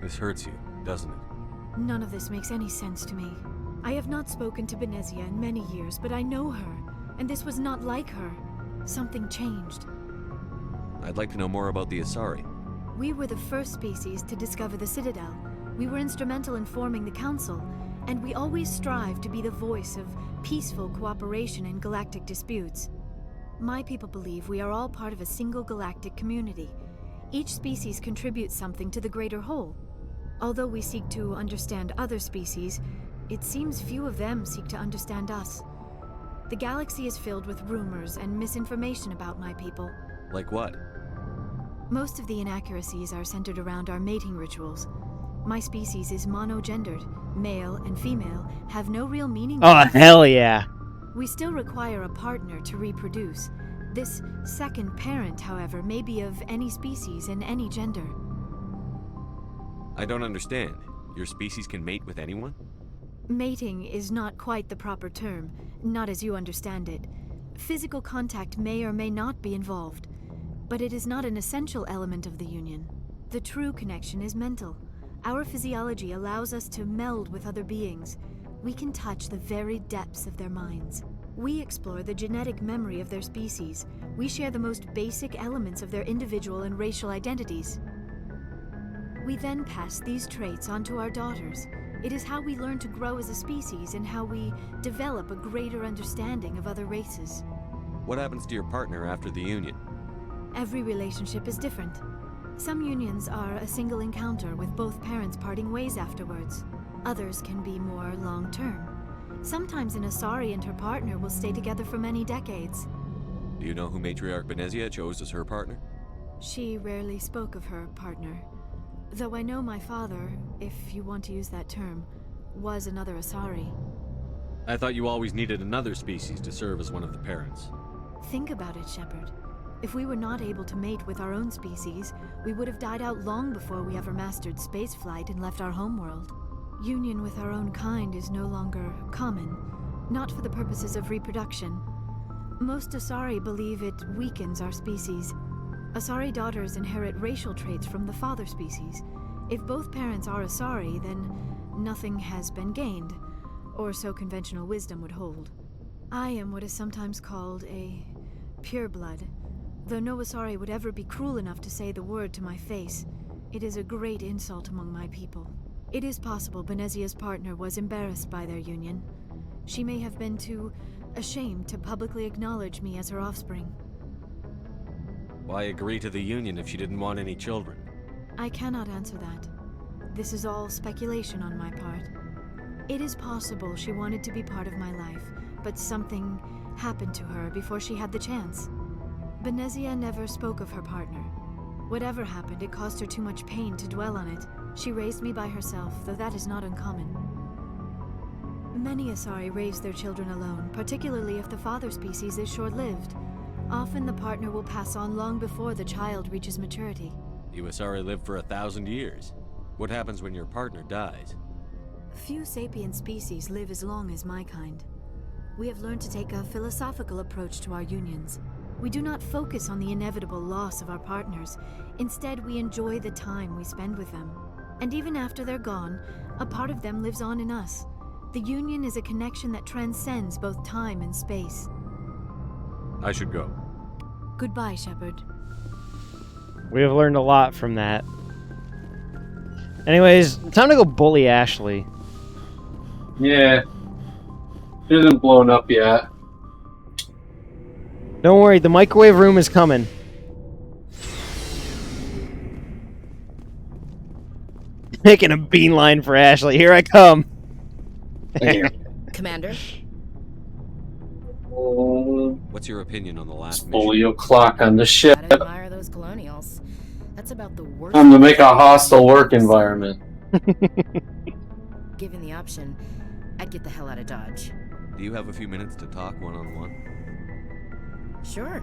This hurts you, doesn't it? None of this makes any sense to me. I have not spoken to Benezia in many years, but I know her, and this was not like her. Something changed. I'd like to know more about the Asari. We were the first species to discover the Citadel. We were instrumental in forming the Council, and we always strive to be the voice of peaceful cooperation in galactic disputes. My people believe we are all part of a single galactic community. Each species contributes something to the greater whole. Although we seek to understand other species, it seems few of them seek to understand us. The galaxy is filled with rumors and misinformation about my people. Like what? Most of the inaccuracies are centered around our mating rituals. My species is monogendered. Male and female have no real meaning. Oh, hell yeah. We still require a partner to reproduce. This second parent, however, may be of any species and any gender. I don't understand. Your species can mate with anyone? Mating is not quite the proper term, not as you understand it. Physical contact may or may not be involved, but it is not an essential element of the union. The true connection is mental. Our physiology allows us to meld with other beings. We can touch the very depths of their minds. We explore the genetic memory of their species. We share the most basic elements of their individual and racial identities. We then pass these traits on to our daughters. It is how we learn to grow as a species and how we develop a greater understanding of other races. What happens to your partner after the union? Every relationship is different. Some unions are a single encounter with both parents parting ways afterwards. Others can be more long-term. Sometimes an Asari and her partner will stay together for many decades. Do you know who Matriarch Benezia chose as her partner? She rarely spoke of her partner. Though I know my father, if you want to use that term, was another Asari. I thought you always needed another species to serve as one of the parents. Think about it, Shepard. If we were not able to mate with our own species, we would have died out long before we ever mastered spaceflight and left our homeworld. Union with our own kind is no longer common, not for the purposes of reproduction. Most Asari believe it weakens our species. Asari daughters inherit racial traits from the father species. If both parents are Asari, then nothing has been gained, or so conventional wisdom would hold. I am what is sometimes called a pureblood, though no Asari would ever be cruel enough to say the word to my face. It is a great insult among my people. It is possible Benezia's partner was embarrassed by their union. She may have been too ashamed to publicly acknowledge me as her offspring. Why agree to the union if she didn't want any children? I cannot answer that. This is all speculation on my part. It is possible she wanted to be part of my life, but something happened to her before she had the chance. Benezia never spoke of her partner. Whatever happened, it caused her too much pain to dwell on it. She raised me by herself, though that is not uncommon. Many Asari raise their children alone, particularly if the father species is short-lived. Often the partner will pass on long before the child reaches maturity. You Asari live for 1,000 years. What happens when your partner dies? Few sapient species live as long as my kind. We have learned to take a philosophical approach to our unions. We do not focus on the inevitable loss of our partners. Instead, we enjoy the time we spend with them. And even after they're gone, a part of them lives on in us. The union is a connection that transcends both time and space. I should go. Goodbye, Shepard. We have learned a lot from that. Anyways, time to go bully Ashley. Yeah. She isn't blown up yet. Don't worry, the microwave room is coming. Making a beeline for Ashley. Here I come. Commander? What's your opinion on the last Polio clock on the ship. Gotta admire those colonials. That's about the worst. Time to make a hostile work environment. Given the option, I'd get the hell out of Dodge. Do you have a few minutes to talk one-on-one? Sure.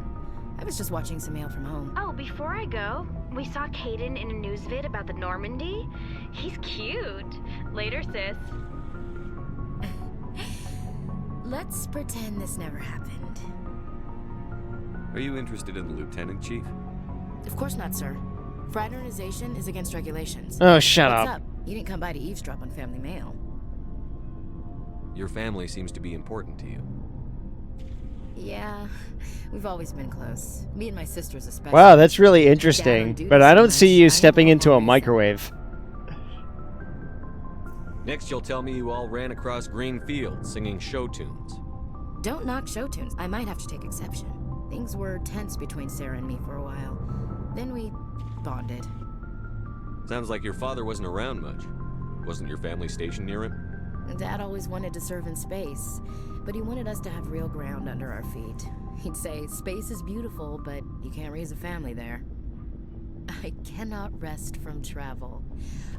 I was just watching some mail from home. Oh, before I go, we saw Caden in a news vid about the Normandy. He's cute. Later, sis. Let's pretend this never happened. Are you interested in the Lieutenant Chief? Of course not, sir. Fraternization is against regulations. Oh, shut What's up. You didn't come by to eavesdrop on family mail. Your family seems to be important to you. Yeah, we've always been close. Me and my sisters especially. Wow, that's really interesting. But I don't see you stepping into a microwave. Next, you'll tell me you all ran across green fields singing show tunes. Don't knock show tunes. I might have to take exception. Things were tense between Sarah and me for a while. Then we bonded. Sounds like your father wasn't around much. Wasn't your family stationed near him? Dad always wanted to serve in space, but he wanted us to have real ground under our feet. He'd say, space is beautiful, but you can't raise a family there. I cannot rest from travel.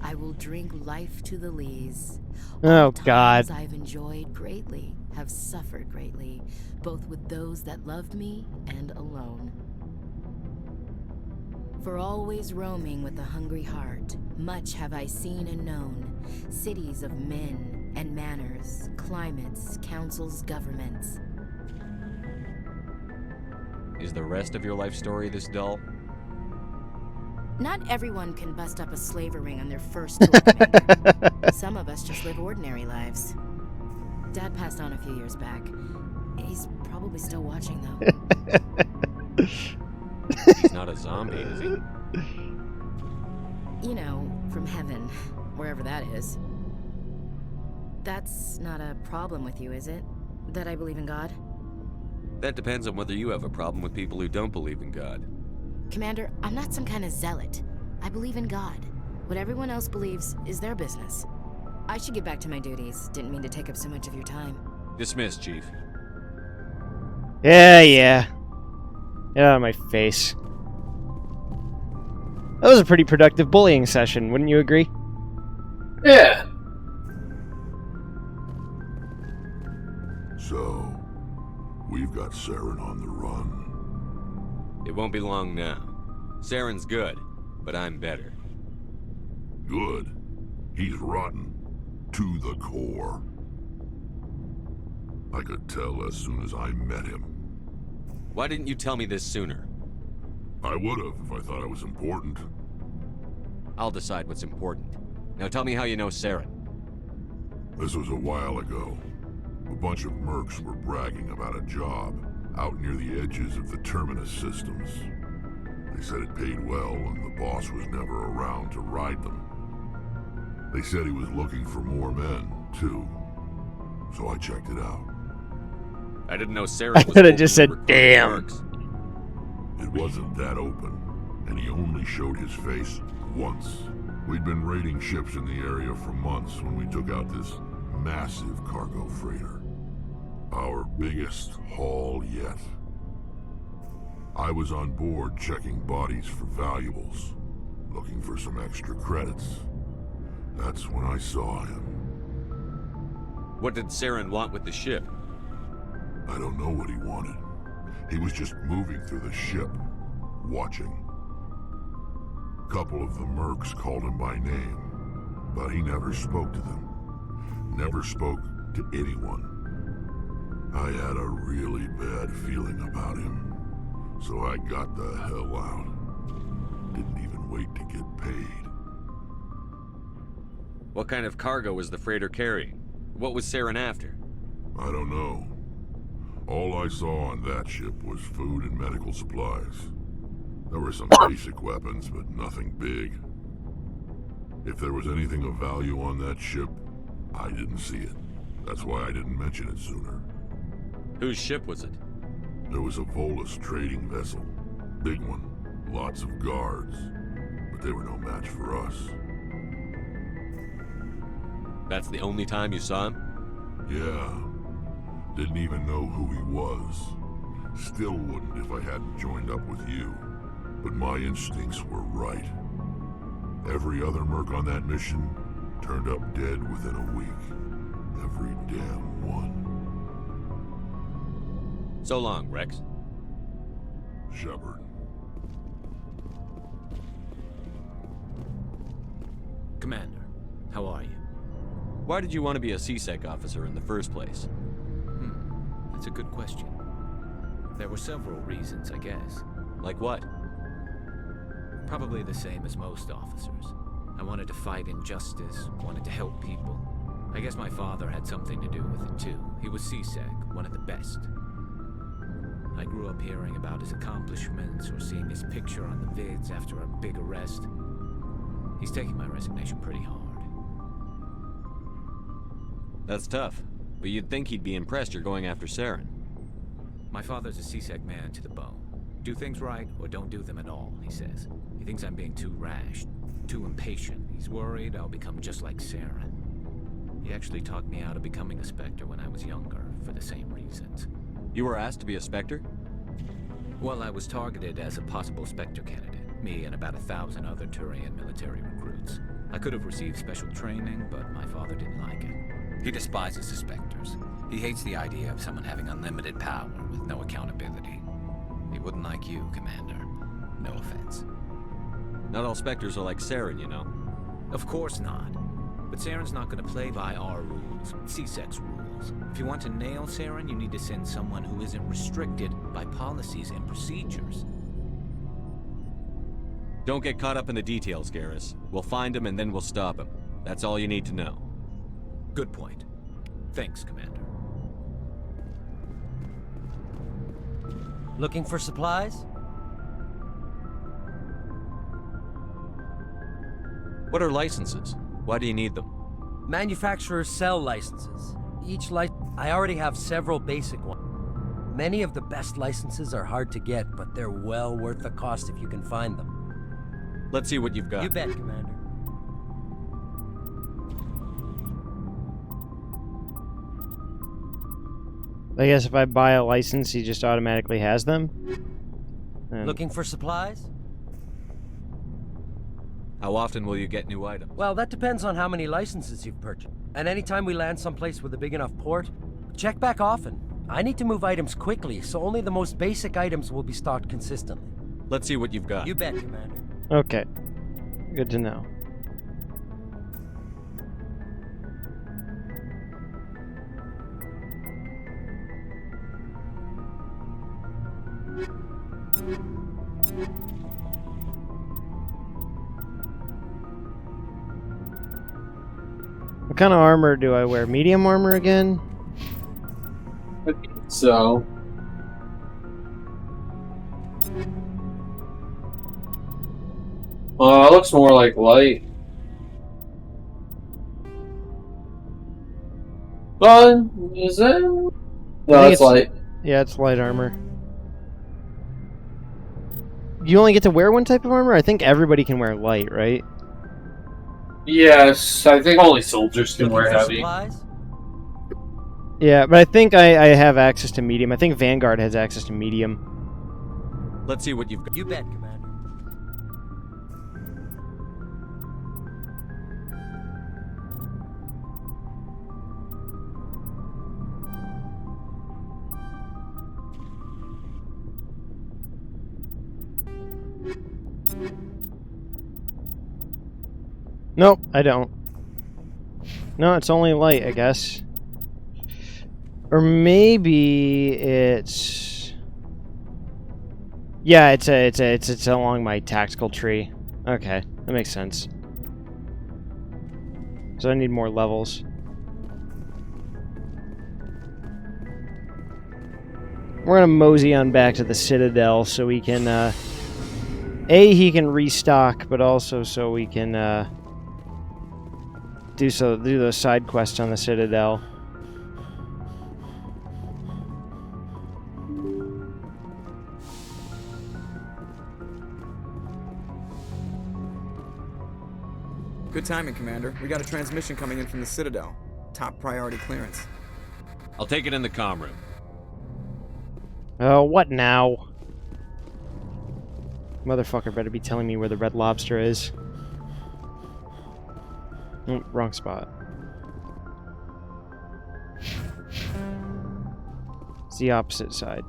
I will drink life to the lees. Oh, God. I've enjoyed greatly, have suffered greatly, both with those that loved me and alone. For always roaming with a hungry heart, much have I seen and known, cities of men and manners, climates, councils, governments. Is the rest of your life story this dull? Not everyone can bust up a slaver ring on their first tour, Commander. Some of us just live ordinary lives. Dad passed on a few years back. He's probably still watching, though. He's not a zombie, is he? You know, from is. That's not a problem with you, is it? That I believe in God? That depends on whether you have a problem with people who don't believe in God. Commander, I'm not some kind of zealot. I believe in God. What everyone else believes is their business. I should get back to my duties. Didn't mean to take up so much of your time. Dismissed, Chief. Yeah. Get out of my face. That was a pretty productive bullying session, wouldn't you agree? Yeah. So, we've got Saren on the run. It won't be long now. Saren's good, but I'm better. Good? He's rotten. To the core. I could tell as soon as I met him. Why didn't you tell me this sooner? I would've if I thought it was important. I'll decide what's important. Now tell me how you know Saren. This was a while ago. A bunch of mercs were bragging about a job out near the edges of the Terminus systems. They said it paid well and the boss was never around to ride them. They said he was looking for more men, too. So I checked it out. I didn't know Saren was could have just said, damn. It wasn't that open, and he only showed his face once. We'd been raiding ships in the area for months when we took out this massive cargo freighter. Our biggest haul yet. I was on board checking bodies for valuables, looking for some extra credits. That's when I saw him. What did Saren want with the ship? I don't know what he wanted. He was just moving through the ship, watching. A couple of the mercs called him by name, but he never spoke to them. Never spoke to anyone. I had a really bad feeling about him, so I got the hell out. Didn't even wait to get paid. What kind of cargo was the freighter carrying? What was Saren after? I don't know. All I saw on that ship was food and medical supplies. There were some basic weapons, but nothing big. If there was anything of value on that ship, I didn't see it. That's why I didn't mention it sooner. Whose ship was it? There was a Volus trading vessel. Big one. Lots of guards. But they were no match for us. That's the only time you saw him? Yeah. Didn't even know who he was. Still wouldn't if I hadn't joined up with you. But my instincts were right. Every other merc on that mission turned up dead within a week. Every damn one. So long, Rex. Shepard. Commander, how are you? Why did you want to be a CSEC officer in the first place? That's a good question. There were several reasons, I guess. Like what? Probably the same as most officers. I wanted to fight injustice, wanted to help people. I guess my father had something to do with it too. He was CSEC, one of the best. I grew up hearing about his accomplishments or seeing his picture on the vids after a big arrest. He's taking my resignation pretty hard. That's tough, but you'd think he'd be impressed you're going after Saren. My father's a CSEC man to the bone. Do things right or don't do them at all, he says. He thinks I'm being too rash, too impatient. He's worried I'll become just like Saren. He actually talked me out of becoming a Spectre when I was younger, for the same reasons. You were asked to be a Spectre? Well, I was targeted as a possible Spectre candidate. Me and about 1,000 other Turian military recruits. I could have received special training, but my father didn't like it. He despises the Spectres. He hates the idea of someone having unlimited power with no accountability. He wouldn't like you, Commander. No offense. Not all Spectres are like Saren, you know. Of course not. But Saren's not going to play by our rules, CSEC's rules. If you want to nail Saren, you need to send someone who isn't restricted by policies and procedures. Don't get caught up in the details, Garrus. We'll find him and then we'll stop him. That's all you need to know. Good point. Thanks, Commander. Looking for supplies? What are licenses? Why do you need them? Manufacturers sell licenses. Each I already have several basic ones. Many of the best licenses are hard to get, but they're well worth the cost if you can find them. Let's see what you've got. You bet, Commander. I guess if I buy a license, he just automatically has them? Looking for supplies? How often will you get new items? Well, that depends on how many licenses you've purchased. And anytime we land someplace with a big enough port, check back often. I need to move items quickly, so only the most basic items will be stocked consistently. Let's see what you've got. You bet, Commander. Okay. Good to know. What kind of armor do I wear? Medium armor again? I think so. It looks more like light. But is it? No, it's light. Yeah, it's light armor. You only get to wear one type of armor? I think everybody can wear light, right? Yes, I think only soldiers can wear heavy. Supplies? Yeah, but I think I have access to medium. I think Vanguard has access to medium. Let's see what you've got. You bet, Commander. Nope, I don't. No, it's only light, I guess. Or maybe it's... Yeah, it's along my tactical tree. Okay, that makes sense. So I need more levels. We're gonna mosey on back to the Citadel so we can, A, he can restock, but also so we can, do those side quests on the Citadel. Good timing, Commander. We got a transmission coming in from the Citadel. Top priority clearance. I'll take it in the comm room. Oh, what now? Motherfucker better be telling me where the Red Lobster is. Oh, wrong spot. It's the opposite side.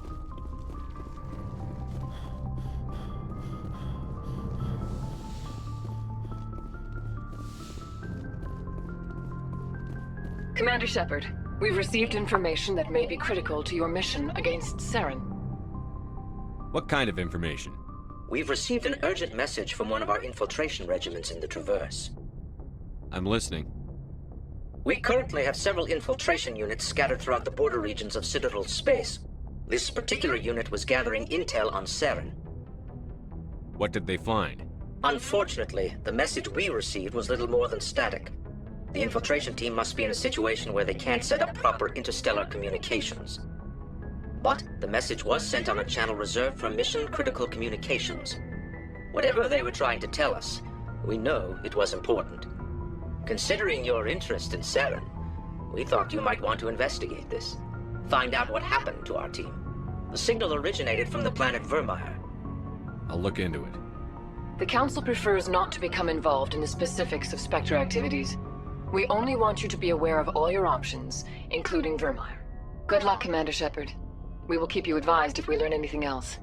Commander Shepard, we've received information that may be critical to your mission against Saren. What kind of information? We've received an urgent message from one of our infiltration regiments in the Traverse. I'm listening. We currently have several infiltration units scattered throughout the border regions of Citadel space. This particular unit was gathering intel on Saren. What did they find? Unfortunately, the message we received was little more than static. The infiltration team must be in a situation where they can't set up proper interstellar communications. But the message was sent on a channel reserved for mission-critical communications. Whatever they were trying to tell us, we know it was important. Considering your interest in Saren, we thought you might want to investigate this. Find out what happened to our team. The signal originated from the planet Vermeer. I'll look into it. The Council prefers not to become involved in the specifics of Spectre activities. We only want you to be aware of all your options, including Vermeer. Good luck, Commander Shepard. We will keep you advised if we learn anything else.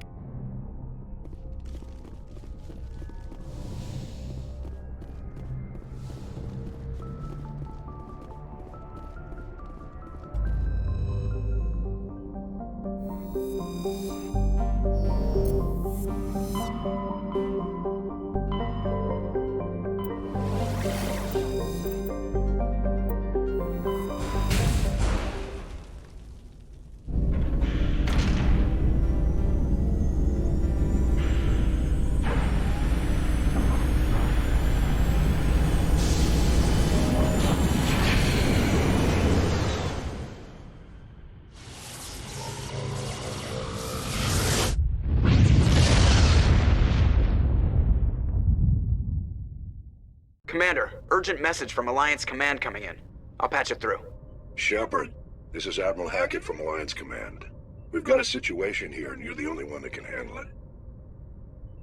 Commander, urgent message from Alliance Command coming in. I'll patch it through. Shepard, this is Admiral Hackett from Alliance Command. We've got a situation here, and you're the only one that can handle it.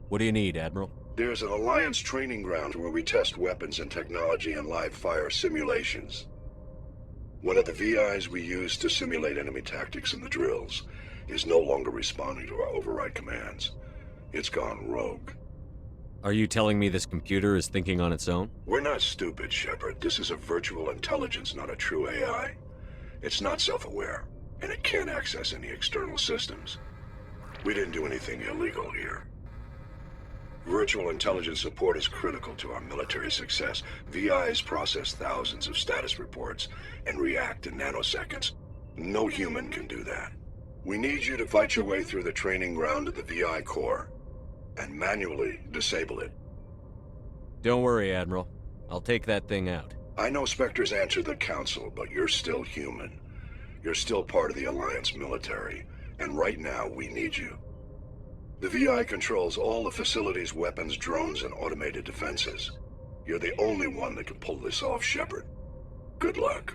What do you need, Admiral? There's an Alliance training ground where we test weapons and technology in live fire simulations. One of the VIs we use to simulate enemy tactics in the drills is no longer responding to our override commands. It's gone rogue. Are you telling me this computer is thinking on its own? We're not stupid, Shepard. This is a virtual intelligence, not a true AI. It's not self-aware, and it can't access any external systems. We didn't do anything illegal here. Virtual intelligence support is critical to our military success. VIs process thousands of status reports and react in nanoseconds. No human can do that. We need you to fight your way through the training ground to the VI core and manually disable it. Don't worry, Admiral. I'll take that thing out. I know Spectres answer the Council, but you're still human. You're still part of the Alliance military, and right now we need you. The VI controls all the facility's weapons, drones, and automated defenses. You're the only one that can pull this off, Shepard. Good luck.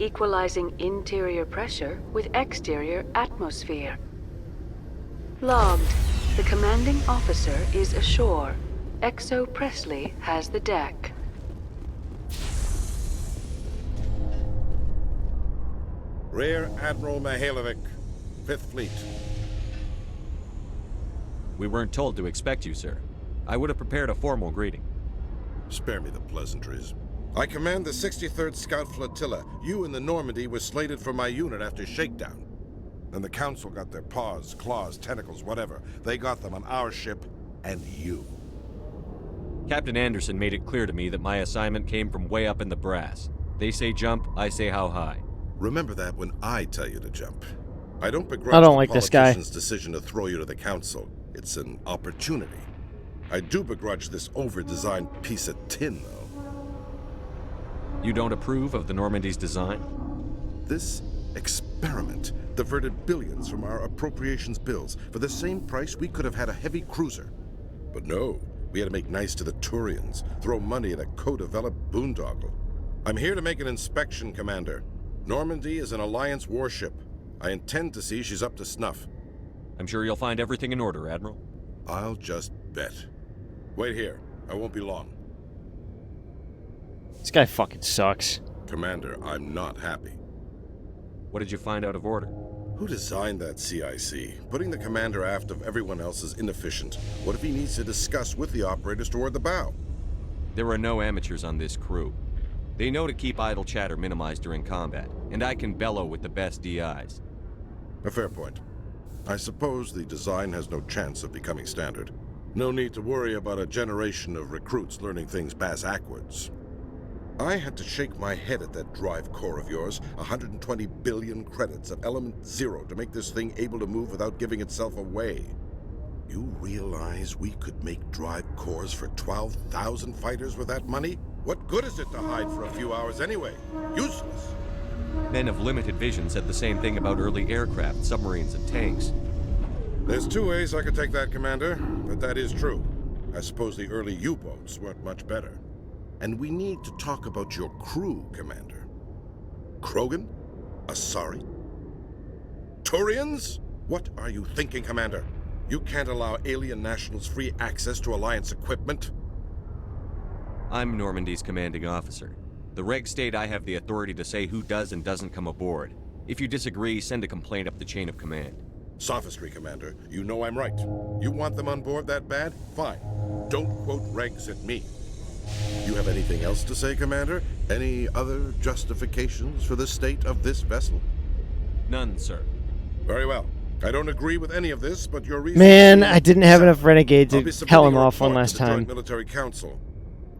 Equalizing interior pressure with exterior atmosphere. Logged. The commanding officer is ashore. Exo Presley has the deck. Rear Admiral Mihailovic, 5th Fleet. We weren't told to expect you, sir. I would have prepared a formal greeting. Spare me the pleasantries. I command the 63rd Scout Flotilla. You and the Normandy were slated for my unit after shakedown. Then the Council got their paws, claws, tentacles, whatever. They got them on our ship, and you. Captain Anderson made it clear to me that my assignment came from way up in the brass. They say jump, I say how high. Remember that when I tell you to jump. I don't begrudge I don't the like this guy. politician's decision to throw you to the Council. It's an opportunity. I do begrudge this over-designed piece of tin, though. You don't approve of the Normandy's design? This experiment diverted billions from our appropriations bills. For the same price, we could have had a heavy cruiser. But no, we had to make nice to the Turians, throw money at a co-developed boondoggle. I'm here to make an inspection, Commander. Normandy is an Alliance warship. I intend to see she's up to snuff. I'm sure you'll find everything in order, Admiral. I'll just bet. Wait here. I won't be long. This guy fucking sucks. Commander, I'm not happy. What did you find out of order? Who designed that CIC? Putting the commander aft of everyone else is inefficient. What if he needs to discuss with the operators toward the bow? There are no amateurs on this crew. They know to keep idle chatter minimized during combat, and I can bellow with the best DIs. A fair point. I suppose the design has no chance of becoming standard. No need to worry about a generation of recruits learning things bass-ackwards. I had to shake my head at that drive core of yours. 120 billion credits of element 0 to make this thing able to move without giving itself away. You realize we could make drive cores for 12,000 fighters with that money? What good is it to hide for a few hours anyway? Useless. Men of limited vision said the same thing about early aircraft, submarines, and tanks. There's two ways I could take that, Commander, but that is true. I suppose the early U-boats weren't much better. And we need to talk about your crew, Commander. Krogan? Asari? Turians? What are you thinking, Commander? You can't allow alien nationals free access to Alliance equipment? I'm Normandy's commanding officer. The regs state I have the authority to say who does and doesn't come aboard. If you disagree, send a complaint up the chain of command. Sophistry, Commander. You know I'm right. You want them on board that bad? Fine. Don't quote regs at me. You have anything else to say, Commander? Any other justifications for the state of this vessel? None, sir. Very well. I don't agree with any of this, but your reason... Man, I didn't have enough renegade to tell him off one last time. Military Council.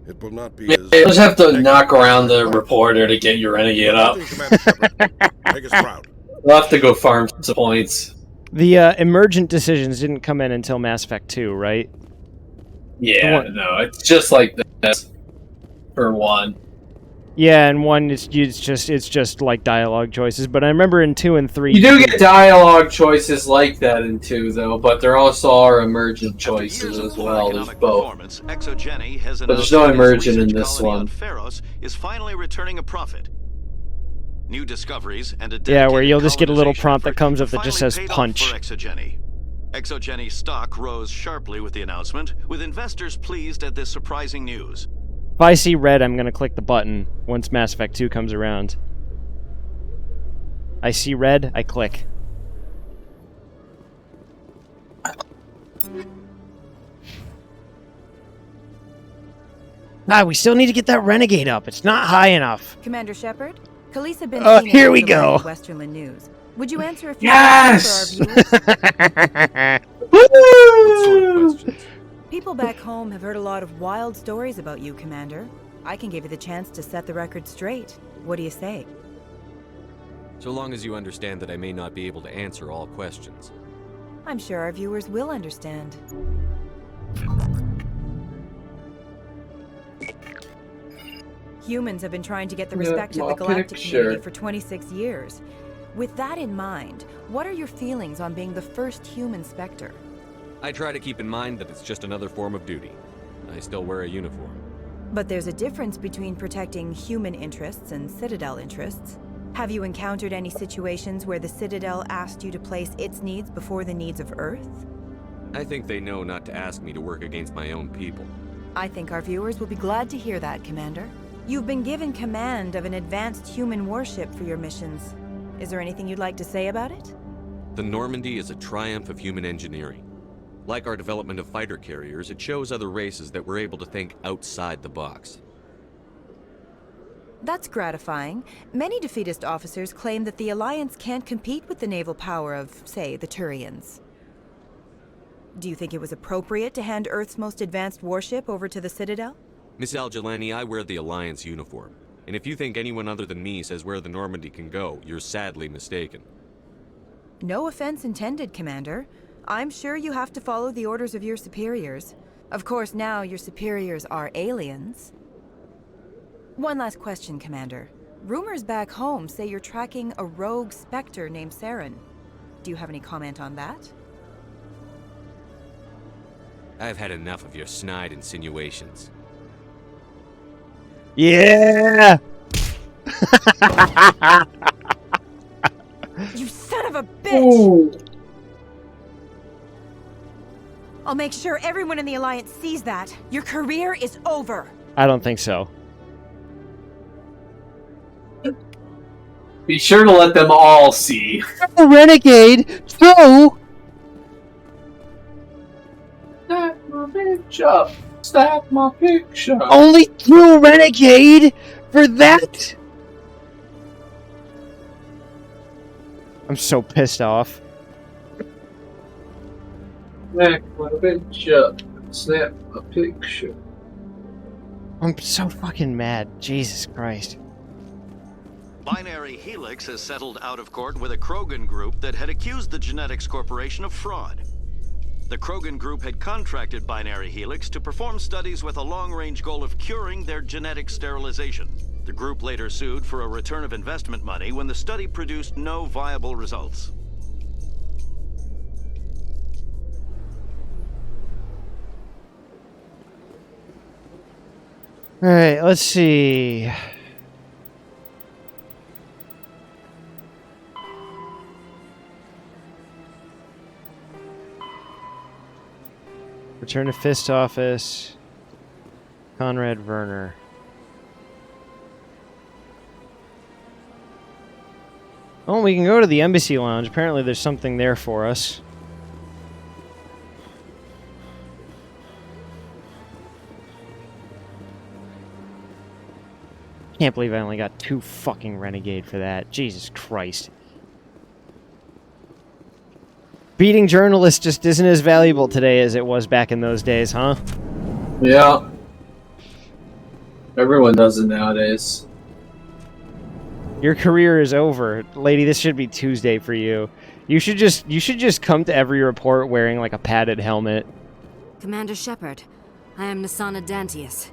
It will not be You just have to knock around the reporter to get your renegade up. Make us proud. We'll have to go farm some points. The emergent decisions didn't come in until Mass Effect 2, right? Yeah, no, it's just like this for 1. Yeah, and 1 it's just like dialogue choices. But I remember in 2 and 3 you do get dialogue choices like that in 2, though. But there also are emergent choices as well. There's both. But there's no emergent in this one. Pharos is finally returning a profit. New discoveries and a yeah, where you'll just get a little prompt that comes up that just says punch. Exogeny stock rose sharply with the announcement, with investors pleased at this surprising news. If I see red, I'm going to click the button once Mass Effect 2 comes around. I see red, I click. Ah, we still need to get that renegade up. It's not high enough. Commander Shepard, Khaleesa been here we go. Westerland News. Would you answer a few Yes! questions for our viewers? People back home have heard a lot of wild stories about you, Commander. I can give you the chance to set the record straight. What do you say? So long as you understand that I may not be able to answer all questions. I'm sure our viewers will understand. Humans have been trying to get the respect of the galactic community for 26 years. With that in mind, what are your feelings on being the first human Spectre? I try to keep in mind that it's just another form of duty. I still wear a uniform. But there's a difference between protecting human interests and Citadel interests. Have you encountered any situations where the Citadel asked you to place its needs before the needs of Earth? I think they know not to ask me to work against my own people. I think our viewers will be glad to hear that, Commander. You've been given command of an advanced human warship for your missions. Is there anything you'd like to say about it? The Normandy is a triumph of human engineering. Like our development of fighter carriers, it shows other races that we're able to think outside the box. That's gratifying. Many defeatist officers claim that the Alliance can't compete with the naval power of, say, the Turians. Do you think it was appropriate to hand Earth's most advanced warship over to the Citadel? Miss Al-Jalani, I wear the Alliance uniform. And if you think anyone other than me says where the Normandy can go, you're sadly mistaken. No offense intended, Commander. I'm sure you have to follow the orders of your superiors. Of course, now your superiors are aliens. One last question, Commander. Rumors back home say you're tracking a rogue Spectre named Saren. Do you have any comment on that? I've had enough of your snide insinuations. Yeah! You son of a bitch! Ooh. I'll make sure everyone in the Alliance sees that. Your career is over. I don't think so. Be sure to let them all see. A renegade! True! Snap my picture! Snap my picture! Only true renegade for that? I'm so pissed off. Snap my picture! Snap my picture! I'm so fucking mad. Jesus Christ. Binary Helix has settled out of court with a Krogan group that had accused the Genetics Corporation of fraud. The Krogan group had contracted Binary Helix to perform studies with a long-range goal of curing their genetic sterilization. The group later sued for a return of investment money when the study produced no viable results. Alright, let's see. Return to Fist office. Conrad Werner. Oh, we can go to the embassy lounge. Apparently there's something there for us. Can't believe I only got 2 fucking renegade for that. Jesus Christ. Beating journalists just isn't as valuable today as it was back in those days, huh? Yeah. Everyone does it nowadays. Your career is over. Lady, this should be Tuesday for you. You should just come to every report wearing like a padded helmet. Commander Shepard, I am Nasana Dantius.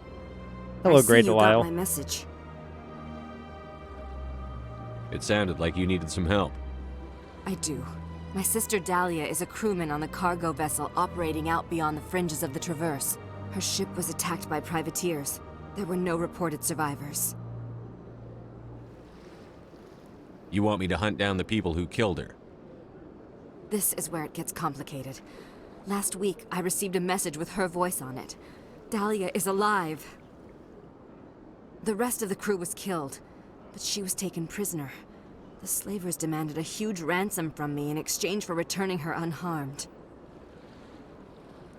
Hello, I see Great you Delisle. got my message. It sounded like you needed some help. I do. My sister Dahlia is a crewman on the cargo vessel operating out beyond the fringes of the Traverse. Her ship was attacked by privateers. There were no reported survivors. You want me to hunt down the people who killed her? This is where it gets complicated. Last week, I received a message with her voice on it. Dahlia is alive. The rest of the crew was killed, but she was taken prisoner. The slavers demanded a huge ransom from me in exchange for returning her unharmed.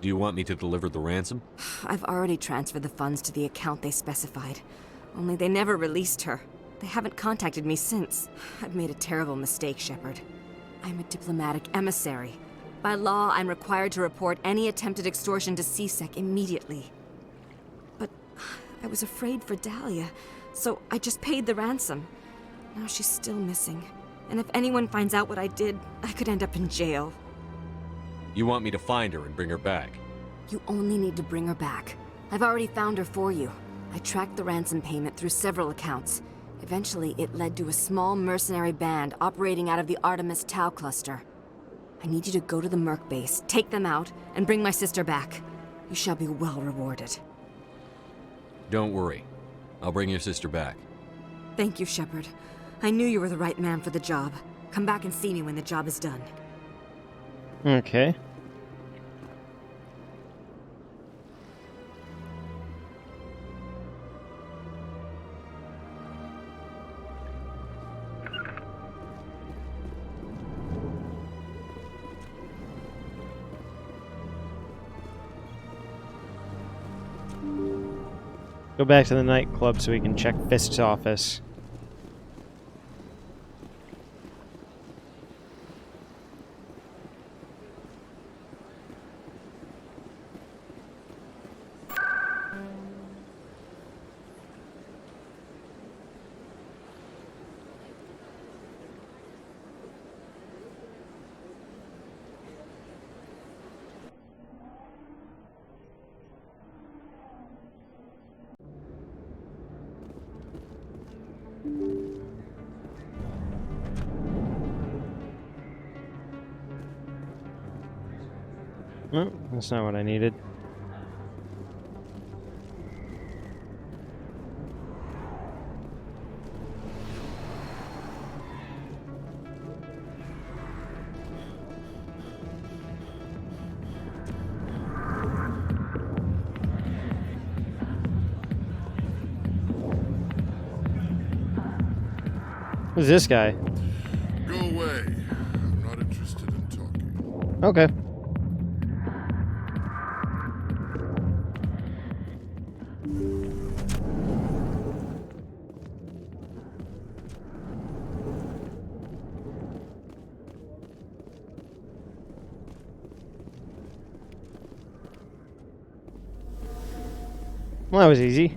Do you want me to deliver the ransom? I've already transferred the funds to the account they specified. Only they never released her. They haven't contacted me since. I've made a terrible mistake, Shepard. I'm a diplomatic emissary. By law, I'm required to report any attempted extortion to CSEC immediately. But I was afraid for Dahlia, so I just paid the ransom. Now she's still missing. And if anyone finds out what I did, I could end up in jail. You want me to find her and bring her back? You only need to bring her back. I've already found her for you. I tracked the ransom payment through several accounts. Eventually, it led to a small mercenary band operating out of the Artemis Tau cluster. I need you to go to the Merc base, take them out, and bring my sister back. You shall be well rewarded. Don't worry. I'll bring your sister back. Thank you, Shepard. I knew you were the right man for the job. Come back and see me when the job is done. Okay. Go back to the nightclub so we can check Fisk's office. No, that's not what I needed. Who's this guy? Go away. I'm not interested in talking. Okay. Well, that was easy.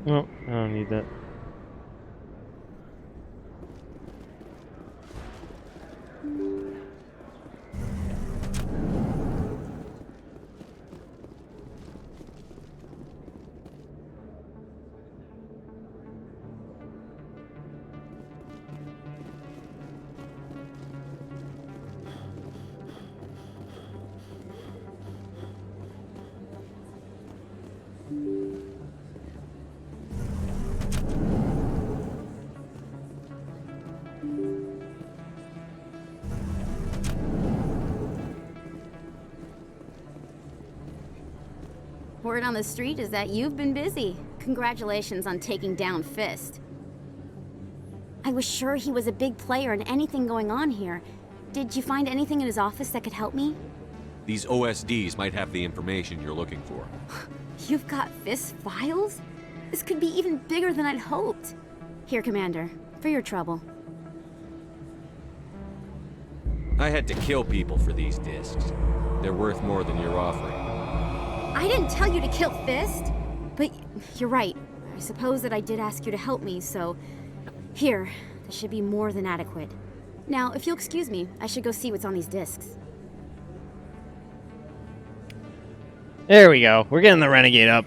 No, I don't need that. Word on the street is that you've been busy. Congratulations on taking down Fist. I was sure he was a big player in anything going on here. Did you find anything in his office that could help me? These OSDs might have the information you're looking for. You've got Fist files? This could be even bigger than I'd hoped. Here, Commander, for your trouble. I had to kill people for these discs. They're worth more than you're offering. I didn't tell you to kill Fist, but you're right. I suppose that I did ask you to help me, so... Here, this should be more than adequate. Now, if you'll excuse me, I should go see what's on these discs. There we go. We're getting the Renegade up.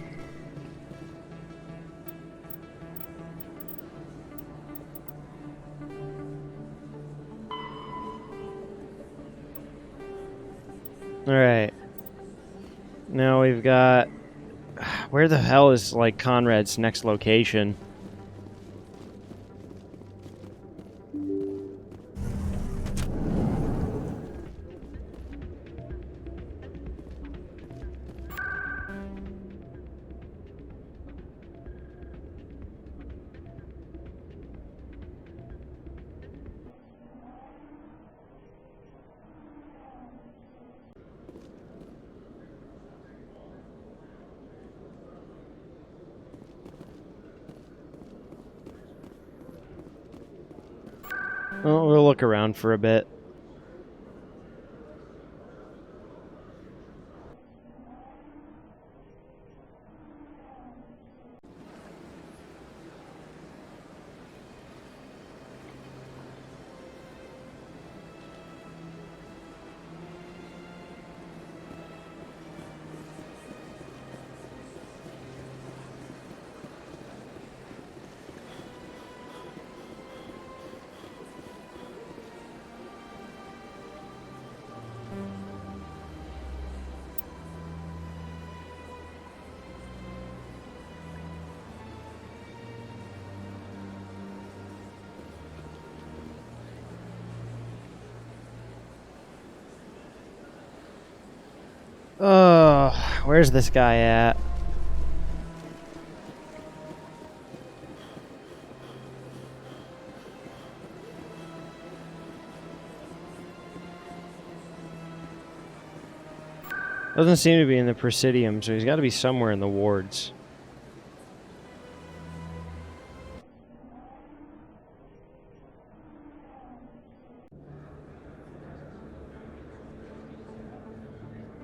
Alright. Now we've got... Where the hell is, like, Conrad's next location? Well, we'll look around for a bit. Where's this guy at? Doesn't seem to be in the Presidium, so he's got to be somewhere in the wards.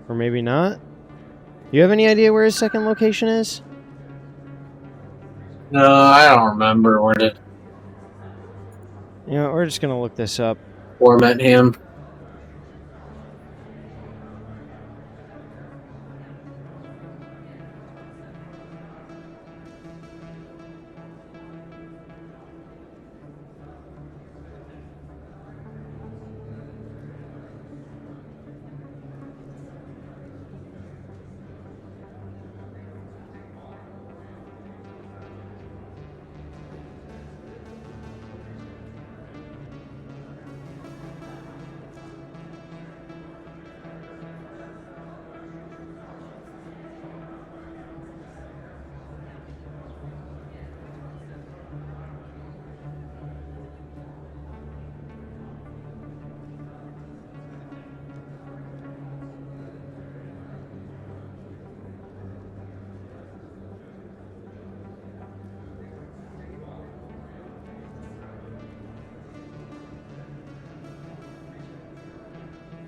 Or maybe not? You have any idea where his second location is? No, I don't remember where to... You know, we're just gonna look this up. Format him.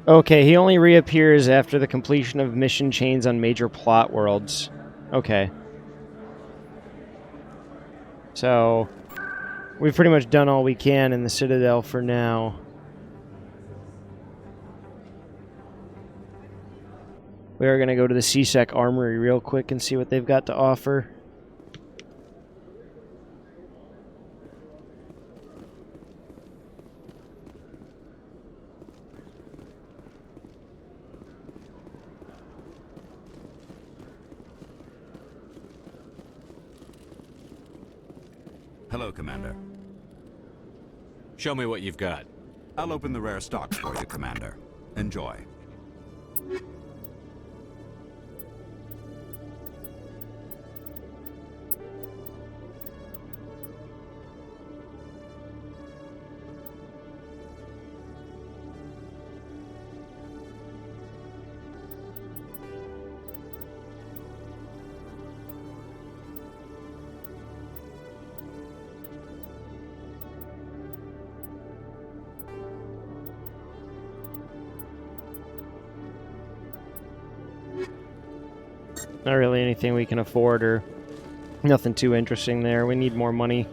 Okay, he only reappears after the completion of mission chains on major plot worlds. Okay. So we've pretty much done all we can in the Citadel for now. We are going to go to the CSEC Armory real quick and see what they've got to offer. Hello, Commander. Show me what you've got. I'll open the rare stock for you, Commander. Enjoy. Not really anything we can afford or nothing too interesting there. We need more money.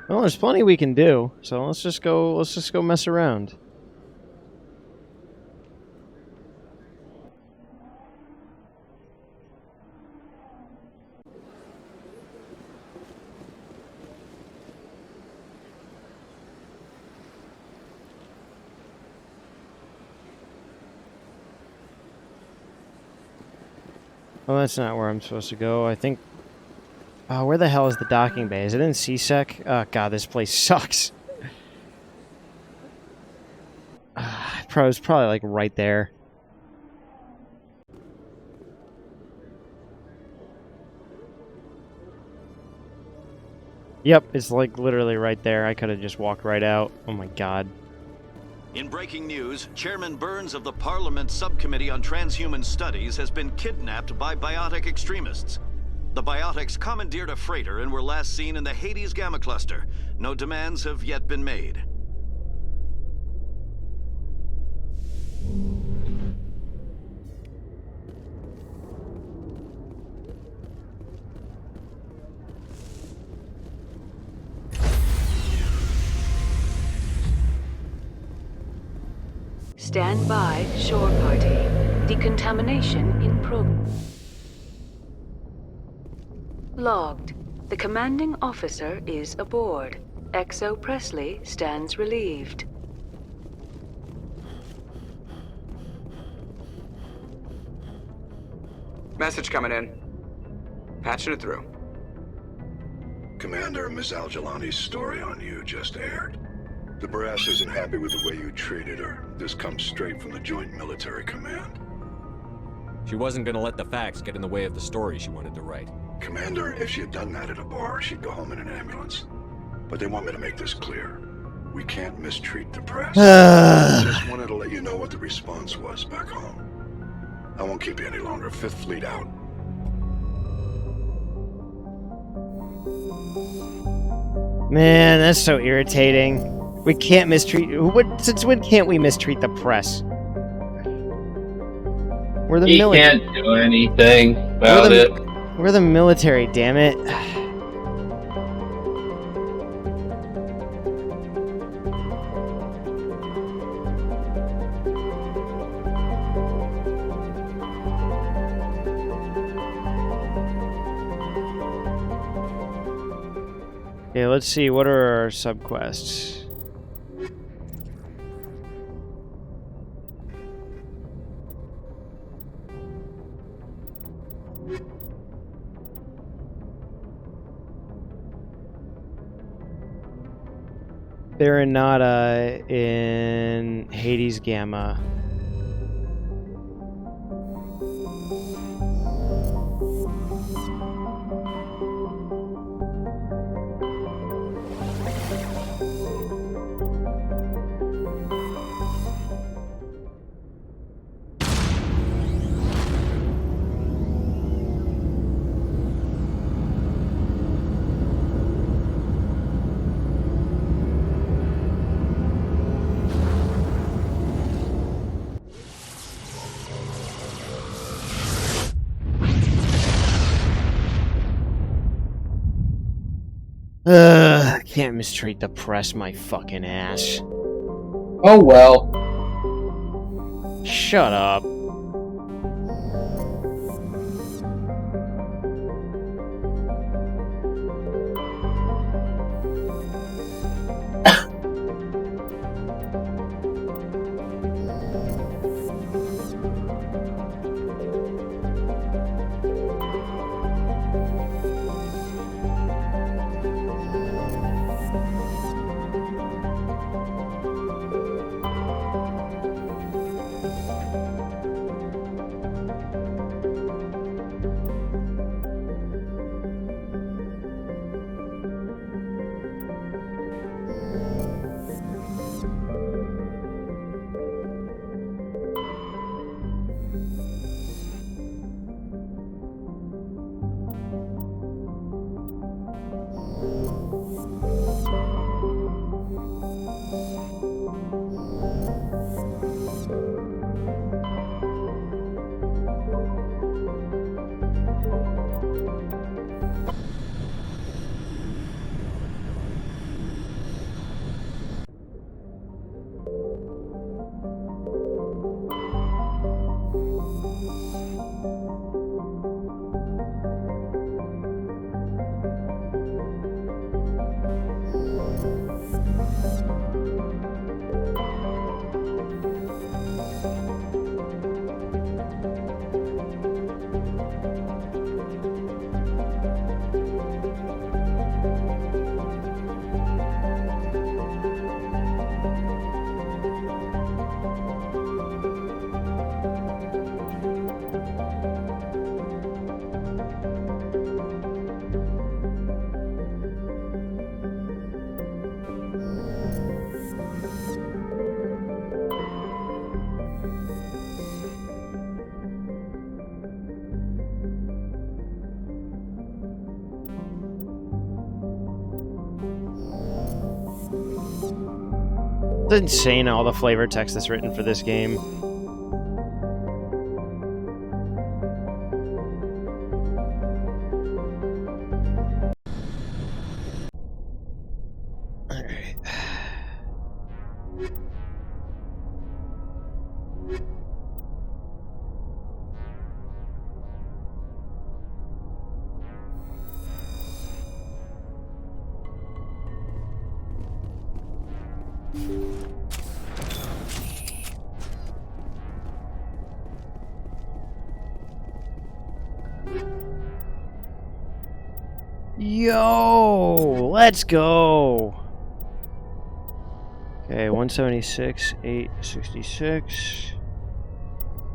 Well, there's plenty we can do, so let's just go mess around. Well, that's not where I'm supposed to go. I think... Oh, where the hell is the docking bay? Is it in CSEC? Oh, God, this place sucks. It's probably, like, right there. Yep, it's, like, literally right there. I could have just walked right out. Oh, my God. In breaking news, Chairman Burns of the Parliament Subcommittee on Transhuman Studies has been kidnapped by biotic extremists. The biotics commandeered a freighter and were last seen in the Hades Gamma Cluster. No demands have yet been made. Stand by, shore party. Decontamination in progress. Logged. The commanding officer is aboard. XO Presley stands relieved. Message coming in. Patching it through. Commander, Miss Al-Jalani's story on you just aired. The brass isn't happy with the way you treated her. This comes straight from the Joint Military Command. She wasn't gonna let the facts get in the way of the story she wanted to write. Commander, if she had done that at a bar, she'd go home in an ambulance. But they want me to make this clear. We can't mistreat the press. Just wanted to let you know what the response was back home. I won't keep you any longer. Fifth Fleet out. Man, that's so irritating. We can't mistreat... Since when can't we mistreat the press? We're the military. He can't do anything about it. We're the military, damn it. Okay, let's see. What are our subquests? Baronata in Hades Gamma. Can't mistreat the press, my fucking ass. Oh well. Shut up. It's insane all the flavor text that's written for this game. Yo, let's go. Okay, 176, 866,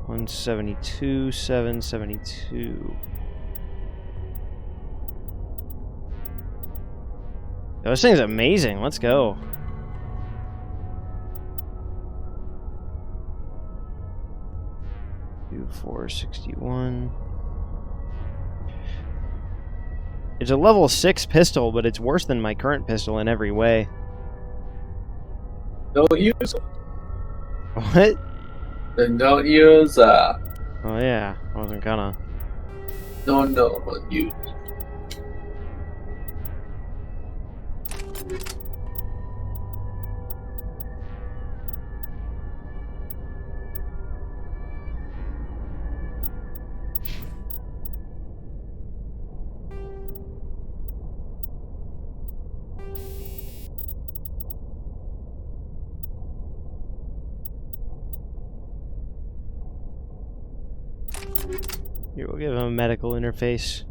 172, 772. This thing's amazing. Let's go. Two, 461. It's a level 6 pistol, but it's worse than my current pistol in every way. Don't use it. What? Then don't use Oh yeah, I wasn't gonna. Don't use. Here, we'll give him a medical interface.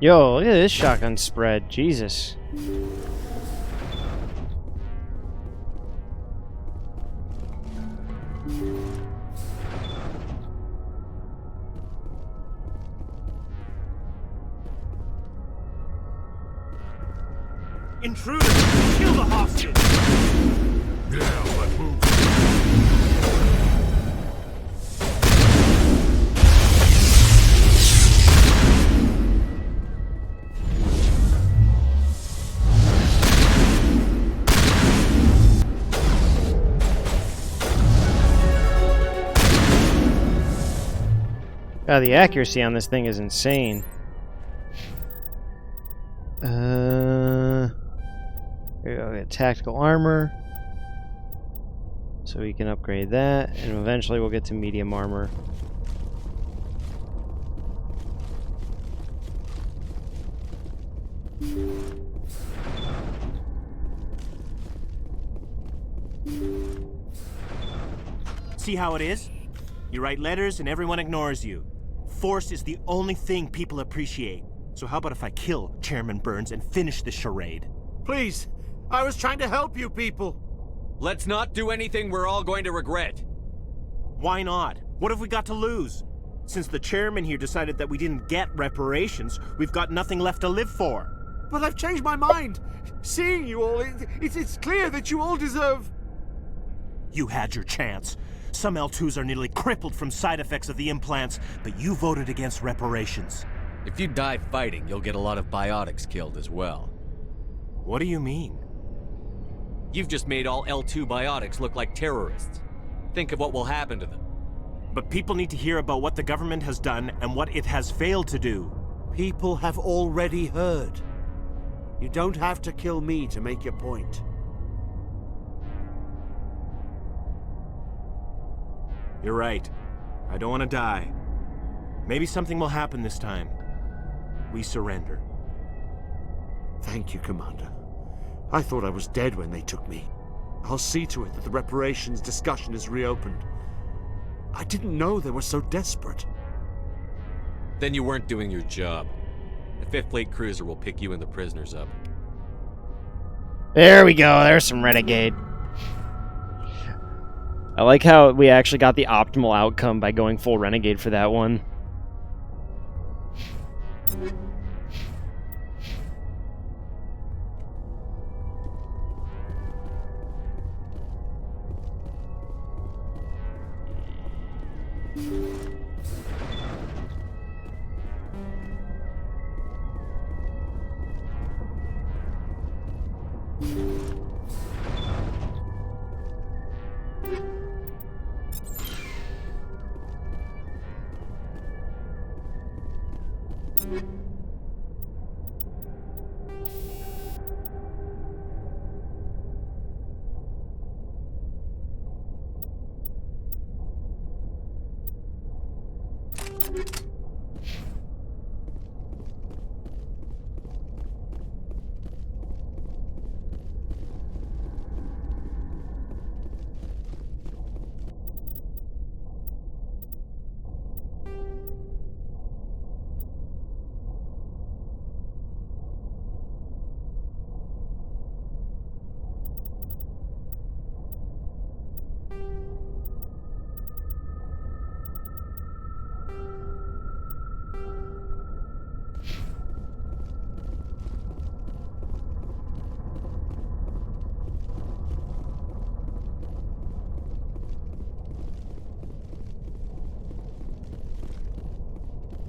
Yo, look at this shotgun spread. Jesus. Intruders! Kill the hostage! Yeah, let's move. God, the accuracy on this thing is insane. Here we go, we got tactical armor. So we can upgrade that, and eventually we'll get to medium armor. See how it is? You write letters and everyone ignores you. Force is the only thing people appreciate. So how about if I kill Chairman Burns and finish this charade? Please, I was trying to help you people. Let's not do anything we're all going to regret. Why not? What have we got to lose? Since the chairman here decided that we didn't get reparations, we've got nothing left to live for. But I've changed my mind. Seeing you all, it's clear that you all deserve... You had your chance. Some L2s are nearly crippled from side effects of the implants, but you voted against reparations. If you die fighting, you'll get a lot of biotics killed as well. What do you mean? You've just made all L2 biotics look like terrorists. Think of what will happen to them. But people need to hear about what the government has done and what it has failed to do. People have already heard. You don't have to kill me to make your point. You're right. I don't want to die. Maybe something will happen this time. We surrender. Thank you, Commander. I thought I was dead when they took me. I'll see to it that the reparations discussion is reopened. I didn't know they were so desperate. Then you weren't doing your job. The 5th Fleet cruiser will pick you and the prisoners up. There we go. There's some Renegade. I like how we actually got the optimal outcome by going full Renegade for that one.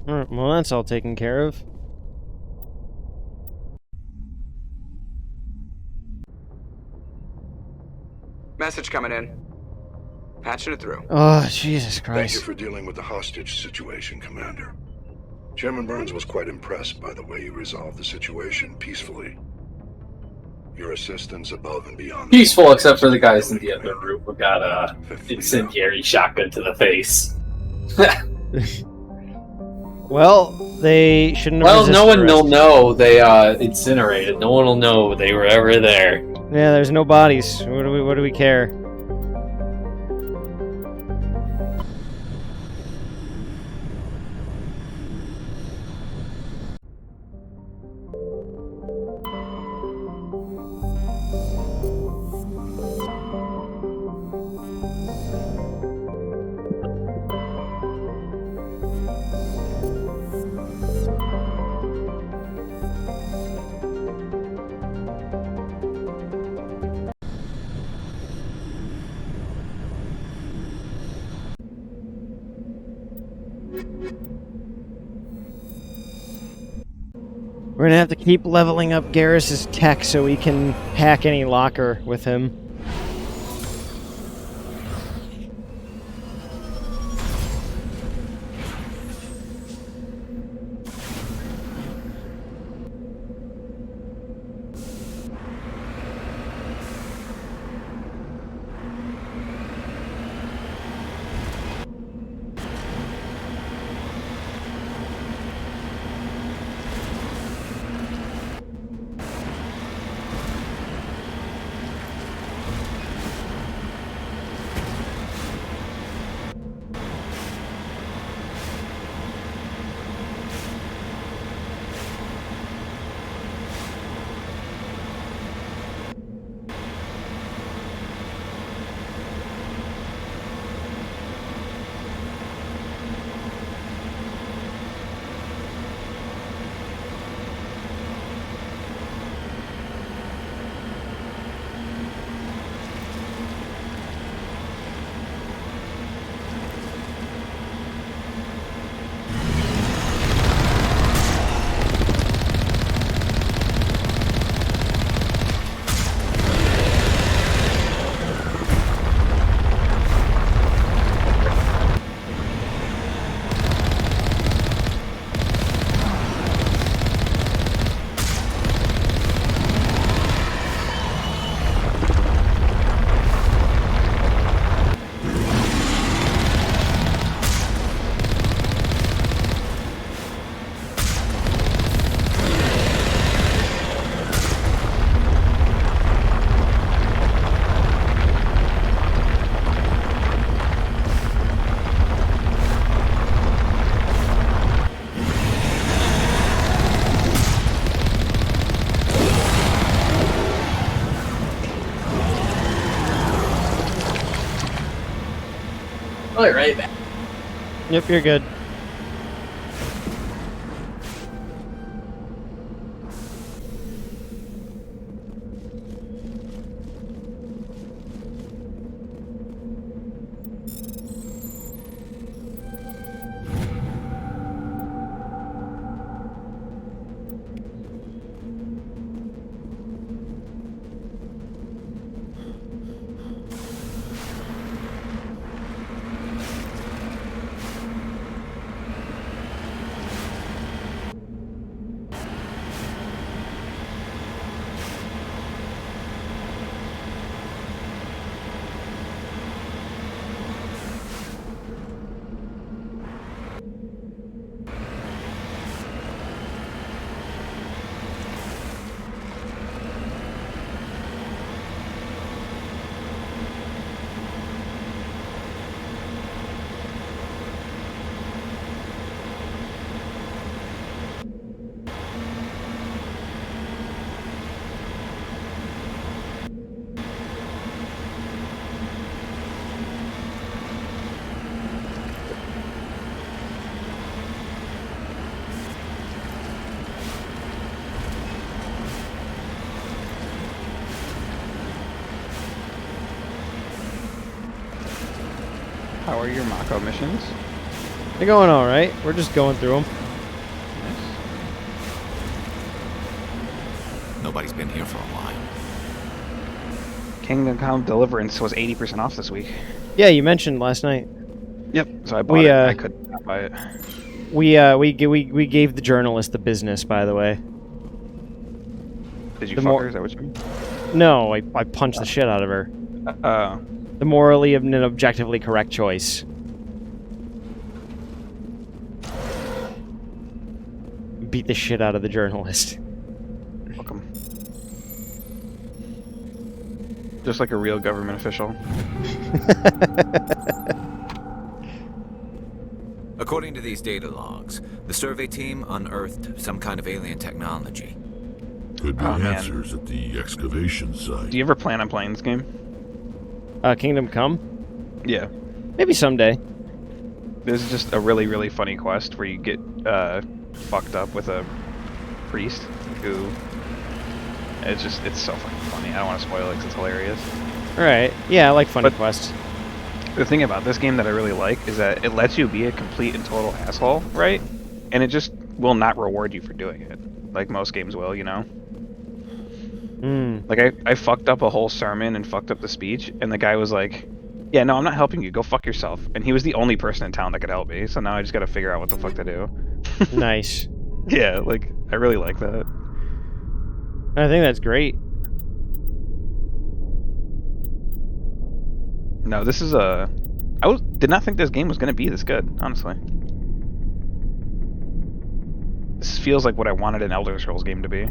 Alright, well that's all taken care of. Message coming in. Patching it through. Oh, Jesus Christ. Thank you for dealing with the hostage situation, Commander. Chairman Burns was quite impressed by the way you resolved the situation peacefully. Your assistance above and beyond... Peaceful, except for the guys in the other room who got a incendiary shotgun to the face. Well, they shouldn't have. Well, no one resisted will know they incinerated. No one will know they were ever there. Yeah, there's no bodies. What do we care? We're gonna have to keep leveling up Garrus's tech so we can hack any locker with him. Right back. Yep, you're good. How are your Mako missions? They're going all right. We're just going through them. Nobody's been here for a while. Kingdom Come Deliverance was 80% off this week. Yeah, you mentioned last night. Yep, so I bought it. I could not buy it. We gave the journalist the business, by the way. Did you fuck her? Is that what you mean? No, I punched the shit out of her. The morally and objectively correct choice. beat the shit out of the journalist. Welcome. Just like a real government official. According to these data logs, the survey team unearthed some kind of alien technology. Could be answers at the excavation site. Do you ever plan on playing this game? Kingdom Come? Yeah. Maybe someday. There's just a really, really funny quest where you get fucked up with a priest who... It's so fucking funny. I don't want to spoil it because it's hilarious. Alright. Yeah, I like funny quests. The thing about this game that I really like is that it lets you be a complete and total asshole, right? And it just will not reward you for doing it. Like most games will, you know? Like, I fucked up a whole sermon and fucked up the speech, and the guy was like, yeah, no, I'm not helping you. Go fuck yourself. And he was the only person in town that could help me, so now I just gotta figure out what the fuck to do. Nice. Yeah, like, I really like that. I think that's great. No, this is did not think this game was gonna be this good, honestly. This feels like what I wanted an Elder Scrolls game to be.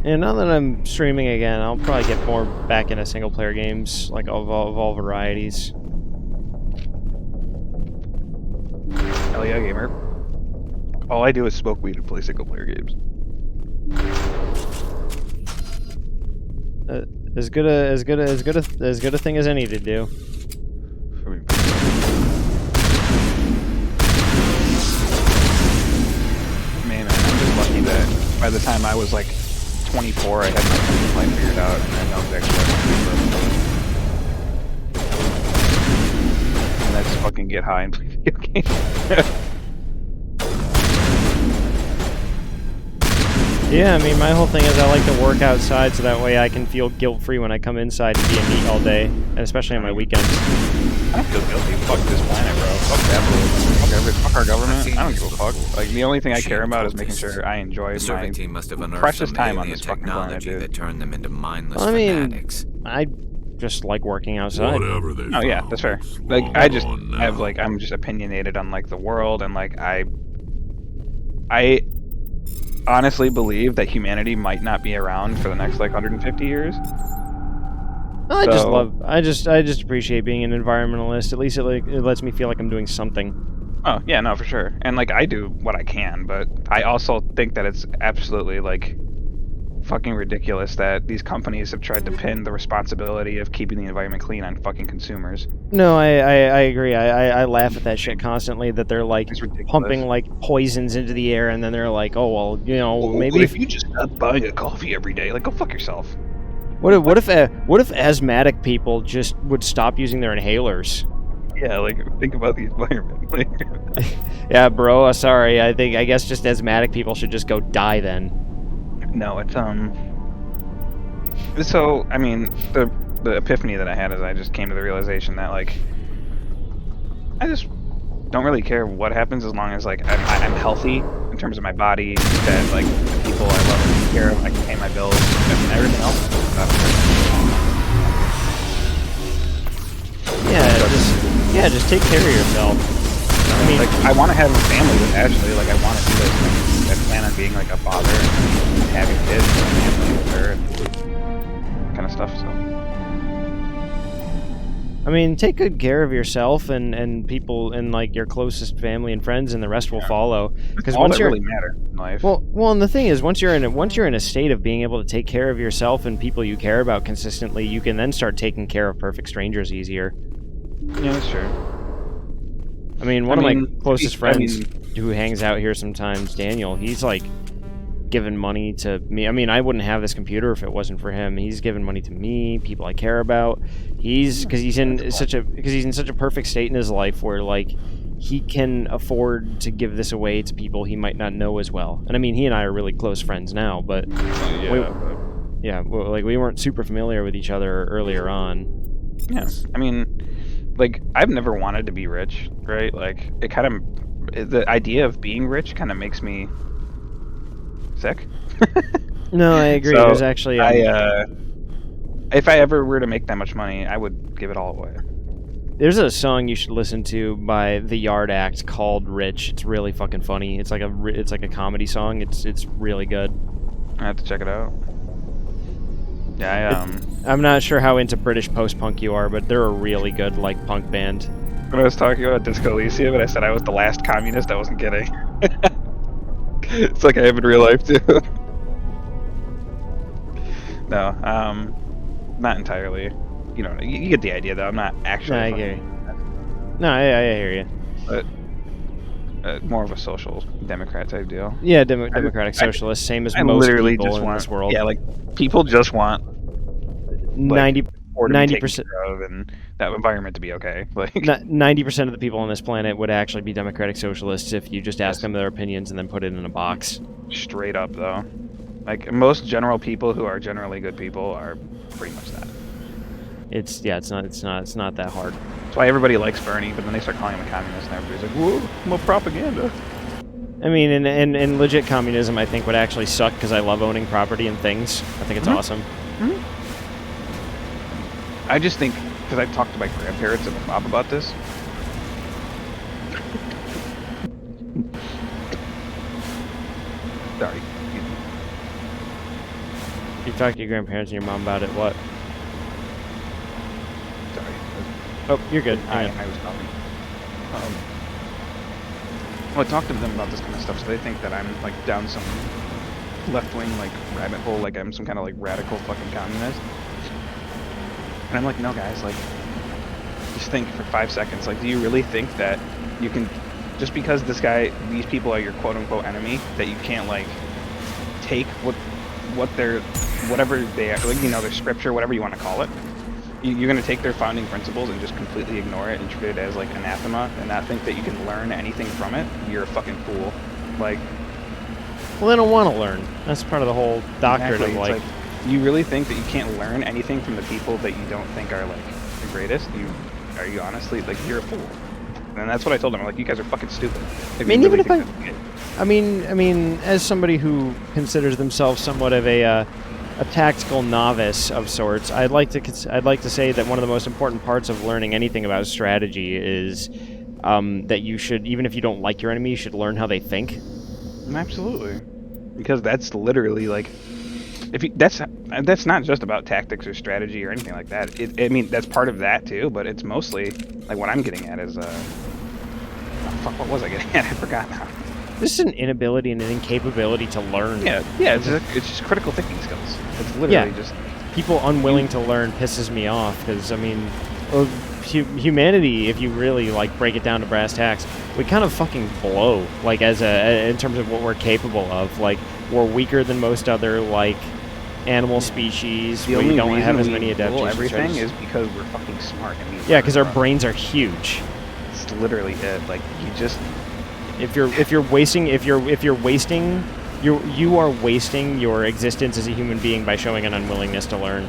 And now that I'm streaming again, I'll probably get more back into single-player games, like of all varieties. Hell yeah, gamer. All I do is smoke weed and play single-player games. As good a thing as any to do. Man, I'm just lucky that by the time I was like 24, I had my fucking life figured out, and I know exactly what I want to do. And that's fucking get high and play video games. Yeah, I mean, my whole thing is I like to work outside so that way I can feel guilt-free when I come inside and be a meat all day, and especially on my weekends. I don't feel guilty. Fuck this planet, bro. Fuck capitalism. Fuck our government. I don't give a fuck. Like, the only thing I care about is making sure I enjoy my precious time on this fucking planet, dude. That turned them into mindless fanatics. I just like working outside. Whatever they Oh yeah, that's fair. Like, I have like, I'm just opinionated on like the world, and like I honestly believe that humanity might not be around for the next like 150 years. I just appreciate being an environmentalist. At least it lets me feel like I'm doing something. Oh yeah, no, for sure. And like, I do what I can, but I also think that it's absolutely like fucking ridiculous that these companies have tried to pin the responsibility of keeping the environment clean on fucking consumers. No, I agree. I laugh at that shit constantly, that they're like pumping like poisons into the air, and then they're like, oh well, you know, maybe if you just stop buying a coffee every day, like, go fuck yourself. What if asthmatic people just would stop using their inhalers? Yeah, like, think about the environment. Yeah, bro. Sorry. I guess just asthmatic people should just go die then. No, it's So I mean, the epiphany that I had is I just came to the realization that like I just don't really care what happens as long as like I'm healthy in terms of my body, that like the people I love and take care of, I can pay my bills, and everything else. Just take care of yourself. I mean, like, I want to have a family with Ashley. Like, I want to do those things. I plan on being like a father and having kids and a family with her and kind of stuff. So, I mean, take good care of yourself and people and like your closest family and friends, and the rest will follow. Because once that really matter in life. Well, and the thing is, once you're in a state of being able to take care of yourself and people you care about consistently, you can then start taking care of perfect strangers easier. Yeah, that's true. I mean, one of my closest friends who hangs out here sometimes, Daniel, he's like given money to me. I mean, I wouldn't have this computer if it wasn't for him. He's given money to me, people I care about. Because he's in such a perfect state in his life where like he can afford to give this away to people he might not know as well. And I mean, he and I are really close friends now, but Yeah, well, like we weren't super familiar with each other earlier on. Yes, I mean, like I've never wanted to be rich, right? Like it kind of, the idea of being rich kind of makes me sick. No, I agree. So There's actually if I ever were to make that much money, I would give it all away. there's a song you should listen to by The Yard Act called "Rich." It's really fucking funny. It's like a comedy song. It's really good. I have to check it out. Yeah, I'm not sure how into British post-punk you are, but they're a really good like punk band. When I was talking about Disco Elysium, and I said I was the last communist, I wasn't kidding. It's like I have in real life too. No, not entirely. You know, you get the idea though. I'm not actually. No, I hear you. No, I hear you. But more of a social democrat type deal. Yeah, democratic socialist, same as I most literally people just in want, this world. Yeah, like people just want 90% and that environment to be okay. Like 90% of the people on this planet would actually be democratic socialists if you just ask them their opinions and then put it in a box. Straight up though, like most general people who are generally good people are pretty much that. It's not that hard. That's why everybody likes Bernie, but then they start calling him a communist, and everybody's like, "Whoa, more propaganda." I mean, and legit communism, I think, would actually suck because I love owning property and things. I think it's awesome. I just think, because I've talked to my grandparents and my mom about this. Sorry. You talked to your grandparents and your mom about it, what? Sorry. Oh, you're good. I was talking. Well, I talked to them about this kind of stuff, so they think that I'm like down some left-wing like rabbit hole, like I'm some kind of like radical fucking communist. And I'm like, no, guys, like, just think for 5 seconds. Like, do you really think that you can, just because these people are your quote-unquote enemy, that you can't like take whatever they are, like, you know, their scripture, whatever you want to call it. You're going to take their founding principles and just completely ignore it and treat it as like anathema and not think that you can learn anything from it? You're a fucking fool. Like, well, they don't want to learn. That's part of the whole doctrine of like, you really think that you can't learn anything from the people that you don't think are like the greatest? Are you honestly like, you're a fool? And that's what I told them. I'm like, you guys are fucking stupid. I mean, even if I mean, as somebody who considers themselves somewhat of a tactical novice of sorts, I'd like to say that one of the most important parts of learning anything about strategy is that you should, even if you don't like your enemy, you should learn how they think. Absolutely, because that's literally like, that's not just about tactics or strategy or anything like that. I mean, that's part of that too, but it's mostly like what I'm getting at is fuck, what was I getting at? I forgot now. This is an inability and an incapability to learn. Yeah, it's just critical thinking skills. It's literally just people unwilling to learn pisses me off because I mean, humanity, if you really like break it down to brass tacks, we kind of fucking blow like in terms of what we're capable of. Like we're weaker than most other like animal species. We don't have as many adaptations. Everything is because we're fucking smart. And yeah, because our brains are huge. It's literally it. Like you just. If you're wasting you are wasting your existence as a human being by showing an unwillingness to learn.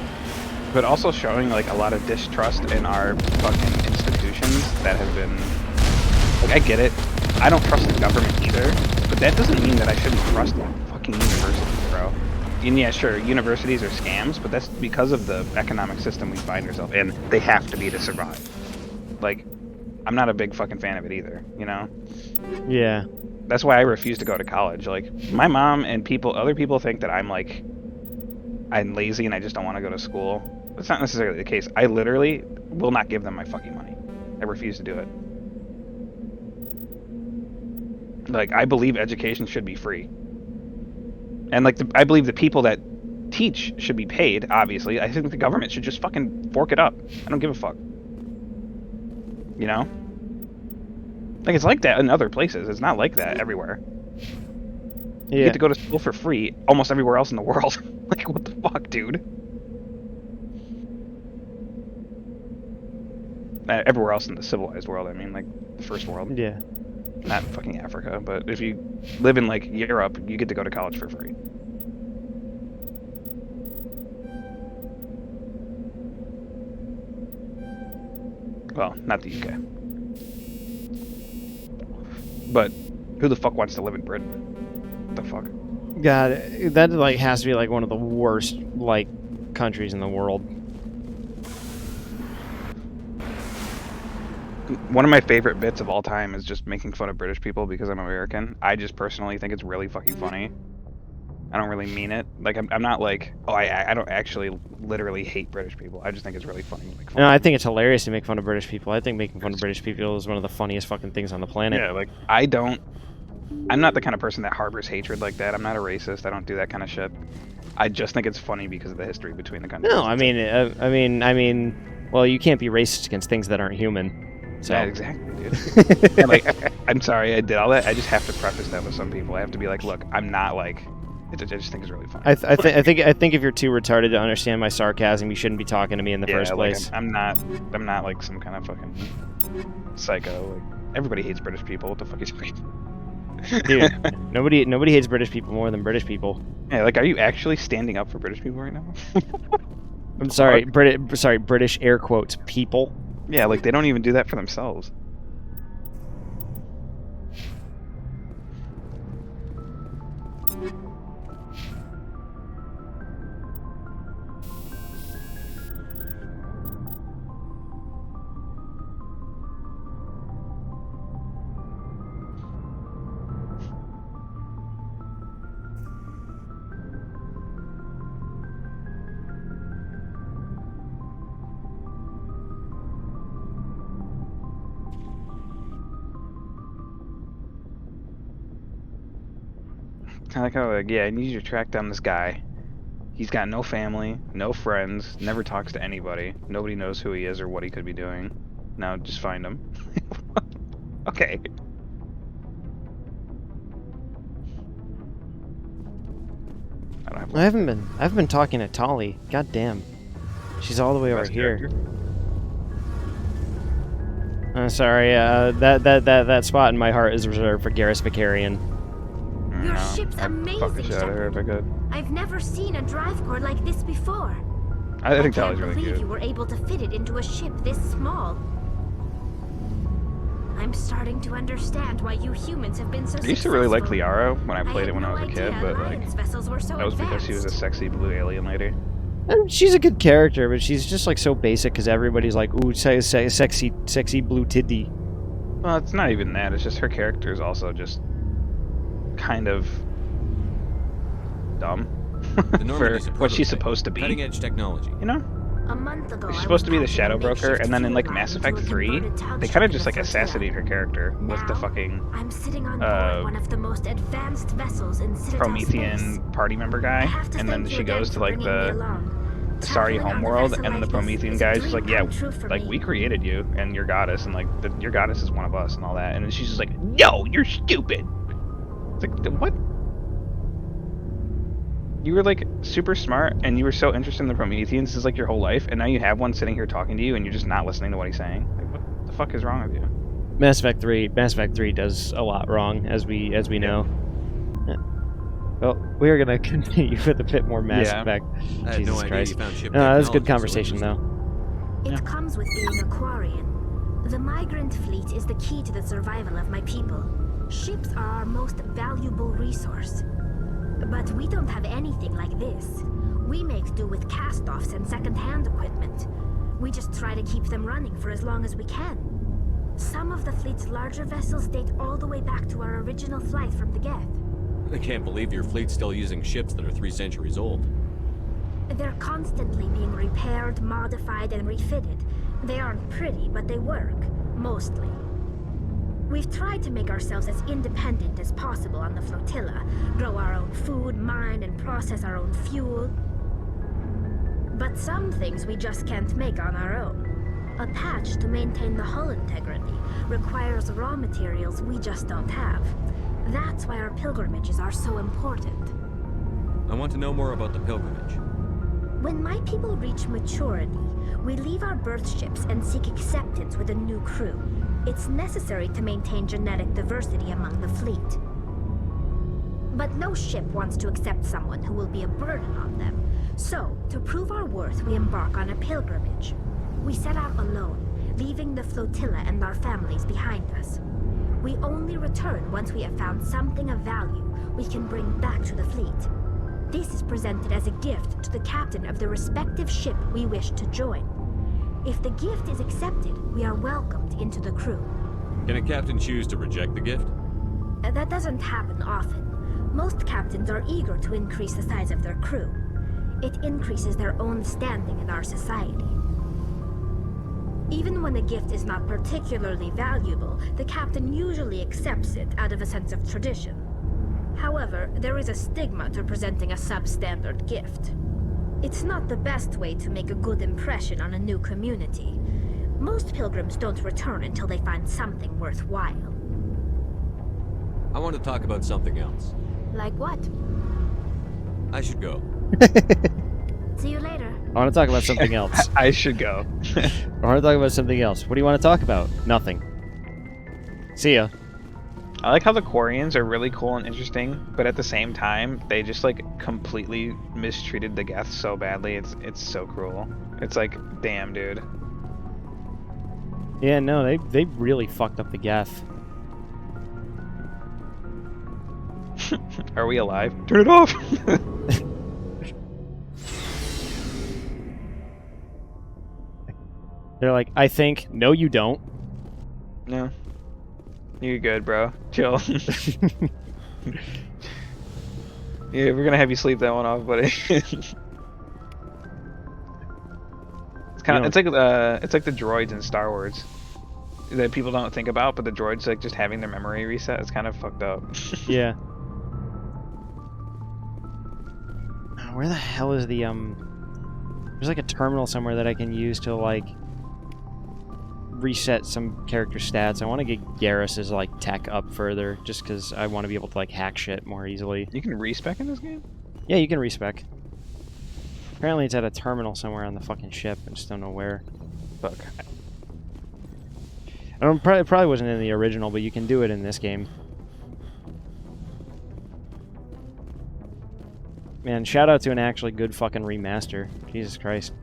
But also showing like a lot of distrust in our fucking institutions that have been like, I get it. I don't trust the government either, but that doesn't mean that I shouldn't trust fucking universities, bro. And yeah, sure, universities are scams, but that's because of the economic system we find ourselves in. They have to be to survive. Like, I'm not a big fucking fan of it either, you know? Yeah. That's why I refuse to go to college. Like, my mom and other people think that I'm lazy and I just don't want to go to school. That's not necessarily the case. I literally will not give them my fucking money. I refuse to do it. Like, I believe education should be free. And, like, I believe the people that teach should be paid, obviously. I think the government should just fucking fork it up. I don't give a fuck. You know? Like, it's like that in other places. It's not like that everywhere. Yeah. You get to go to school for free almost everywhere else in the world. Like, what the fuck, dude? Everywhere else in the civilized world, I mean, like, the first world. Yeah. Not fucking Africa, but if you live in, like, Europe, you get to go to college for free. Well, not the UK. But who the fuck wants to live in Britain? What the fuck? God, that like has to be like one of the worst like countries in the world. One of my favorite bits of all time is just making fun of British people because I'm American. I just personally think it's really fucking funny. I don't really mean it. Like, I'm not like, oh, I don't actually literally hate British people. I just think it's really funny to make fun No, of I them. think it's hilarious to make fun of British people. I think making fun of British people is one of the funniest fucking things on the planet. Yeah, like, I'm not the kind of person that harbors hatred like that. I'm not a racist. I don't do that kind of shit. I just think it's funny because of the history between the countries. No, I mean, well, you can't be racist against things that aren't human. So. Yeah, exactly, dude. And like, I'm sorry I did all that. I just have to preface that with some people. I have to be like, look, I'm not like. I just think it's really funny. I think if you're too retarded to understand my sarcasm, you shouldn't be talking to me in the first place. I'm not like some kind of fucking psycho. Like, everybody hates British people. What the fuck is Dude, nobody hates British people more than British people. Yeah, like, are you actually standing up for British people right now? I'm sorry, British air quotes people. Yeah, like, they don't even do that for themselves. I like how, like, yeah, I need you to track down this guy. He's got no family, no friends, never talks to anybody. Nobody knows who he is or what he could be doing. Now just find him. Okay. I haven't been talking to Tali. God damn. She's all the way over here. Sorry, that spot in my heart is reserved for Garrus Vicarian. Your ship's amazing, Shepard. I've never seen a drive core like this before. I think Tali's really I can't believe cute. you were able to fit it into a ship this small. I'm starting to understand why you humans have been so I used to really like successful. Liara when I played it when I was a kid, but like, Alliance vessels were so that was because she was a sexy blue alien lady. And she's a good character, but she's just like so basic because everybody's like, ooh, sexy blue titty. Well, it's not even that. It's just her character is also just kind of dumb for what she's supposed to be. Cutting edge technology. You know? A month ago, She's supposed to be the Shadow Broker, and then in like Mass Effect 3, they kind of just like assassinate her character with the fucking I'm sitting on board one of the most advanced vessels in Citadel Promethean space. party member guy, and then she goes to like the Asari homeworld, and then the Promethean guy's just like, yeah, like, we created you and your goddess, and like your goddess is one of us and all that, and then she's just like, no, you're stupid. It's like, what? You were like super smart and you were so interested in the Prometheans, this is like your whole life, and now you have one sitting here talking to you and you're just not listening to what he's saying. Like, what the fuck is wrong with you? Mass Effect 3 does a lot wrong, as we know. Yeah. Well, we are gonna continue with a bit more Mass Effect. I had Jesus no idea Christ. you found ship That was a good technology so conversation though. It comes with being a Quarian. The migrant fleet is the key to the survival of my people. Ships are our most valuable resource. But we don't have anything like this. We make do with cast-offs and second-hand equipment. We just try to keep them running for as long as we can. Some of the fleet's larger vessels date all the way back to our original flight from the Geth. I can't believe your fleet's still using ships that are 3 centuries old. They're constantly being repaired, modified, and refitted. They aren't pretty, but they work. Mostly. We've tried to make ourselves as independent as possible on the flotilla, grow our own food, mine and process our own fuel. But some things we just can't make on our own. A patch to maintain the hull integrity requires raw materials we just don't have. That's why our pilgrimages are so important. I want to know more about the pilgrimage. When my people reach maturity, we leave our birth ships and seek acceptance with a new crew. It's necessary to maintain genetic diversity among the fleet. But no ship wants to accept someone who will be a burden on them. So, to prove our worth, we embark on a pilgrimage. We set out alone, leaving the flotilla and our families behind us. We only return once we have found something of value we can bring back to the fleet. This is presented as a gift to the captain of the respective ship we wish to join. If the gift is accepted, we are welcomed into the crew. Can a captain choose to reject the gift? That doesn't happen often. Most captains are eager to increase the size of their crew. It increases their own standing in our society. Even when a gift is not particularly valuable, the captain usually accepts it out of a sense of tradition. However, there is a stigma to presenting a substandard gift. It's not the best way to make a good impression on a new community. Most pilgrims don't return until they find something worthwhile. I want to talk about something else. Like what? I should go. See you later. I want to talk about something else. I should go. I want to talk about something else. What do you want to talk about? Nothing. See ya. I like how the Quarians are really cool and interesting, but at the same time, they just like completely mistreated the Geth so badly. It's so cruel. It's like, damn, dude. Yeah, no, they really fucked up the Geth. Are we alive? Turn it off! They're like, I think. No, you don't. No. You're good, bro. Chill. Yeah, we're gonna have you sleep that one off, buddy. It's kind of, it's like the droids in Star Wars that people don't think about, but the droids like just having their memory reset is kind of fucked up. Yeah. Where the hell is the There's like a terminal somewhere that I can use to like reset some character stats. I want to get Garrus's like tech up further, just because I want to be able to like hack shit more easily. You can respec in this game? Yeah, you can respec. Apparently it's at a terminal somewhere on the fucking ship. I just don't know where. Fuck. I don't. It probably wasn't in the original, but you can do it in this game. Man, shout out to an actually good fucking remaster. Jesus Christ.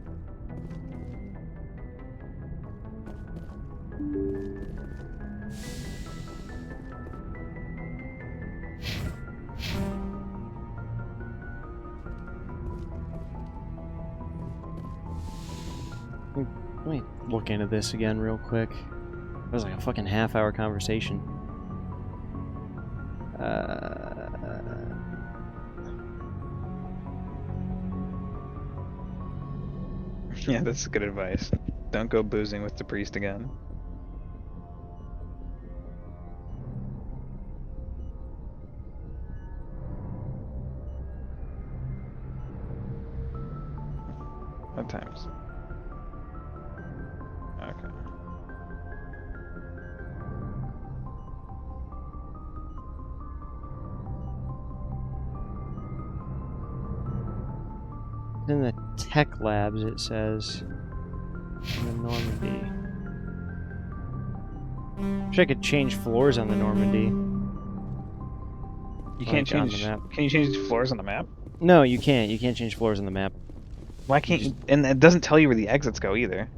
Let me look into this again real quick. It was like a fucking half-hour conversation. Yeah, that's good advice. Don't go boozing with the priest again. What times? Okay. In the tech labs, it says in the Normandy. Wish I could change floors on the Normandy. You can't change. Can you change floors on the map? No, you can't. You can't change floors on the map. Why can't you? And it doesn't tell you where the exits go either.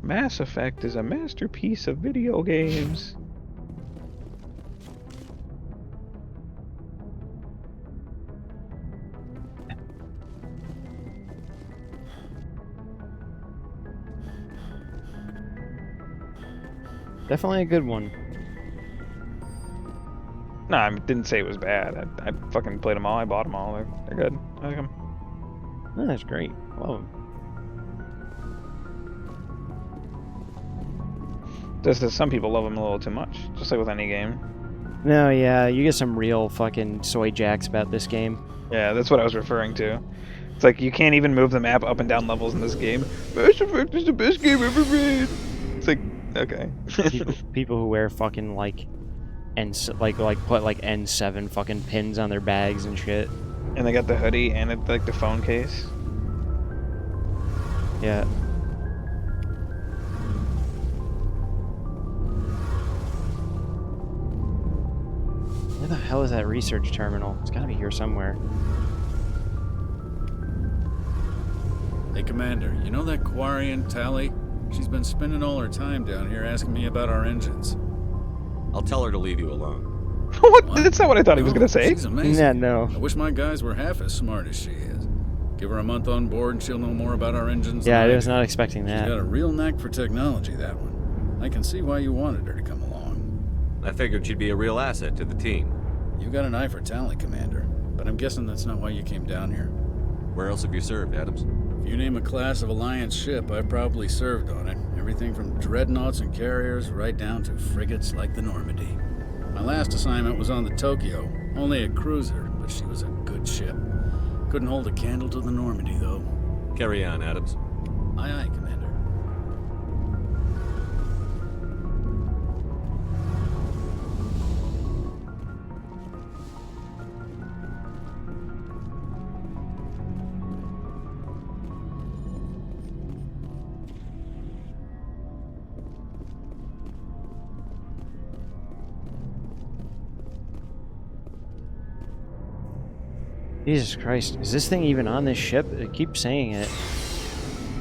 Mass Effect is a masterpiece of video games. Definitely a good one. No, I didn't say it was bad. I fucking played them all. I bought them all. They're good. I like them. Oh, that's great. Love them. Just that some people love them a little too much, just like with any game. No, yeah, you get some real fucking soy jacks about this game. Yeah, that's what I was referring to. It's like you can't even move the map up and down levels in this game. Mass Effect is the best game ever made. It's like, okay. people who wear fucking like put like N7 fucking pins on their bags and shit. And they got the hoodie and it, like the phone case. Yeah. Where the hell is that research terminal? It's gotta be here somewhere. Hey, Commander, you know that Quarian, Tally? She's been spending all her time down here asking me about our engines. I'll tell her to leave you alone. What? That's not what I thought he was gonna say. She's amazing. Yeah, no. I wish my guys were half as smart as she is. Give her a month on board and she'll know more about our engines Yeah, than I was not expecting that. She's got a real knack for technology, that one. I can see why you wanted her to come along. I figured she'd be a real asset to the team. You got an eye for talent, Commander, but I'm guessing that's not why you came down here. Where else have you served, Adams? If you name a class of Alliance ship, I've probably served on it. Everything from dreadnoughts and carriers right down to frigates like the Normandy. My last assignment was on the Tokyo, only a cruiser, but she was a good ship. Couldn't hold a candle to the Normandy, though. Carry on, Adams. Aye, aye, Commander. Jesus Christ, is this thing even on this ship? It keeps saying it.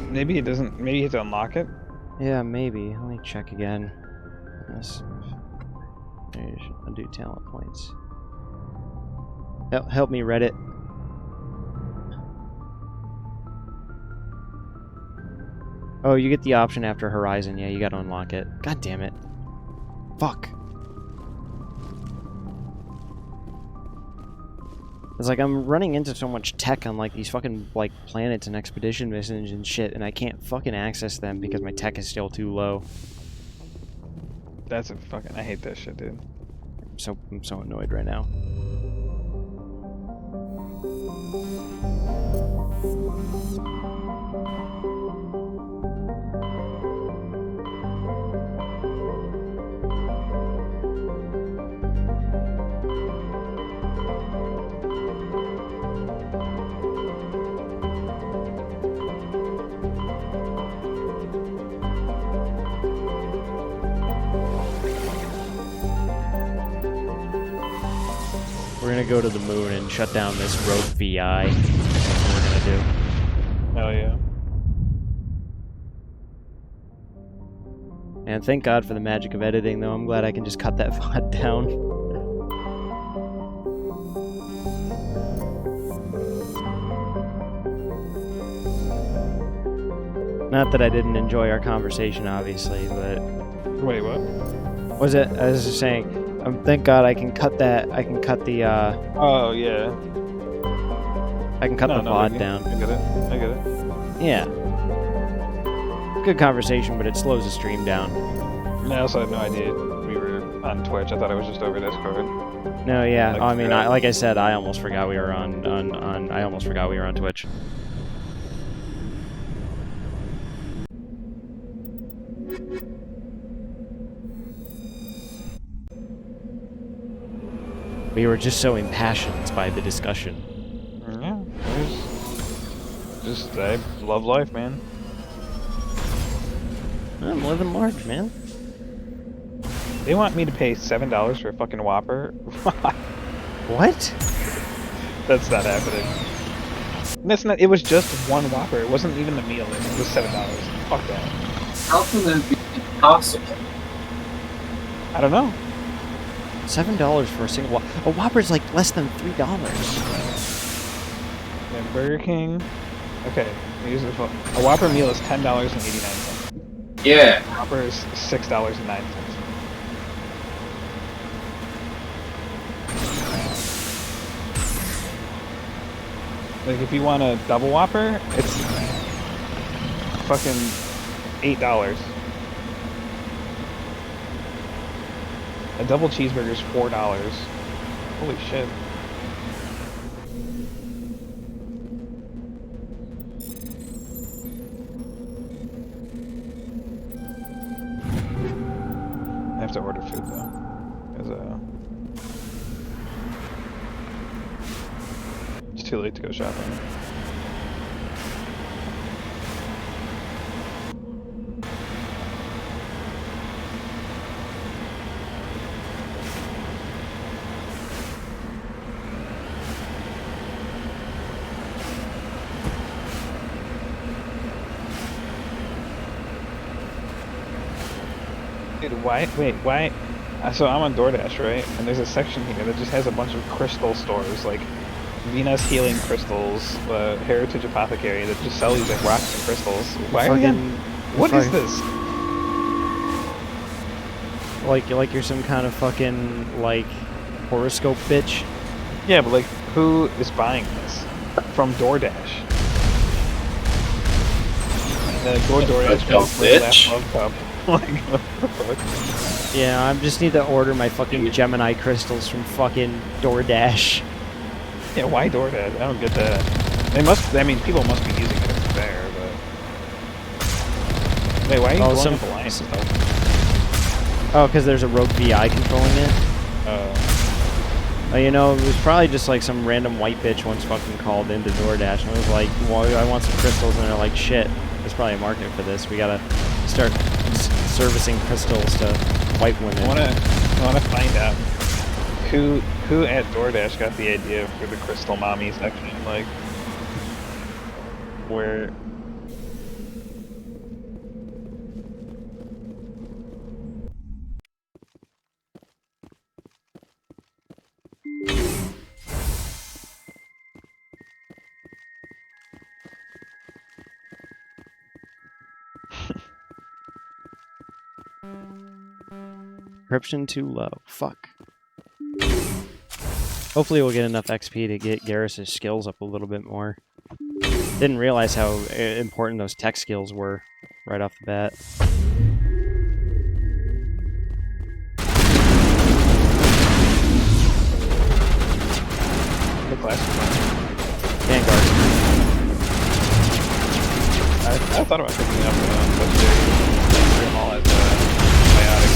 Maybe it doesn't. Maybe you have to unlock it. Yeah, maybe. Let me check again. Yes. Undo talent points. Help me, Reddit. Oh, you get the option after Horizon. Yeah, you gotta unlock it. God damn it. Fuck. It's like I'm running into so much tech on like these fucking like planets and expedition missions and shit, and I can't fucking access them because my tech is still too low. That's a fucking. I hate that shit, dude. I'm so annoyed right now. We're gonna go to the moon and shut down this rogue VI. That's what we're gonna do. Hell yeah. And thank God for the magic of editing, though. I'm glad I can just cut that VOD down. Not that I didn't enjoy our conversation, obviously, but... Wait, what? Was it? I was just saying, thank God I can cut that, I can cut the, Oh, yeah. I can cut the VOD down. I get it. I get it. Yeah. Good conversation, but it slows the stream down. I also had no idea we were on Twitch. I thought it was just over Discord. No, yeah. Like, I mean, like I said, I almost forgot we were I almost forgot we were on Twitch. We were just so impassioned by the discussion. Yeah, just I love life, man. I'm living large, man. They want me to pay $7 for a fucking Whopper? What? That's not happening. That's not. It was just one Whopper. It wasn't even the meal. It was $7. Fuck that. How can that be possible? I don't know. $7 for a single Whopper. A Whopper's like less than $3. Then Burger King. Okay, here's the phone. A Whopper meal is $10.89. Yeah. Whopper is $6.09. Like if you want a double Whopper, it's fucking $8. A double cheeseburger is $4. Holy shit. I have to order food though. It's too late to go shopping. Dude, why? Wait, why? So I'm on DoorDash, right? And there's a section here that just has a bunch of crystal stores, like Venus Healing Crystals, Heritage Apothecary, that just sell these like rocks and crystals. Why are you? What is this? Like you're some kind of fucking like horoscope bitch. Yeah, but like, who is buying this from DoorDash? DoorDash bitch. love cup. Like, what the fuck? Yeah, I just need to order my fucking Gemini crystals from fucking DoorDash. Yeah, why DoorDash? I don't get that. They must. I mean, people must be using it if it's there, but wait, why are you blowing up Alliance and stuff? Oh, because there's a rogue VI controlling it. You know, it was probably just like some random white bitch once fucking called into DoorDash and was like, well, I want some crystals, and they're like, shit, there's probably a market for this. We gotta start servicing crystals to white women. I wanna find out who at DoorDash got the idea for the Crystal Mommy section, like where. Encryption too low. Fuck. Hopefully we'll get enough XP to get Garrus's skills up a little bit more. Didn't realize how important those tech skills were right off the bat. The classic Vanguard. I thought about picking up legendary Grim all as biotic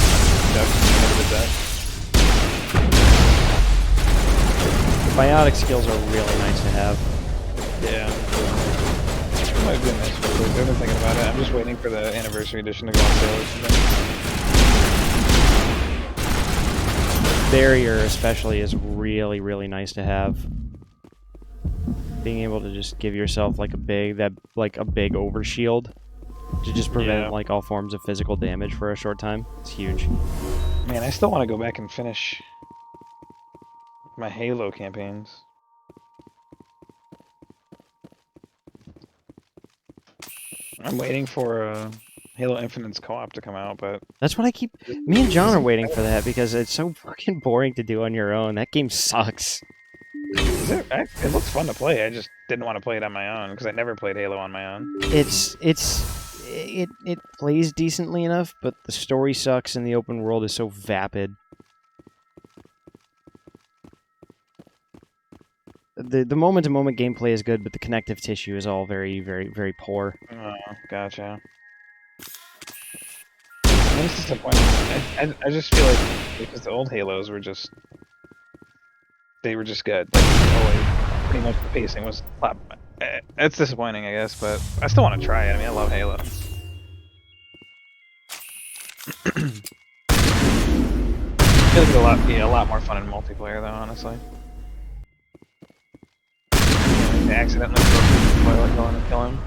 stuff. Never did that. Biotic skills are really nice to have. Yeah. It might be nice for I've been thinking about it. I'm just waiting for the anniversary edition to go on sale or something. Barrier especially is really, really nice to have. Being able to just give yourself like a big overshield to just prevent like all forms of physical damage for a short time. It's huge. Man, I still want to go back and finish my Halo campaigns. I'm waiting for Halo Infinite's co-op to come out, but that's what I keep. Me and John are waiting for that because it's so fucking boring to do on your own. That game sucks. It looks fun to play. I just didn't want to play it on my own because I never played Halo on my own. It plays decently enough, but the story sucks and the open world is so vapid. The moment-to-moment gameplay is good, but the connective tissue is all very, very, very poor. Oh, gotcha. It's disappointing. I just feel like because the old Halos were just good. Like always, pretty much the pacing was it's disappointing, I guess, but I still want to try it. I mean, I love Halo. I feel like it'll be a lot more fun in multiplayer, though, honestly. They accidentally throw toilet going and kill him.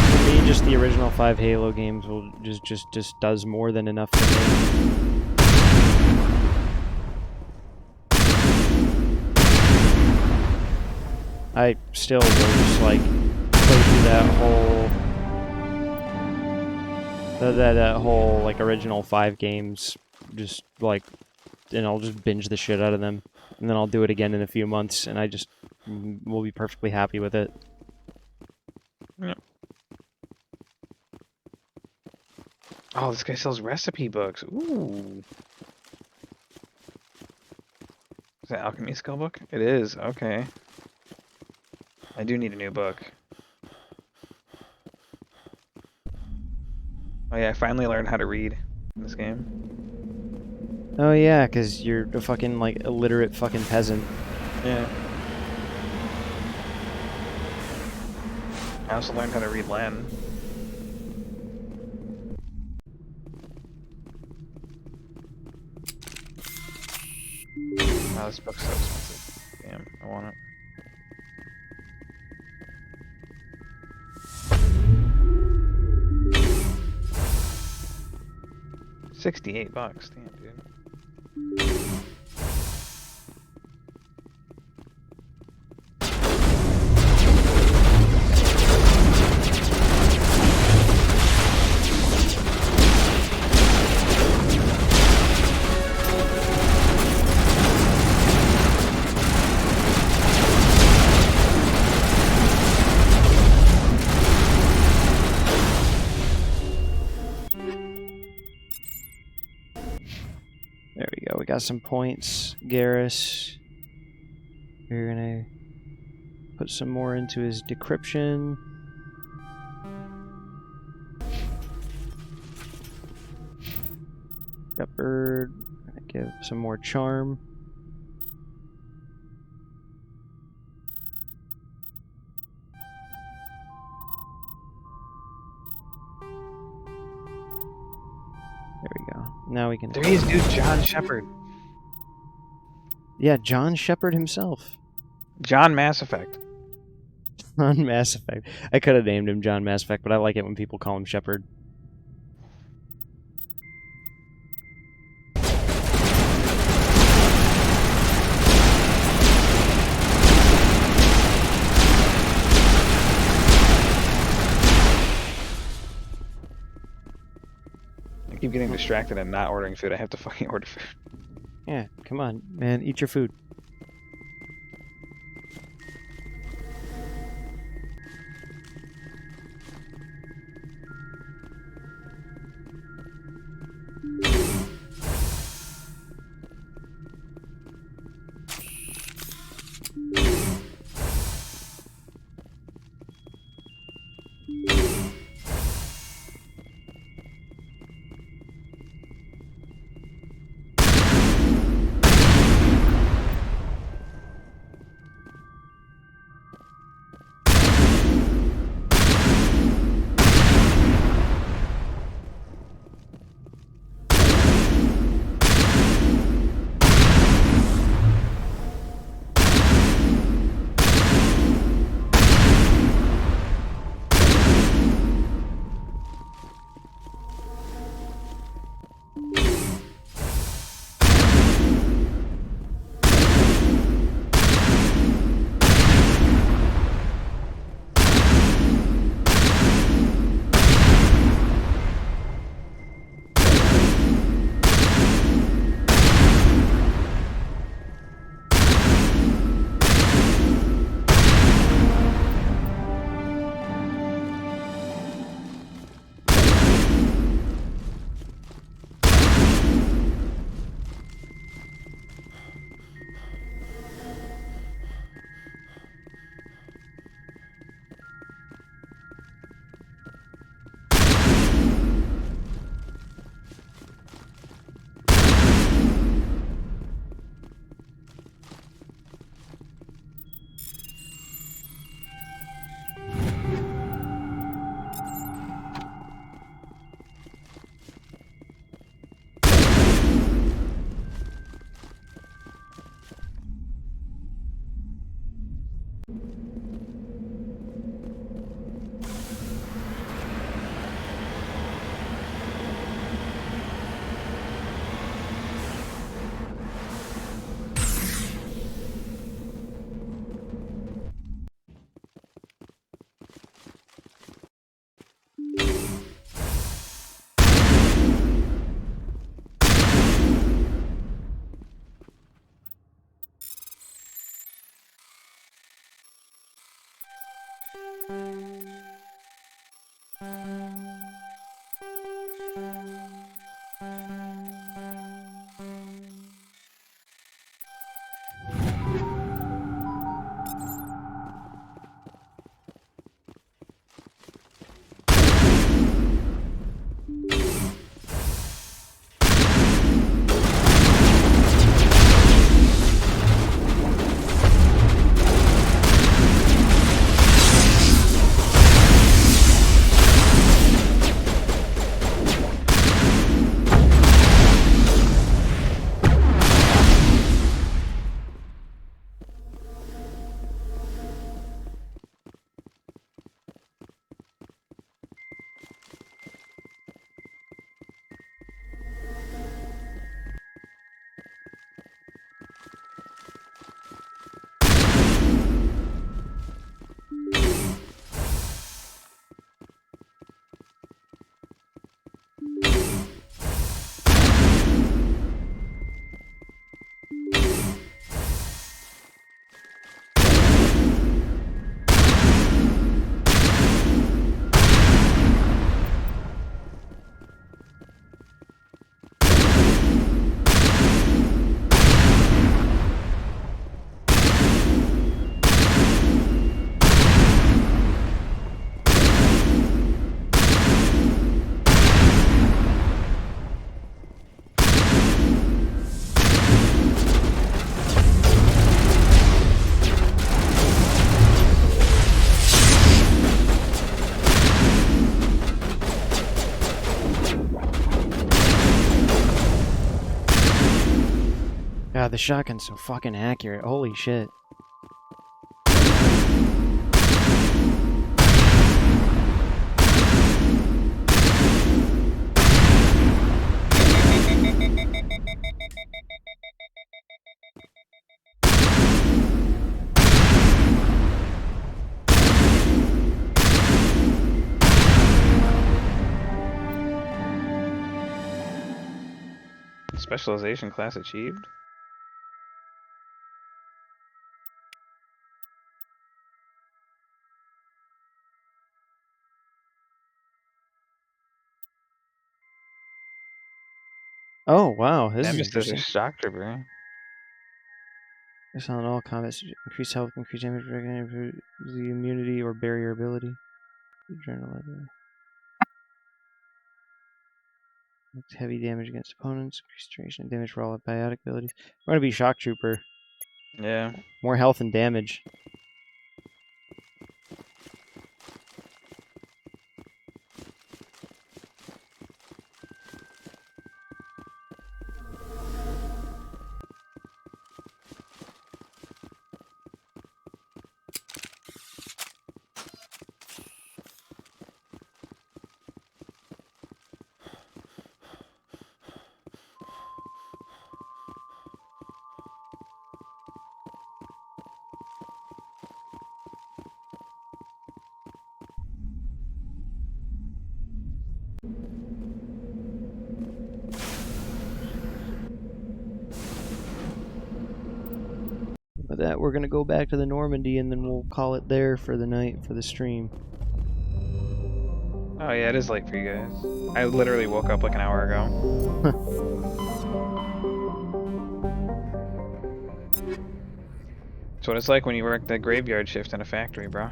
For me, just the original 5 Halo games will just does more than enough for me. I still will just like play through that whole that whole like original 5 games, just like, and I'll just binge the shit out of them, and then I'll do it again in a few months, and I just will be perfectly happy with it. Yep. Oh, this guy sells recipe books. Ooh. Is that Alchemy skill book? It is. Okay. I do need a new book. Oh yeah, I finally learned how to read in this game. Oh yeah, because you're a fucking like illiterate fucking peasant. Yeah. I also learned how to read Latin. Oh, this book's so expensive. Damn, I want it. $68, damn, dude. There we go. We got some points. Garrus. We're gonna put some more into his decryption. Shepherd. Gonna give some more charm. There we go. Now we can. There he is, dude. John Shepard. Yeah, John Shepard himself. John Mass Effect. John Mass Effect. I could have named him John Mass Effect, but I like it when people call him Shepard. I keep getting distracted and not ordering food. I have to fucking order food. Yeah, come on, man. Eat your food. God, the shotgun's so fucking accurate. Holy shit. Specialization class achieved? Oh, wow. This is Nemesis interesting. is shock trooper. It's on all combats. Increase health, increase damage, improve the immunity or barrier ability. Adrenaline. Heavy damage against opponents. Increase duration and damage for all biotic abilities. I'm going to be shock trooper. Yeah. More health and damage. With that, we're going to go back to the Normandy, and then we'll call it there for the night for the stream. Oh yeah, it is late for you guys. I literally woke up like an hour ago. That's what it's like when you work the graveyard shift in a factory, bro.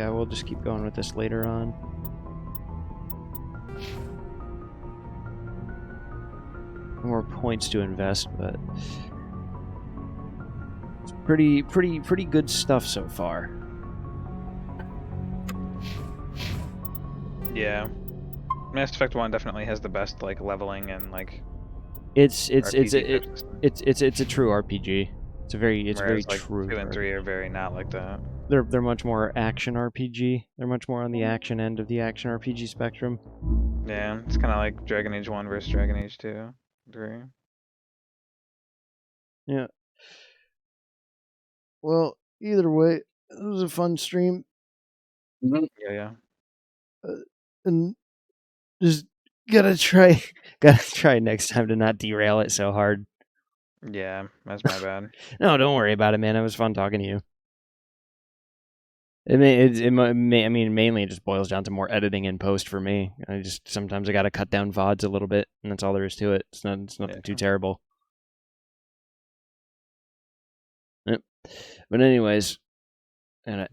We'll just keep going with this later on. More points to invest, but it's pretty good stuff so far. Yeah. Mass Effect 1 definitely has the best like leveling and like it's a true RPG. It's very like true. 2 and 3 are very not like that. They're much more action RPG. They're much more on the action end of the action RPG spectrum. Yeah, it's kind of like Dragon Age 1 versus Dragon Age 2, 3. Yeah. Well, either way, it was a fun stream. Yeah. And just gotta try next time to not derail it so hard. Yeah, that's my bad. No, don't worry about it, man. It was fun talking to you. Mainly it just boils down to more editing in post for me. Sometimes I gotta cut down VODs a little bit, and that's all there is to it. It's nothing too terrible. Yep. But anyways, and